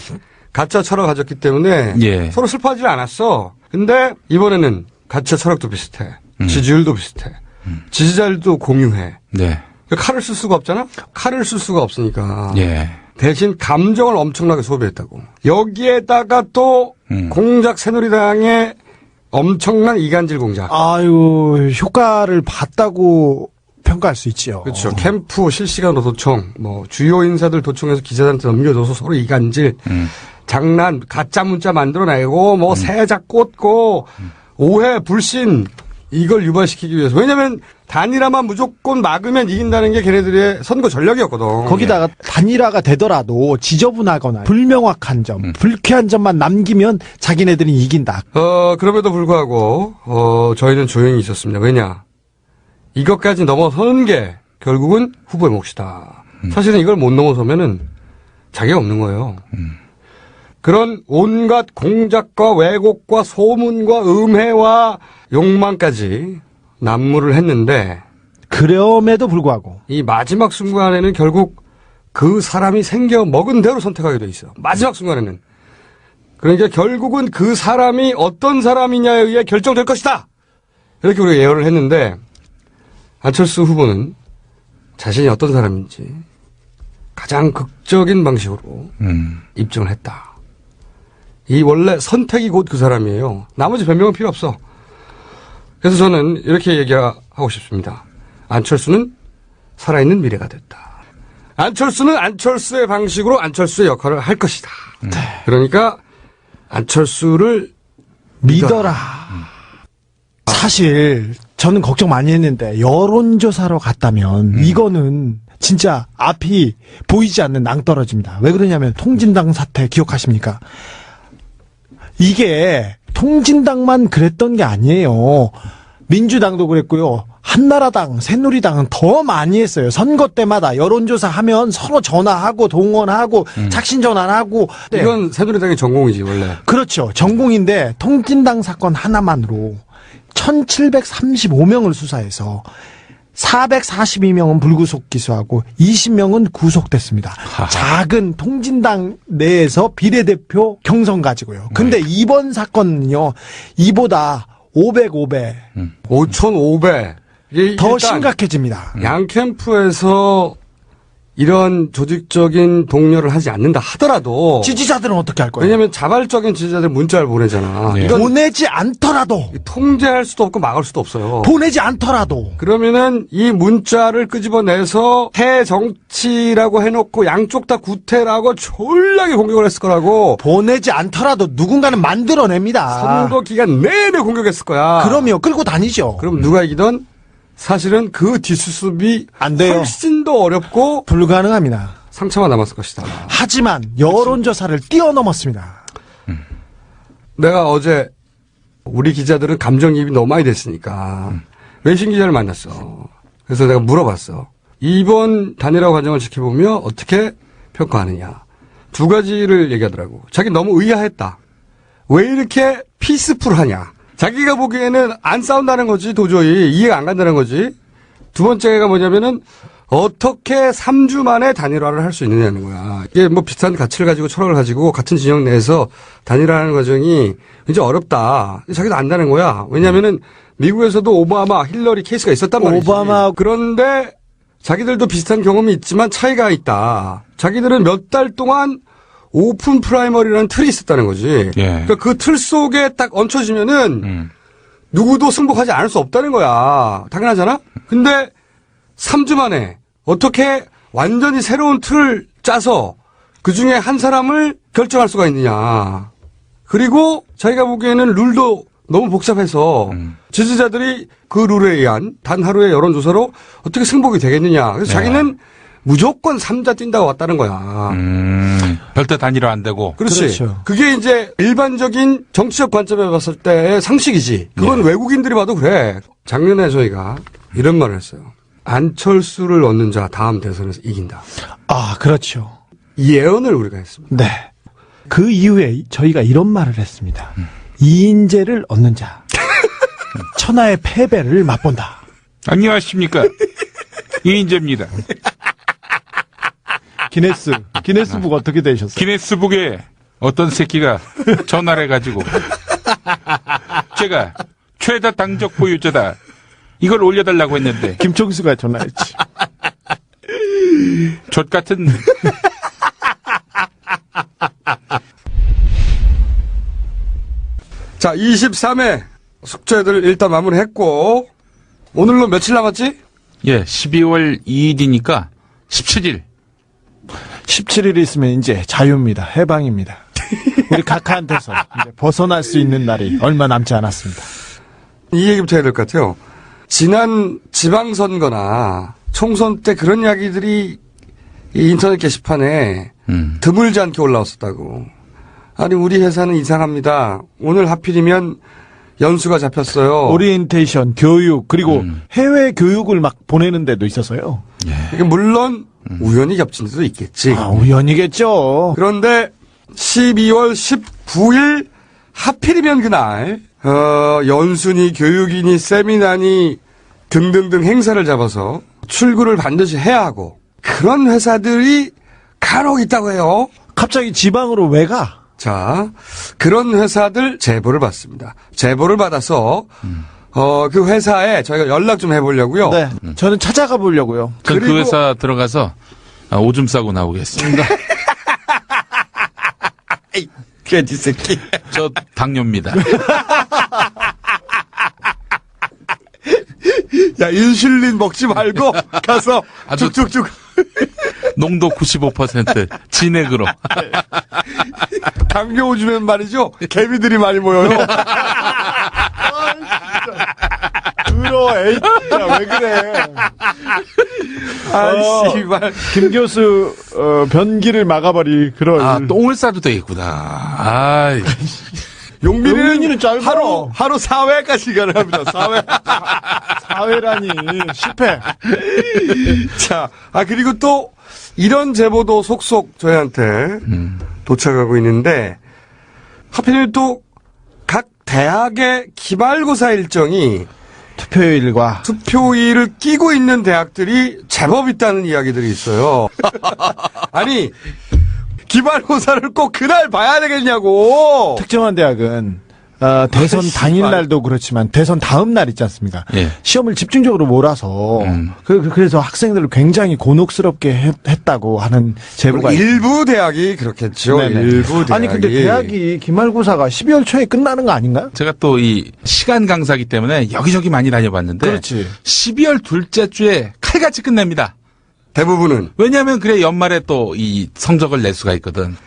가짜 철학을 가졌기 때문에 예. 서로 슬퍼하지 않았어. 근데 이번에는 가짜 철학도 비슷해. 지지율도 비슷해. 지지자들도 공유해. 네. 칼을 쓸 수가 없잖아? 칼을 쓸 수가 없으니까. 예. 대신 감정을 엄청나게 소비했다고. 여기에다가 또 공작 새누리당의 엄청난 이간질 공작. 아유, 효과를 봤다고 평가할 수 있죠. 그렇죠. 캠프 실시간으로 도청, 뭐 주요 인사들 도청해서 기자들한테 넘겨줘서 서로 이간질, 장난, 가짜 문자 만들어내고 뭐 세작 꽂고 오해, 불신 이걸 유발시키기 위해서. 왜냐하면 단일화만 무조건 막으면 이긴다는 게 걔네들의 선거 전략이었거든. 거기다가 단일화가 되더라도 지저분하거나 불명확한 점, 불쾌한 점만 남기면 자기네들이 이긴다. 그럼에도 불구하고 저희는 조용히 있었습니다. 왜냐? 이것까지 넘어서는 게 결국은 후보의 몫이다. 사실은 이걸 못 넘어서면은 자기가 없는 거예요. 그런 온갖 공작과 왜곡과 소문과 음해와 욕망까지 난무를 했는데 그럼에도 불구하고 이 마지막 순간에는 결국 그 사람이 생겨 먹은 대로 선택하게 돼 있어요. 마지막 순간에는. 그러니까 결국은 그 사람이 어떤 사람이냐에 의해 결정될 것이다. 이렇게 우리가 예언을 했는데 안철수 후보는 자신이 어떤 사람인지 가장 극적인 방식으로 입증을 했다. 이 원래 선택이 곧 그 사람이에요. 나머지 변명은 필요 없어. 그래서 저는 이렇게 얘기하고 싶습니다. 안철수는 살아있는 미래가 됐다. 안철수는 안철수의 방식으로 안철수의 역할을 할 것이다. 그러니까 안철수를 믿어라. 사실 저는 걱정 많이 했는데 여론조사로 갔다면 이거는 진짜 앞이 보이지 않는 낭떠러지입니다. 왜 그러냐면 통진당 사태 기억하십니까? 이게 통진당만 그랬던 게 아니에요. 민주당도 그랬고요. 한나라당, 새누리당은 더 많이 했어요. 선거 때마다 여론조사 하면 서로 전화하고 동원하고 착신 전환하고. 네. 이건 새누리당의 전공이지 원래. 그렇죠. 전공인데 통진당 사건 하나만으로 1735명을 수사해서 442명은 불구속 기소하고 20명은 구속됐습니다. 작은 통진당 내에서 비례대표 경선 가지고요. 근데 이번 사건은요, 이보다 500배. 5,500. 더 심각해집니다. 양 캠프에서 이런 조직적인 독려를 하지 않는다 하더라도 지지자들은 어떻게 할 거예요? 왜냐하면 자발적인 지지자들 문자를 보내잖아. 이건 보내지 않더라도 통제할 수도 없고 막을 수도 없어요. 보내지 않더라도 그러면은 이 문자를 끄집어내서 새 정치라고 해놓고 양쪽 다 구태라고 졸라게 공격을 했을 거라고. 보내지 않더라도 누군가는 만들어냅니다. 선거 기간 내내 공격했을 거야. 그럼요. 끌고 다니죠. 그럼 누가 이기던 사실은 그 뒷수습이 안 돼요. 훨씬 더 어렵고 불가능합니다. 상처만 남았을 것이다. 하지만 여론조사를 뛰어넘었습니다. 내가 어제 우리 기자들은 감정이입이 너무 많이 됐으니까 외신 기자를 만났어. 그래서 내가 물어봤어. 이번 단일화 과정을 지켜보며 어떻게 평가하느냐. 두 가지를 얘기하더라고. 자기 너무 의아했다. 왜 이렇게 피스풀하냐. 자기가 보기에는 안 싸운다는 거지, 도저히. 이해가 안 간다는 거지. 두 번째가 뭐냐면은, 어떻게 3주 만에 단일화를 할 수 있느냐는 거야. 이게 뭐 비슷한 가치를 가지고 철학을 가지고 같은 진영 내에서 단일화하는 과정이 굉장히 어렵다. 자기도 안다는 거야. 왜냐면은 미국에서도 오바마, 힐러리 케이스가 있었단 말이지. 오바마. 그런데 자기들도 비슷한 경험이 있지만 차이가 있다. 자기들은 몇 달 동안 오픈 프라이머리라는 틀이 있었다는 거지. 그러니까 그 틀 속에 딱 얹혀지면은 누구도 승복하지 않을 수 없다는 거야. 당연하잖아? 근데 3주 만에 어떻게 완전히 새로운 틀을 짜서 그 중에 한 사람을 결정할 수가 있느냐. 그리고 자기가 보기에는 룰도 너무 복잡해서 지지자들이 그 룰에 의한 단 하루의 여론조사로 어떻게 승복이 되겠느냐. 그래서 자기는 무조건 3자 뛴다고 왔다는 거야. 별도 단일화 안 되고. 그렇지. 그렇죠. 그게 이제 일반적인 정치적 관점에 봤을 때의 상식이지. 그건 외국인들이 봐도 그래. 작년에 저희가 이런 말을 했어요. 안철수를 얻는 자 다음 대선에서 이긴다. 아, 그렇죠. 이 예언을 우리가 했습니다. 네. 그 이후에 저희가 이런 말을 했습니다. 이인재를 얻는 자. 천하의 패배를 맛본다. 안녕하십니까. 이인재입니다. 기네스북 어떻게 되셨어요? 기네스북에 어떤 새끼가 전화를 해가지고 제가 최다 당적 보유자다. 이걸 올려달라고 했는데 김총수가 전화했지. 젖 같은. 자, 23회 숙제들 일단 마무리했고 오늘로 며칠 남았지? 예, 12월 2일이니까 17일. 17일 있으면 이제 자유입니다. 해방입니다. 우리 각하한테서 이제 벗어날 수 있는 날이 얼마 남지 않았습니다. 이 얘기부터 해야 될 것 같아요. 지난 지방선거나 총선 때 그런 이야기들이 이 인터넷 게시판에 드물지 않게 올라왔었다고. 아니 우리 회사는 이상합니다. 오늘 하필이면 연수가 잡혔어요. 오리엔테이션, 교육, 그리고 해외 교육을 막 보내는 데도 있어서요. 이게 물론 우연히 겹친 데도 있겠지. 아, 우연이겠죠. 그런데 12월 19일 하필이면 그날 연수니 교육이니 세미나니 등등등 행사를 잡아서 출근을 반드시 해야 하고 그런 회사들이 간혹 있다고 해요. 갑자기 지방으로 왜 가? 자, 그런 회사들 제보를 받습니다. 제보를 받아서 그 회사에 저희가 연락 좀 해보려고요. 네, 저는 찾아가 보려고요. 전 그 회사 들어가서 오줌 싸고 나오겠습니다. 돼지 새끼. 저 당뇨입니다. 야, 인슐린 먹지 말고 가서 쭉쭉쭉. 농도 95% 진액으로. 당뇨 오주면 말이죠. 개미들이 많이 모여요. 싫어. 에이, 진짜 왜 그래. 아, 씨발. 김 교수, 변기를 막아버릴 그런. 아, 똥을 싸도 되겠구나. 아, 용민이는 짧아. 하루 4회까지 가능합니다. 4회. 4회라니. 실패. 자, 그리고 또 이런 제보도 속속 저희한테 도착하고 있는데 하필이면 또 각 대학의 기말고사 일정이 투표일을 끼고 있는 대학들이 제법 있다는 이야기들이 있어요. 아니, 기말고사를 꼭 그날 봐야 되겠냐고. 특정한 대학은 대선 당일날도 그렇지만 대선 다음 날 있지 않습니까? 예. 시험을 집중적으로 몰아서 그래서 학생들을 굉장히 곤혹스럽게 했다고 하는 제보가 일부 대학이 그렇겠죠. 네네. 일부 대학이. 아니 근데 대학이 기말고사가 12월 초에 끝나는 거 아닌가요? 제가 또 이 시간 강사기 때문에 여기저기 많이 다녀봤는데. 그렇지. 12월 둘째 주에 칼같이 끝냅니다. 대부분은. 왜냐하면 그래 연말에 또 이 성적을 낼 수가 있거든.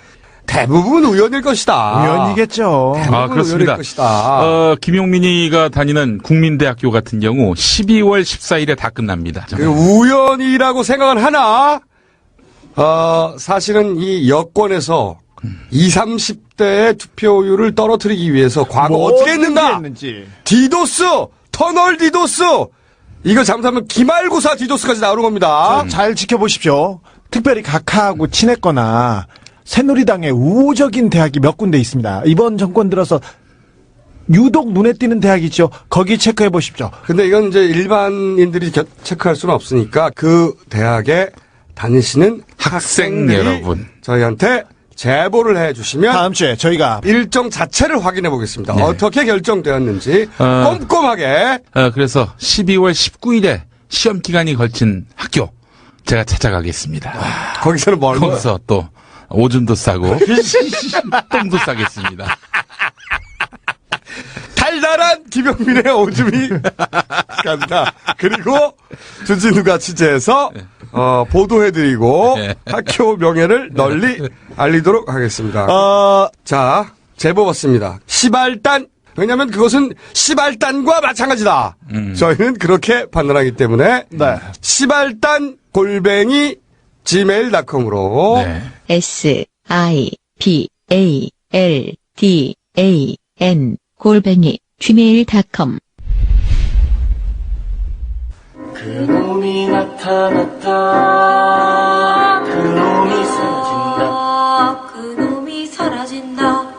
대부분 우연일 것이다. 우연이겠죠. 아, 그렇습니다. 김용민이가 다니는 국민대학교 같은 경우 12월 14일에 다 끝납니다. 그 우연이라고 생각은 하나, 사실은 이 여권에서 20, 30대의 투표율을 떨어뜨리기 위해서 과거 어떻게 했는가? 디도스, 터널 디도스, 이거 잘못하면 기말고사 디도스까지 나오는 겁니다. 잘 지켜보십시오. 특별히 각하하고 친했거나 새누리당의 우호적인 대학이 몇 군데 있습니다. 이번 정권 들어서 유독 눈에 띄는 대학이 있죠. 거기 체크해 보십시오. 근데 이건 이제 일반인들이 체크할 수는 없으니까 그 대학에 다니시는 학생들이 여러분 저희한테 제보를 해 주시면 다음 주에 저희가 일정 자체를 확인해 보겠습니다. 네. 어떻게 결정되었는지 꼼꼼하게. 그래서 12월 19일에 시험 기간이 걸친 학교 제가 찾아가겠습니다. 거기서는 뭘 거기서 또 오줌도 싸고 똥도 싸겠습니다. 달달한 김용민의 오줌이 간다. 그리고 주진우가 취재해서 보도해드리고 학교 명예를 널리 알리도록 하겠습니다. 자, 제보 받습니다. 시발단. 왜냐하면 그것은 시발단과 마찬가지다. 저희는 그렇게 판단하기 때문에 시발단 골뱅이 gmail.com으로 SIPALDAN 그놈이 나타났다. 그놈이 사라진다. 그놈이 사라진다.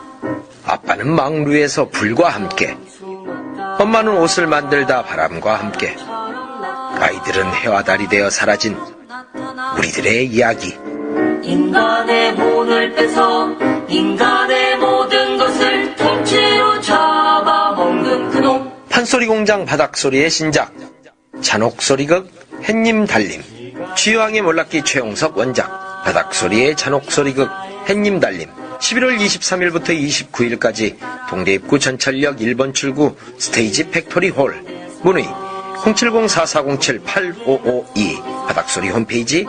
아빠는 망루에서 불과 함께, 엄마는 옷을 만들다 바람과 함께, 아이들은 해와 달이 되어 사라진 우리들의 이야기. 인간의 혼을 뺏어 인간의 모든 것을 통째로 잡아먹는 그놈. 판소리 공장 바닥소리의 신작, 잔혹소리극 햇님 달림. 취황의 몰락기 최용석 원작, 바닥소리의 잔혹소리극 햇님 달림. 11월 23일부터 29일까지 동대 입구 전철역 1번 출구 스테이지 팩토리 홀. 문의 070-4407-8552. 바닥소리 홈페이지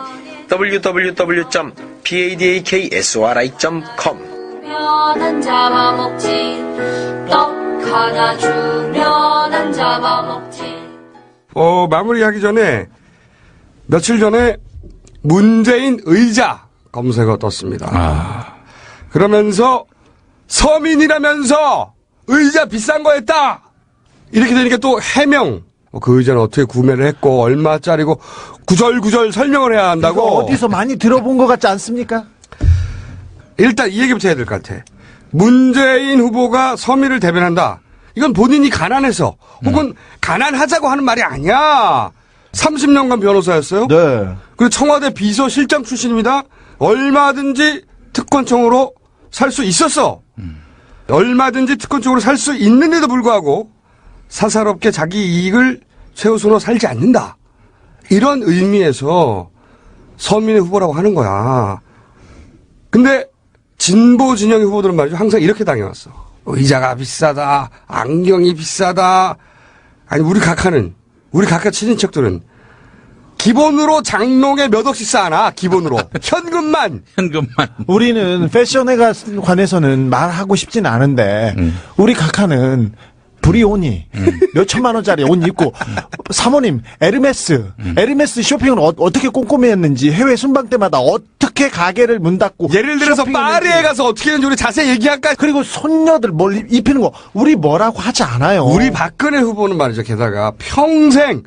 www.padakSORI.com. 주면 안 잡아먹지. 떡 하나 주면 안 잡아먹지. 마무리하기 전에 며칠 전에 문재인 의자 검색어 떴습니다. 그러면서 서민이라면서 의자 비싼 거 했다. 이렇게 되니까 또 해명. 그 의자는 어떻게 구매를 했고 얼마짜리고 구절구절 설명을 해야 한다고. 이거 어디서 많이 들어본 것 같지 않습니까? 일단 이 얘기부터 해야 될 것 같아. 문재인 후보가 서민을 대변한다. 이건 본인이 가난해서 혹은 가난하자고 하는 말이 아니야. 30년간 변호사였어요. 네. 그리고 청와대 비서실장 출신입니다. 얼마든지 특권층으로 살 수 있었어. 얼마든지 특권층으로 살 수 있는데도 불구하고 사사롭게 자기 이익을 최우선으로 살지 않는다. 이런 의미에서 서민의 후보라고 하는 거야. 근데 진보 진영의 후보들은 말이죠. 항상 이렇게 당해왔어. 의자가 비싸다. 안경이 비싸다. 아니 우리 각하 친인척들은 기본으로 장롱에 몇 억씩 쌓아놔. 기본으로. 현금만. 우리는 패션에 관해서는 말하고 싶진 않은데 우리 각하는 브리오니 몇 천만 원짜리 옷 입고 사모님 에르메스 쇼핑을 어떻게 꼼꼼히 했는지 해외 순방 때마다 어떻게 가게를 문 닫고 예를 들어서 파리에 가서 어떻게 했는지 우리 자세히 얘기할까? 그리고 손녀들 뭘 입히는 거 우리 뭐라고 하지 않아요. 우리 박근혜 후보는 말이죠. 게다가 평생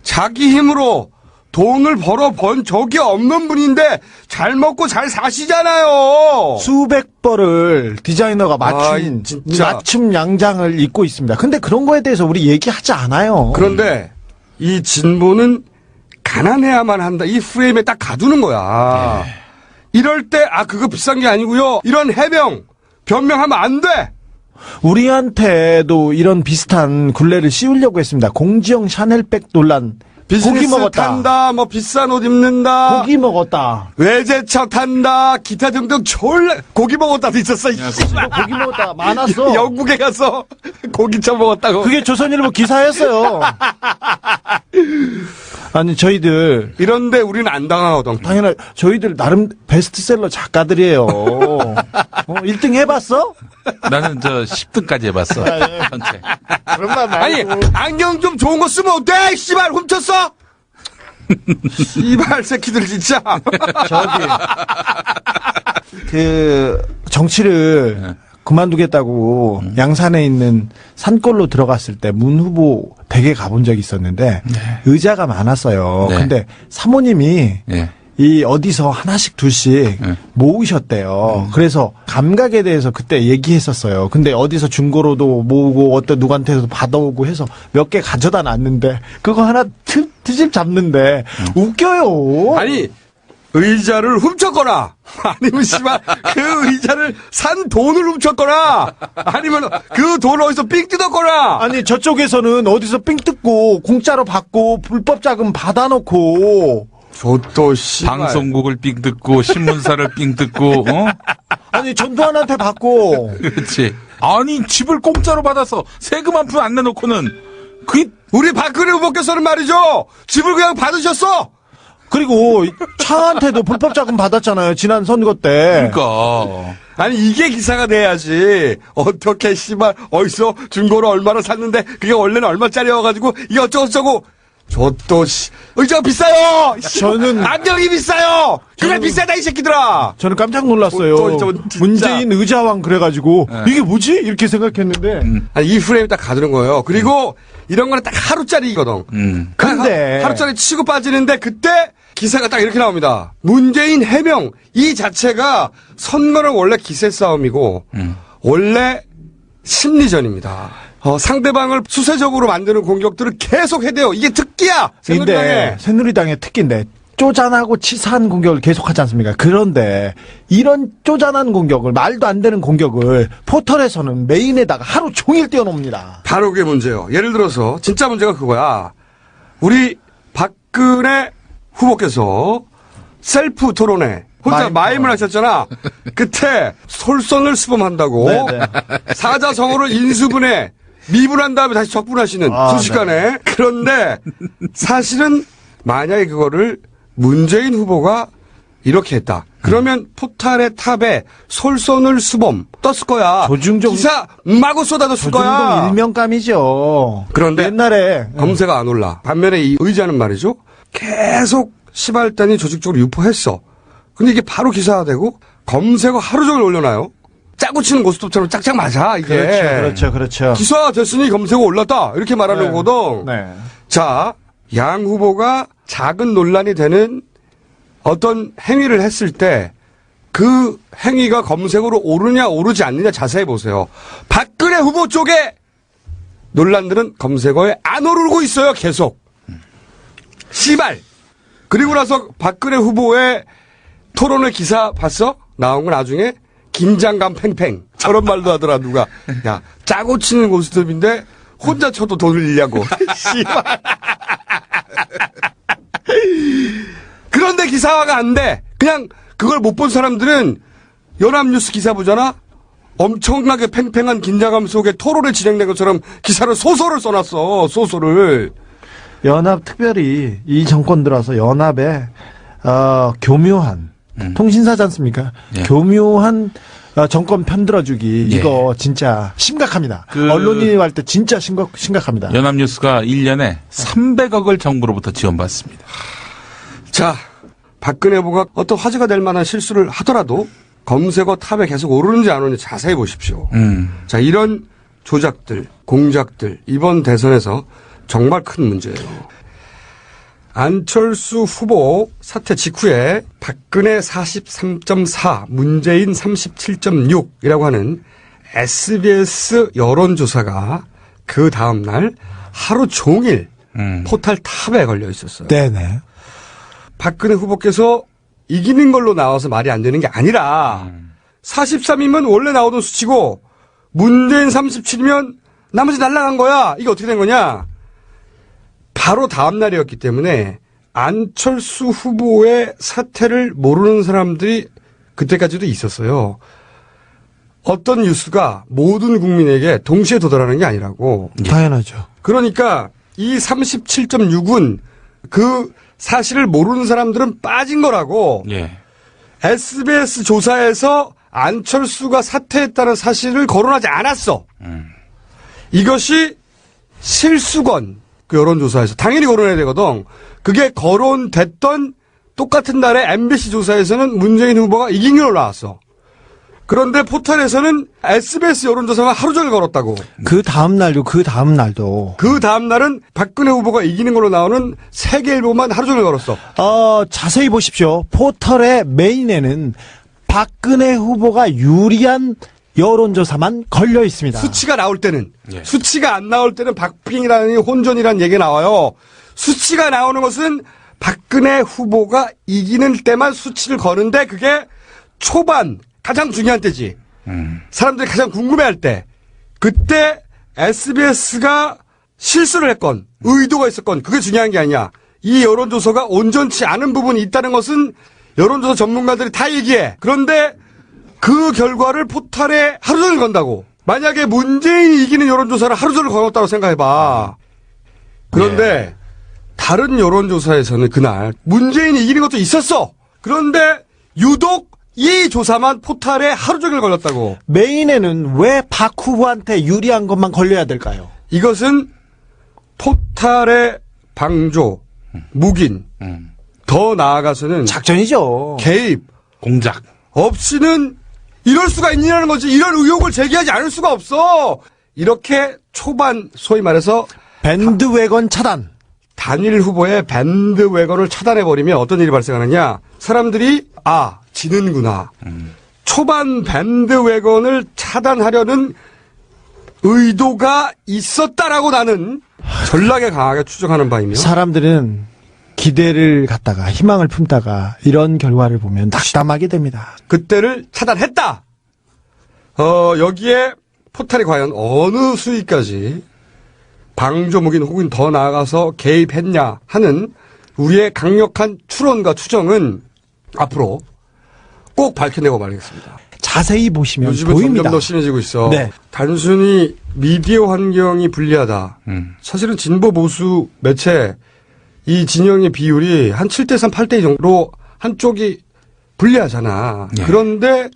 자기 힘으로 돈을 번 적이 없는 분인데 잘 먹고 잘 사시잖아요. 수백 벌을 디자이너가 맞춤 양장을 입고 있습니다. 근데 그런 거에 대해서 우리 얘기하지 않아요. 그런데 이 진보는 가난해야만 한다. 이 프레임에 딱 가두는 거야. 네. 이럴 때 그거 비싼 게 아니고요. 이런 해명 변명하면 안 돼. 우리한테도 이런 비슷한 굴레를 씌우려고 했습니다. 공지영 샤넬백 논란. 비즈니스 고기 먹었다. 탄다, 뭐 비싼 옷 입는다. 고기 먹었다. 외제차 탄다, 기타 등등 고기 먹었다도 있었어. 고기 먹었다 많았어. 영국에 가서 고기차 먹었다고. 그게 조선일보 기사였어요. 아니 저희들 이런데 우리는 안 당하거든. 당연히 저희들 나름 베스트셀러 작가들이에요. 1등 해봤어? 나는 10등까지 해봤어. 전체. 그런 말 말고. 아니 안경 좀 좋은 거 쓰면 어때? 씨발 훔쳤어? 씨발 새끼들 진짜. 정치를 그만두겠다고 양산에 있는 산골로 들어갔을 때 문 후보 댁에 가본 적이 있었는데 의자가 많았어요. 근데 사모님이 이 어디서 하나씩 둘씩 모으셨대요. 그래서 감각에 대해서 그때 얘기했었어요. 근데 어디서 중고로도 모으고 어떤 누구한테도 받아오고 해서 몇 개 가져다 놨는데 그거 하나 트집 잡는데 웃겨요. 아니 의자를 훔쳤거나 아니면 씨발 그 의자를 산 돈을 훔쳤거나 아니면 그 돈을 어디서 삥 뜯었거나. 아니 저쪽에서는 어디서 삥 뜯고 공짜로 받고 불법 자금 받아놓고 저또 씨발 방송국을 삥 뜯고 신문사를 삥 뜯고 아니 전두환한테 받고. 그렇지. 아니 집을 공짜로 받아서 세금 한 푼 안 내놓고는 우리 박근혜 후보께서는 말이죠 집을 그냥 받으셨어. 그리고 차한테도 불법 자금 받았잖아요. 지난 선거 때. 그러니까. 아니 이게 기사가 돼야지. 어떻게 씨발 어디서 중고로 얼마나 샀는데 그게 원래는 얼마짜리여가지고 이게 어쩌고저쩌고. 저또 의자가 비싸요. 저는 안경이 비싸요. 그래 비싸다 이 새끼들아. 저는 깜짝 놀랐어요. 문재인 의자왕 그래가지고 이게 뭐지 이렇게 생각했는데 아니, 이 프레임이 딱 가두는 거예요. 그리고 이런 거는 딱 하루짜리거든. 근데 하루짜리 치고 빠지는데 그때 기사가 딱 이렇게 나옵니다. 문재인 해명 이 자체가 선거는 원래 기세 싸움이고 원래 심리전입니다. 상대방을 수세적으로 만드는 공격들을 계속 해대요. 이게 특기야. 새누리당의 특기인데 쪼잔하고 치사한 공격을 계속하지 않습니까? 그런데 이런 쪼잔한 공격을 말도 안 되는 공격을 포털에서는 메인에다가 하루 종일 띄워놓습니다. 바로 그게 문제예요. 예를 들어서 진짜 문제가 그거야. 우리 박근혜 후보께서 셀프 토론회 혼자 마임을 하셨잖아. 그때 솔선을 수범한다고 사자성어를 인수분해 미분한 다음에 다시 적분하시는 순식간에. 그런데 사실은 만약에 그거를 문재인 후보가 이렇게 했다. 그러면 포탈의 탑에 솔선을 수범 떴을 거야. 기사 마구 쏟아졌을 거야. 조중동 일명감이죠. 그런데 옛날에 검세가 안 올라. 반면에 이 의자는 말이죠. 계속 시발단이 조직적으로 유포했어. 근데 이게 바로 기사화되고 검색어 하루 종일 올려놔요. 짜고 치는 고스톱처럼 짝짝 맞아 이게. 그렇죠. 기사화됐으니 검색어 올랐다 이렇게 말하는 거거든. 자, 양 후보가 작은 논란이 되는 어떤 행위를 했을 때 그 행위가 검색어로 오르냐 오르지 않느냐 자세히 보세요. 박근혜 후보 쪽에 논란들은 검색어에 안 오르고 있어요. 계속. 씨발. 그리고 나서 박근혜 후보의 토론회 기사 봤어? 나온 거 나중에 긴장감 팽팽. 저런 말도 하더라 누가. 야 짜고 치는 고스톱인데 혼자 쳐도 돈을 잃냐고. 씨발. 그런데 기사화가 안 돼. 그냥 그걸 못 본 사람들은 연합뉴스 기사 보잖아. 엄청나게 팽팽한 긴장감 속에 토론이 진행된 것처럼 기사를 소설을 써놨어. 소설을. 연합 특별히 이 정권 들어서 연합에 교묘한 통신사지 않습니까? 예. 교묘한 정권 편들어주기 예. 이거 진짜 심각합니다. 언론인이 할 때 진짜 심각합니다. 연합뉴스가 1년에 300억을 정부로부터 지원받습니다. 자, 박근혜 후보가 어떤 화제가 될 만한 실수를 하더라도 검색어 탑에 계속 오르는지 안 오르는지 자세히 보십시오. 자, 이런 조작들, 공작들 이번 대선에서 정말 큰 문제예요. 안철수 후보 사퇴 직후에 박근혜 43.4, 문재인 37.6이라고 하는 SBS 여론조사가 그 다음날 하루 종일 포털 탑에 걸려 있었어요. 네네. 박근혜 후보께서 이기는 걸로 나와서 말이 안 되는 게 아니라 43이면 원래 나오던 수치고 문재인 37이면 나머지 날라간 거야. 이게 어떻게 된 거냐. 바로 다음 날이었기 때문에 안철수 후보의 사태를 모르는 사람들이 그때까지도 있었어요. 어떤 뉴스가 모든 국민에게 동시에 도달하는 게 아니라고. 당연하죠. 그러니까 이 37.6은 그 사실을 모르는 사람들은 빠진 거라고. 예. SBS 조사에서 안철수가 사퇴했다는 사실을 거론하지 않았어. 이것이 실수건. 그 여론조사에서 당연히 거론해야 되거든. 그게 거론됐던 똑같은 날에 MBC 조사에서는 문재인 후보가 이긴 걸로 나왔어. 그런데 포털에서는 SBS 여론조사가 하루 종일 걸었다고. 그 다음날도 그 다음날도. 그 다음날은 박근혜 후보가 이기는 걸로 나오는 세계일보만 하루 종일 걸었어. 자세히 보십시오. 포털의 메인에는 박근혜 후보가 유리한 여론조사만 걸려 있습니다. 수치가 나올 때는. 수치가 안 나올 때는 박빙이라는 혼전이라는 얘기가 나와요. 수치가 나오는 것은 박근혜 후보가 이기는 때만 수치를 거는데 그게 초반 가장 중요한 때지. 사람들이 가장 궁금해할 때. 그때 SBS가 실수를 했건 의도가 있었건 그게 중요한 게 아니야. 이 여론조사가 온전치 않은 부분이 있다는 것은 여론조사 전문가들이 다 얘기해. 그런데 그 결과를 포털에 하루 종일 건다고. 만약에 문재인이 이기는 여론조사를 하루 종일 걸었다고 생각해봐. 그런데 다른 여론조사에서는 그날 문재인이 이기는 것도 있었어. 그런데 유독 이 조사만 포털에 하루 종일 걸렸다고. 메인에는 왜 박 후보한테 유리한 것만 걸려야 될까요? 이것은 포털의 방조, 묵인, 더 나아가서는 작전이죠. 개입, 공작 없이는 이럴 수가 있냐는 거지. 이런 의혹을 제기하지 않을 수가 없어. 이렇게 초반 소위 말해서 밴드웨건 차단. 단일 후보의 밴드웨건을 차단해버리면 어떤 일이 발생하느냐. 사람들이 지는구나. 초반 밴드웨건을 차단하려는 의도가 있었다라고 나는 전략에 강하게 추정하는 바이며. 사람들은 기대를 갖다가 희망을 품다가 이런 결과를 보면 낙담하게 됩니다. 그때를 차단했다. 여기에 포털이 과연 어느 수위까지 방조묵인 혹은 더 나아가서 개입했냐 하는 우리의 강력한 추론과 추정은 앞으로 꼭 밝혀내고 말겠습니다. 자세히 보시면 요즘은 보입니다. 점점 더 심해지고 있어. 네. 단순히 미디어 환경이 불리하다. 사실은 진보 보수 매체 이 진영의 비율이 한 7대3, 8대2 정도로 한쪽이 불리하잖아. 그런데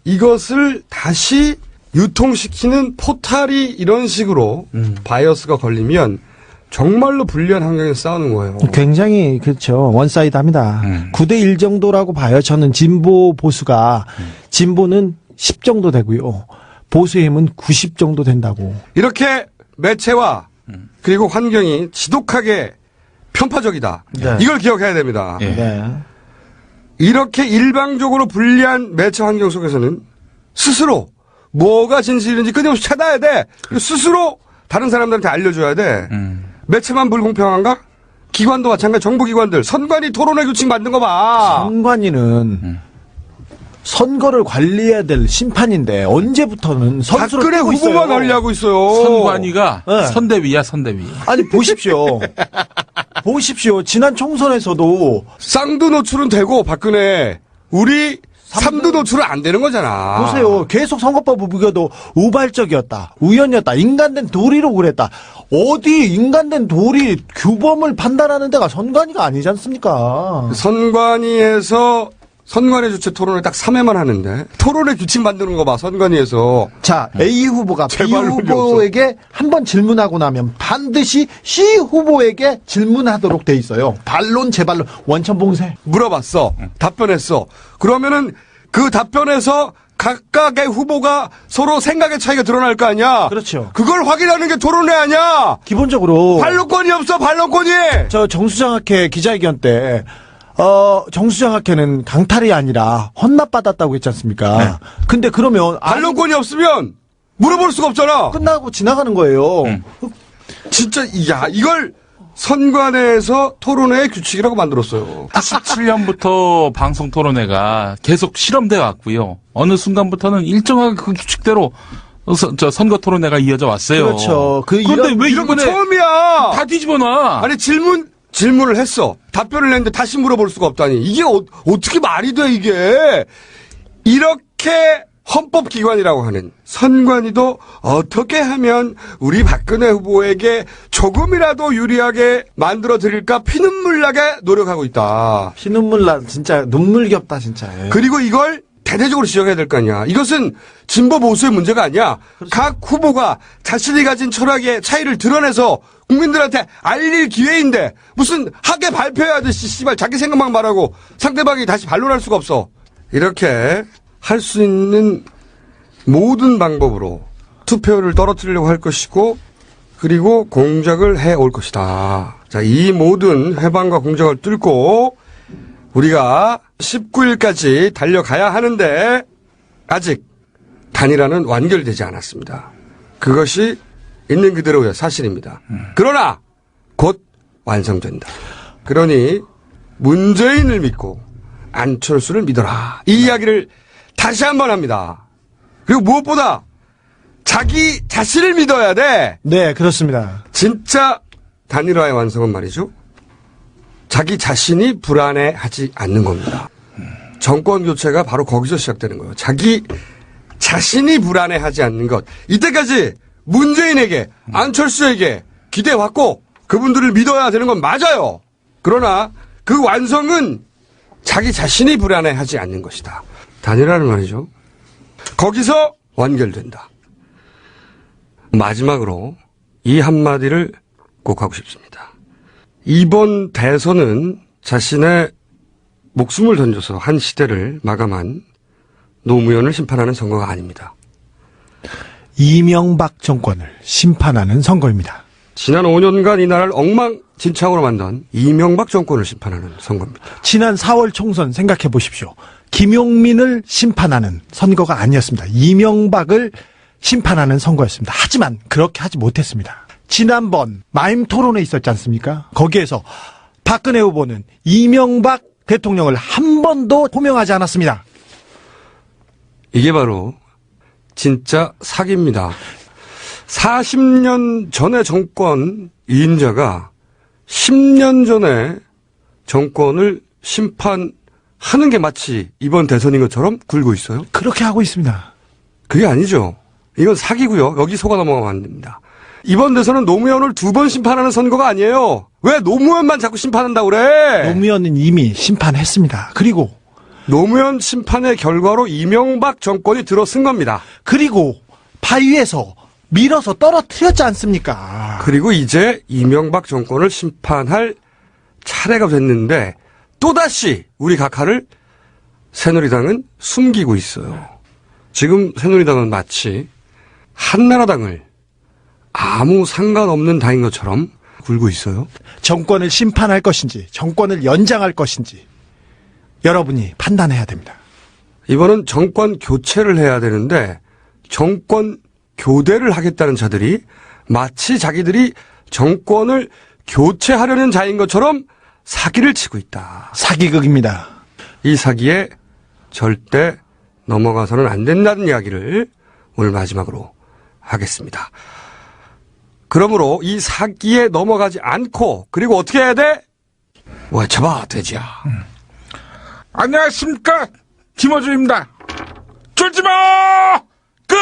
이것을 다시 유통시키는 포털이 이런 식으로 바이어스가 걸리면 정말로 불리한 환경에서 싸우는 거예요. 굉장히 그렇죠. 원사이드합니다. 9대1 정도라고 봐요. 저는 진보 보수가 진보는 10 정도 되고요. 보수의 힘은 90 정도 된다고. 이렇게 매체와 그리고 환경이 지독하게 편파적이다. 네. 이걸 기억해야 됩니다. 네. 이렇게 일방적으로 불리한 매체 환경 속에서는 스스로 뭐가 진실인지 끊임없이 찾아야 돼. 그리고 스스로 다른 사람들한테 알려줘야 돼. 매체만 불공평한가? 기관도 마찬가지. 정부기관들. 선관위 토론회 규칙 만든 거 봐. 선관위는 선거를 관리해야 될 심판인데 언제부터는 선수를 박근혜 뛰고 후보만 있어요. 관리하고 있어요. 선관위가 네. 선대위야 선대위. 아니 보십시오. 보십시오. 지난 총선에서도 쌍두 노출은 되고 박근혜 우리 3두 노출은 안 되는 거잖아. 보세요. 계속 선거법 부비겨도 우발적이었다. 우연이었다. 인간된 도리로 그랬다. 어디 인간된 도리 규범을 판단하는 데가 선관위가 아니지 않습니까? 선관위에서 선관위 주최 토론을 딱 3회만 하는데 토론의 규칙 만드는 거 봐. 선관위에서. 자, A 후보가 B 제발 논리 후보에게 한 번 질문하고 나면 반드시 C 후보에게 질문하도록 돼 있어요. 반론, 재반론, 원천봉쇄. 물어봤어. 답변했어. 그러면은 그 답변에서 각각의 후보가 서로 생각의 차이가 드러날 거 아니야. 그렇죠. 그걸 확인하는 게 토론회 아니야. 기본적으로 반론권이 없어. 반론권이. 저 정수장학회 기자회견 때 정수장학회는 강탈이 아니라 헌납받았다고 했지 않습니까? 네. 근데 그러면 반론권이 없으면 물어볼 수가 없잖아. 끝나고 지나가는 거예요. 진짜 야 이걸 선관위에서 토론회의 규칙이라고 만들었어요. 97년부터 방송 토론회가 계속 실험돼 왔고요. 어느 순간부터는 일정하게 그 규칙대로 선거 토론회가 이어져 왔어요. 그렇죠. 그런데 왜 이런 거 이번에 처음이야. 다 뒤집어놔? 아니 질문을 했어. 답변을 했는데 다시 물어볼 수가 없다니. 이게 어떻게 말이 돼 이게. 이렇게 헌법기관이라고 하는 선관위도 어떻게 하면 우리 박근혜 후보에게 조금이라도 유리하게 만들어드릴까 피눈물 나게 노력하고 있다. 피눈물 나 진짜 눈물겹다 진짜. 그리고 이걸 대대적으로 지적해야 될 거 아니야. 이것은 진보 보수의 문제가 아니야. 그렇죠. 각 후보가 자신이 가진 철학의 차이를 드러내서 국민들한테 알릴 기회인데 무슨 학회 발표하듯이 씨발 자기 생각만 말하고 상대방이 다시 반론할 수가 없어. 이렇게 할 수 있는 모든 방법으로 투표를 떨어뜨리려고 할 것이고 그리고 공작을 해올 것이다. 자, 이 모든 해방과 공작을 뚫고 우리가 19일까지 달려가야 하는데 아직 단일화는 완결되지 않았습니다. 그것이 있는 그대로의 사실입니다. 그러나 곧 완성된다. 그러니 문재인을 믿고 안철수를 믿어라. 이 이야기를 다시 한번 합니다. 그리고 무엇보다 자기 자신을 믿어야 돼. 네, 그렇습니다. 진짜 단일화의 완성은 말이죠. 자기 자신이 불안해하지 않는 겁니다. 정권 교체가 바로 거기서 시작되는 거예요. 자기 자신이 불안해하지 않는 것. 이때까지 문재인에게 안철수에게 기대해왔고 그분들을 믿어야 되는 건 맞아요. 그러나 그 완성은 자기 자신이 불안해하지 않는 것이다. 단일화는 말이죠. 거기서 완결된다. 마지막으로 이 한마디를 꼭 하고 싶습니다. 이번 대선은 자신의 목숨을 던져서 한 시대를 마감한 노무현을 심판하는 선거가 아닙니다. 이명박 정권을 심판하는 선거입니다. 지난 5년간 이 나라를 엉망진창으로 만든 이명박 정권을 심판하는 선거입니다. 지난 4월 총선 생각해 보십시오. 김용민을 심판하는 선거가 아니었습니다. 이명박을 심판하는 선거였습니다. 하지만 그렇게 하지 못했습니다. 지난번 마임 토론회 있었지 않습니까? 거기에서 박근혜 후보는 이명박 대통령을 한 번도 호명하지 않았습니다. 이게 바로 진짜 사기입니다. 40년 전의 정권 이인자가 10년 전에 정권을 심판하는 게 마치 이번 대선인 것처럼 굴고 있어요. 그렇게 하고 있습니다. 그게 아니죠. 이건 사기고요. 여기 속아 넘어가면 안 됩니다. 이번 대선은 노무현을 2번 심판하는 선거가 아니에요. 왜 노무현만 자꾸 심판한다고 그래? 노무현은 이미 심판했습니다. 그리고 노무현 심판의 결과로 이명박 정권이 들어선 겁니다. 그리고 바위에서 밀어서 떨어뜨렸지 않습니까? 그리고 이제 이명박 정권을 심판할 차례가 됐는데 또다시 우리 각하를 새누리당은 숨기고 있어요. 지금 새누리당은 마치 한나라당을 아무 상관없는 당인 것처럼 굴고 있어요. 정권을 심판할 것인지 정권을 연장할 것인지 여러분이 판단해야 됩니다. 이번은 정권 교체를 해야 되는데 정권 교대를 하겠다는 자들이 마치 자기들이 정권을 교체하려는 자인 것처럼 사기를 치고 있다. 사기극입니다. 이 사기에 절대 넘어가서는 안 된다는 이야기를 오늘 마지막으로 하겠습니다. 그러므로 이 사기에 넘어가지 않고 그리고 어떻게 해야 돼? 외쳐봐 돼지야. 안녕하십니까, 김어준입니다. 쫄지마! 끝!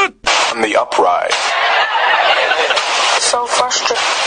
On the upright. So frustrated.